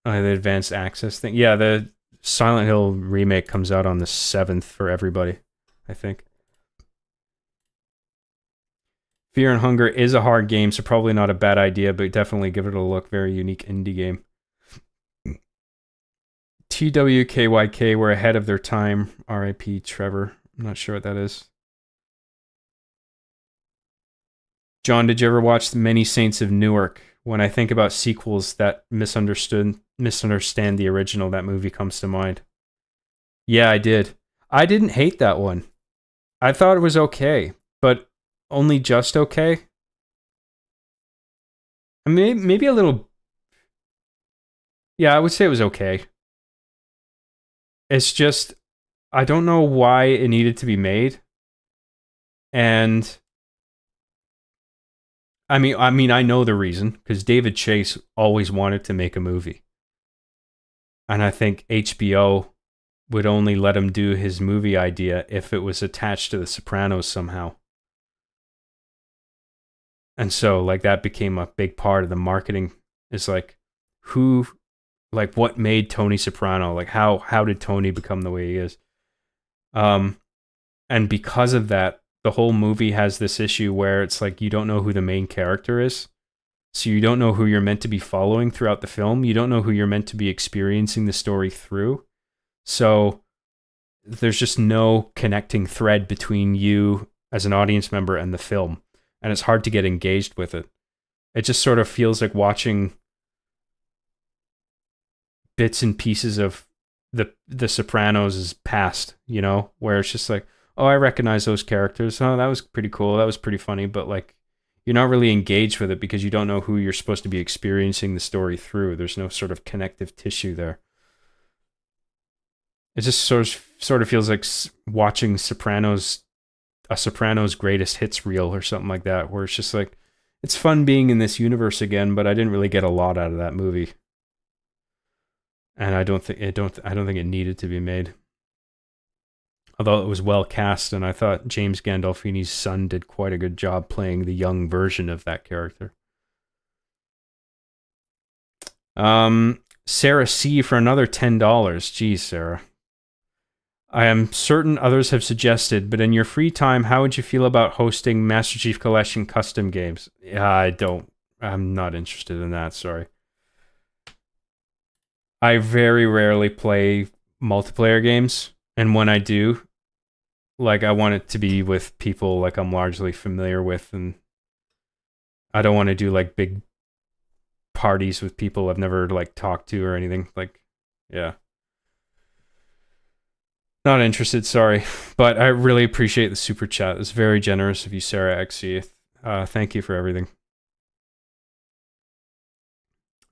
S1: The advanced access thing. Yeah, the Silent Hill remake comes out on the 7th for everybody, I think. Fear and Hunger is a hard game, so probably not a bad idea, but definitely give it a look. Very unique indie game. TWKYK were ahead of their time. RIP Trevor. I'm not sure what that is. John, did you ever watch The Many Saints of Newark? When I think about sequels that misunderstand the original, that movie comes to mind. Yeah, I did. I didn't hate that one. I thought it was okay, but only just okay. I mean, maybe a little. Yeah, I would say it was okay. It's just I don't know why it needed to be made, and I know the reason because David Chase always wanted to make a movie, and I think HBO would only let him do his movie idea if it was attached to The Sopranos somehow. And so like that became a big part of the marketing is like who like what made Tony Soprano? Like how did Tony become the way he is? Um and because of that, the whole movie has this issue where it's like you don't know who the main character is. So you don't know who you're meant to be following throughout the film. You don't know who you're meant to be experiencing the story through. So there's just no connecting thread between you as an audience member and the film. And it's hard to get engaged with it. It just sort of feels like watching bits and pieces of the Sopranos' past, you know, where it's just like, oh, I recognize those characters. Oh, that was pretty cool. That was pretty funny. But like, you're not really engaged with it because you don't know who you're supposed to be experiencing the story through. There's no sort of connective tissue there. It just sort of feels like watching a Sopranos greatest hits reel or something like that, where it's just like, it's fun being in this universe again, but I didn't really get a lot out of that movie, and I don't think it needed to be made. Although it was well cast, and I thought James Gandolfini's son did quite a good job playing the young version of that character. Sarah C for another $10. Geez, Sarah. I am certain others have suggested, but in your free time, how would you feel about hosting Master Chief Collection custom games? Yeah, I'm not interested in that, sorry. I very rarely play multiplayer games, and when I do, like I want it to be with people like I'm largely familiar with, and I don't want to do like big parties with people I've never like talked to or anything. Like, yeah. Not interested, sorry. But I really appreciate the super chat. It's very generous of you, Sarah XC. Thank you for everything.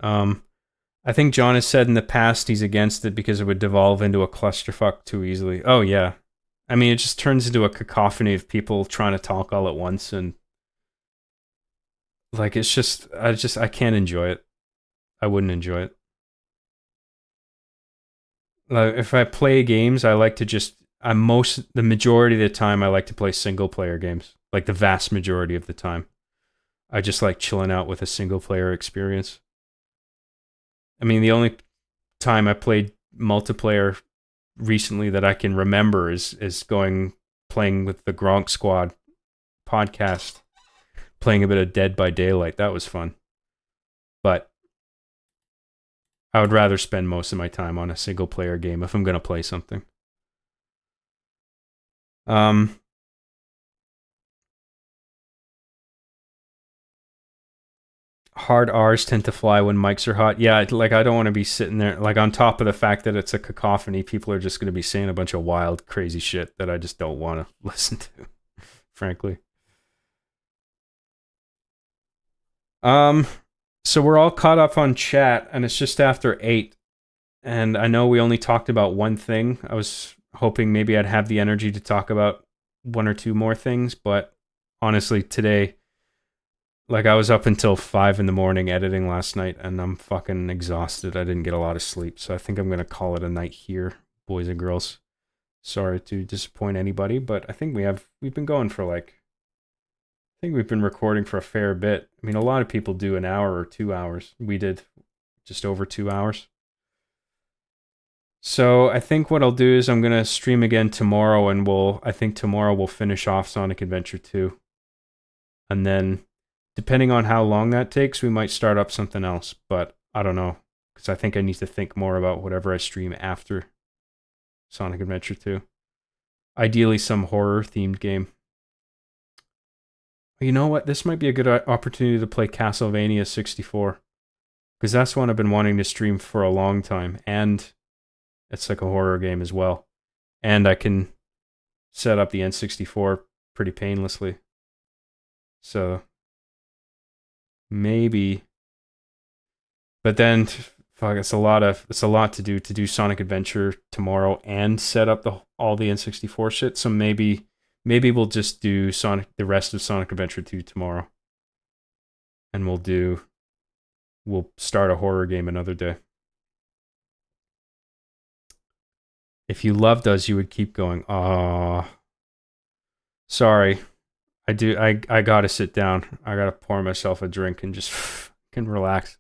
S1: I think John has said in the past he's against it because it would devolve into a clusterfuck too easily. Oh, yeah. I mean, it just turns into a cacophony of people trying to talk all at once, and like it's just I can't enjoy it. I wouldn't enjoy it. Like if I play games, I like to just the majority of the time I like to play single player games. Like the vast majority of the time. I just like chilling out with a single player experience. I mean, the only time I played multiplayer recently that I can remember is playing with the Gronk Squad podcast, playing a bit of Dead by Daylight. That was fun. But I would rather spend most of my time on a single player game if I'm going to play something. Hard R's tend to fly when mics are hot. Yeah, like I don't want to be sitting there like on top of the fact that it's a cacophony. People are just going to be saying a bunch of wild, crazy shit that I just don't want to listen to, frankly. So we're all caught up on chat, and it's just after 8. And I know we only talked about one thing. I was hoping maybe I'd have the energy to talk about one or two more things, but honestly, today, like I was up until 5 in the morning editing last night, and I'm fucking exhausted. I didn't get a lot of sleep, so I think I'm gonna call it a night here, boys and girls. Sorry to disappoint anybody, but I think we've been going for like, I think we've been recording for a fair bit. I mean, a lot of people do an hour or 2 hours. We did just over 2 hours. So I think what I'll do is I'm gonna stream again tomorrow, and I think tomorrow we'll finish off Sonic Adventure 2. And then, depending on how long that takes, we might start up something else. But I don't know, because I think I need to think more about whatever I stream after Sonic Adventure 2. Ideally, some horror-themed game. You know what? This might be a good opportunity to play Castlevania 64. Because that's one I've been wanting to stream for a long time. And it's like a horror game as well. And I can set up the N64 pretty painlessly. So maybe. But then fuck, it's a lot to do Sonic Adventure tomorrow and set up all the N64 shit. So maybe we'll just do the rest of Sonic Adventure 2 tomorrow. And we'll start a horror game another day. If you loved us, you would keep going. Aw. Sorry. I gotta sit down. I gotta pour myself a drink and just can relax.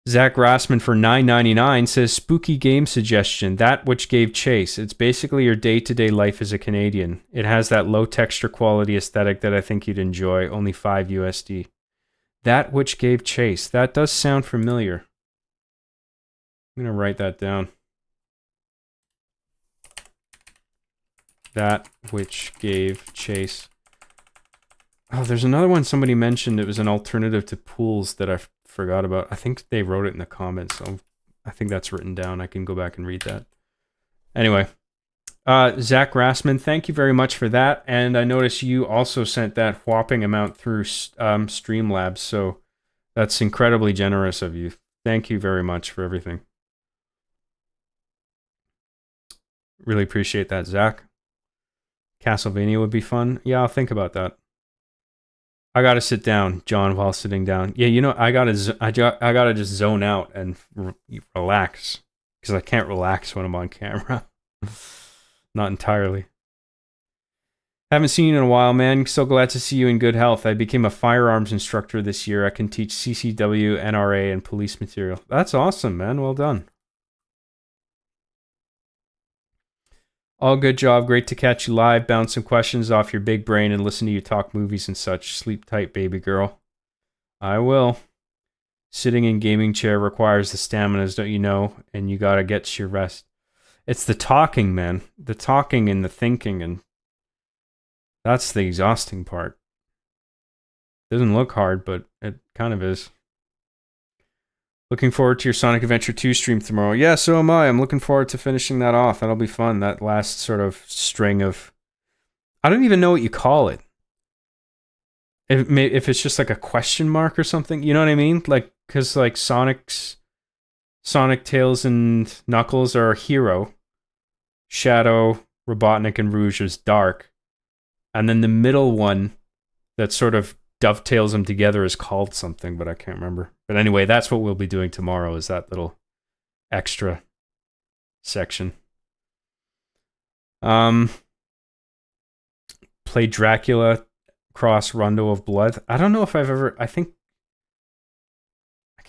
S1: Zach Rassman for $9.99 says, spooky game suggestion, That Which Gave Chase. It's basically your day-to-day life as a Canadian. It has that low texture quality aesthetic that I think you'd enjoy, only $5 USD. That Which Gave Chase. That does sound familiar. I'm going to write that down. That Which Gave Chase. Oh, there's another one somebody mentioned. It was an alternative to Pools that I forgot about. I think they wrote it in the comments, so I think that's written down. I can go back and read that. Anyway, Zach Rassman, thank you very much for that. And I noticed you also sent that whopping amount through Streamlabs, so that's incredibly generous of you. Thank you very much for everything. Really appreciate that, Zach. Castlevania would be fun. Yeah, I'll think about that. I gotta sit down, John, while sitting down. Yeah, you know, I gotta just zone out and relax, because I can't relax when I'm on camera. Not entirely. Haven't seen you in a while, man. So glad to see you in good health. I became a firearms instructor this year. I can teach CCW, NRA, and police material. That's awesome, man. Well done. All good job. Great to catch you live. Bounce some questions off your big brain and listen to you talk movies and such. Sleep tight, baby girl. I will. Sitting in gaming chair requires the stamina, don't you know? And you gotta get your rest. It's the talking, man. The talking and the thinking, and that's the exhausting part. Doesn't look hard, but it kind of is. Looking forward to your Sonic Adventure 2 stream tomorrow. Yeah, so am I. I'm looking forward to finishing that off. That'll be fun. That last sort of string of... I don't even know what you call it. If it's just like a question mark or something. You know what I mean? Like, because like Sonic, Tails, and Knuckles are hero. Shadow, Robotnik, and Rouge is dark. And then the middle one that sort of dovetails them together is called something, but I can't remember. But anyway, that's what we'll be doing tomorrow, is that little extra section. Play Dracula Cross Rondo of Blood. I don't know if I've ever... I can't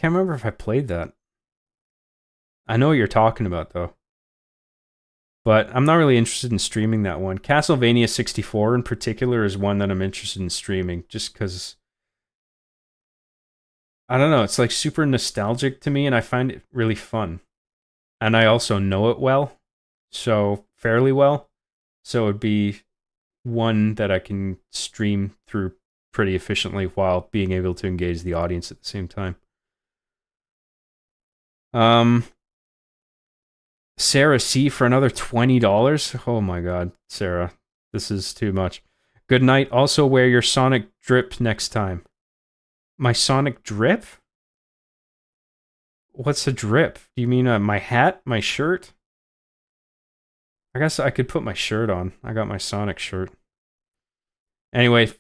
S1: remember if I played that. I know what you're talking about, though. But I'm not really interested in streaming that one. Castlevania 64 in particular is one that I'm interested in streaming, just because... I don't know, it's like super nostalgic to me, and I find it really fun. And I also know it well, so fairly well. So it'd be one that I can stream through pretty efficiently while being able to engage the audience at the same time. Sarah C for another $20. Oh my god, Sarah, this is too much. Good night. Also wear your Sonic drip next time. My Sonic drip? What's a drip? Do you mean my hat? My shirt? I guess I could put my shirt on. I got my Sonic shirt. Anyway,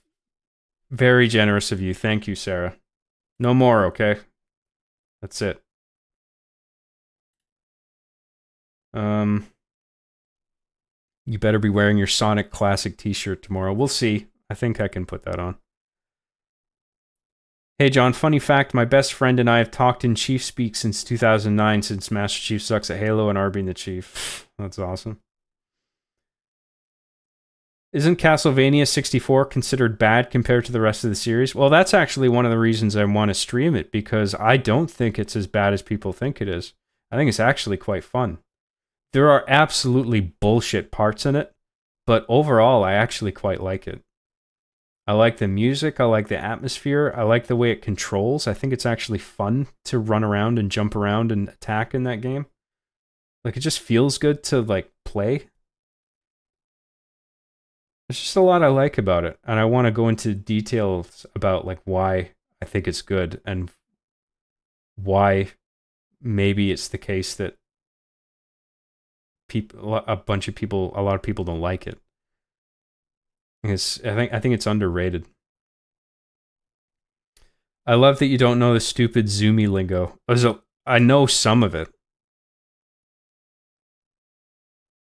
S1: very generous of you. Thank you, Sarah. No more, okay? That's it. You better be wearing your Sonic Classic t-shirt tomorrow. We'll see. I think I can put that on. Hey John, funny fact, my best friend and I have talked in Chief Speak since 2009, since Master Chief Sucks at Halo and R being the Chief. That's awesome. Isn't Castlevania 64 considered bad compared to the rest of the series? Well, that's actually one of the reasons I want to stream it, because I don't think it's as bad as people think it is. I think it's actually quite fun. There are absolutely bullshit parts in it, but overall, I actually quite like it. I like the music. I like the atmosphere. I like the way it controls. I think it's actually fun to run around and jump around and attack in that game. Like it just feels good to like play. There's just a lot I like about it, and I want to go into details about like why I think it's good and why maybe it's the case that a bunch of people, a lot of people don't like it. I think it's underrated. I love that you don't know the stupid Zoomy lingo. I know some of it.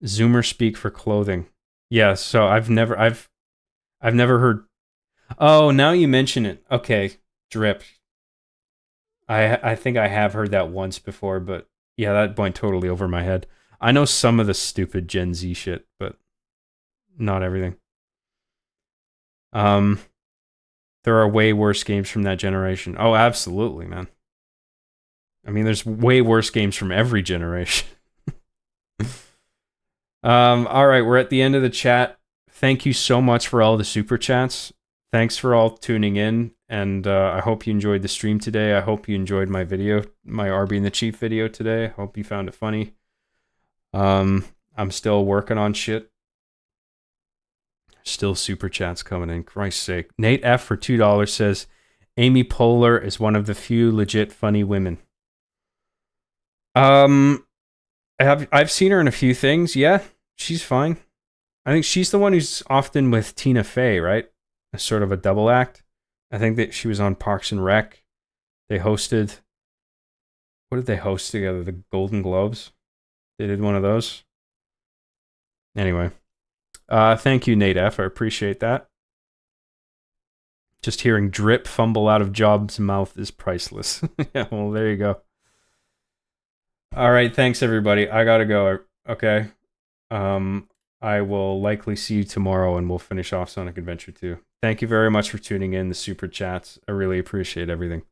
S1: Zoomer speak for clothing. Yeah, so I've never heard. Oh, now you mention it. Okay, drip. I think I have heard that once before, but yeah, that went totally over my head. I know some of the stupid Gen Z shit, but not everything. Um, there are way worse games from that generation. Oh, absolutely, man. I mean, there's way worse games from every generation. All right, we're at the end of the chat. Thank you so much for all the super chats. Thanks for all tuning in, and I hope you enjoyed the stream today. I hope you enjoyed my video, my RB and the Chief video today. I hope you found it funny. I'm still working on shit. Still super chats coming in. Christ's sake. Nate F for $2 says, Amy Poehler is one of the few legit funny women. I've seen her in a few things. Yeah, she's fine. I think she's the one who's often with Tina Fey, right? A sort of a double act. I think that she was on Parks and Rec. They hosted. What did they host together? The Golden Globes. They did one of those. Anyway, thank you, Nate F. I appreciate that. Just hearing drip fumble out of Job's mouth is priceless. Yeah, well, there you go. All right, thanks everybody. I gotta go. Okay. I will likely see you tomorrow, and we'll finish off Sonic Adventure 2. Thank you very much for tuning in, the super chats. I really appreciate everything.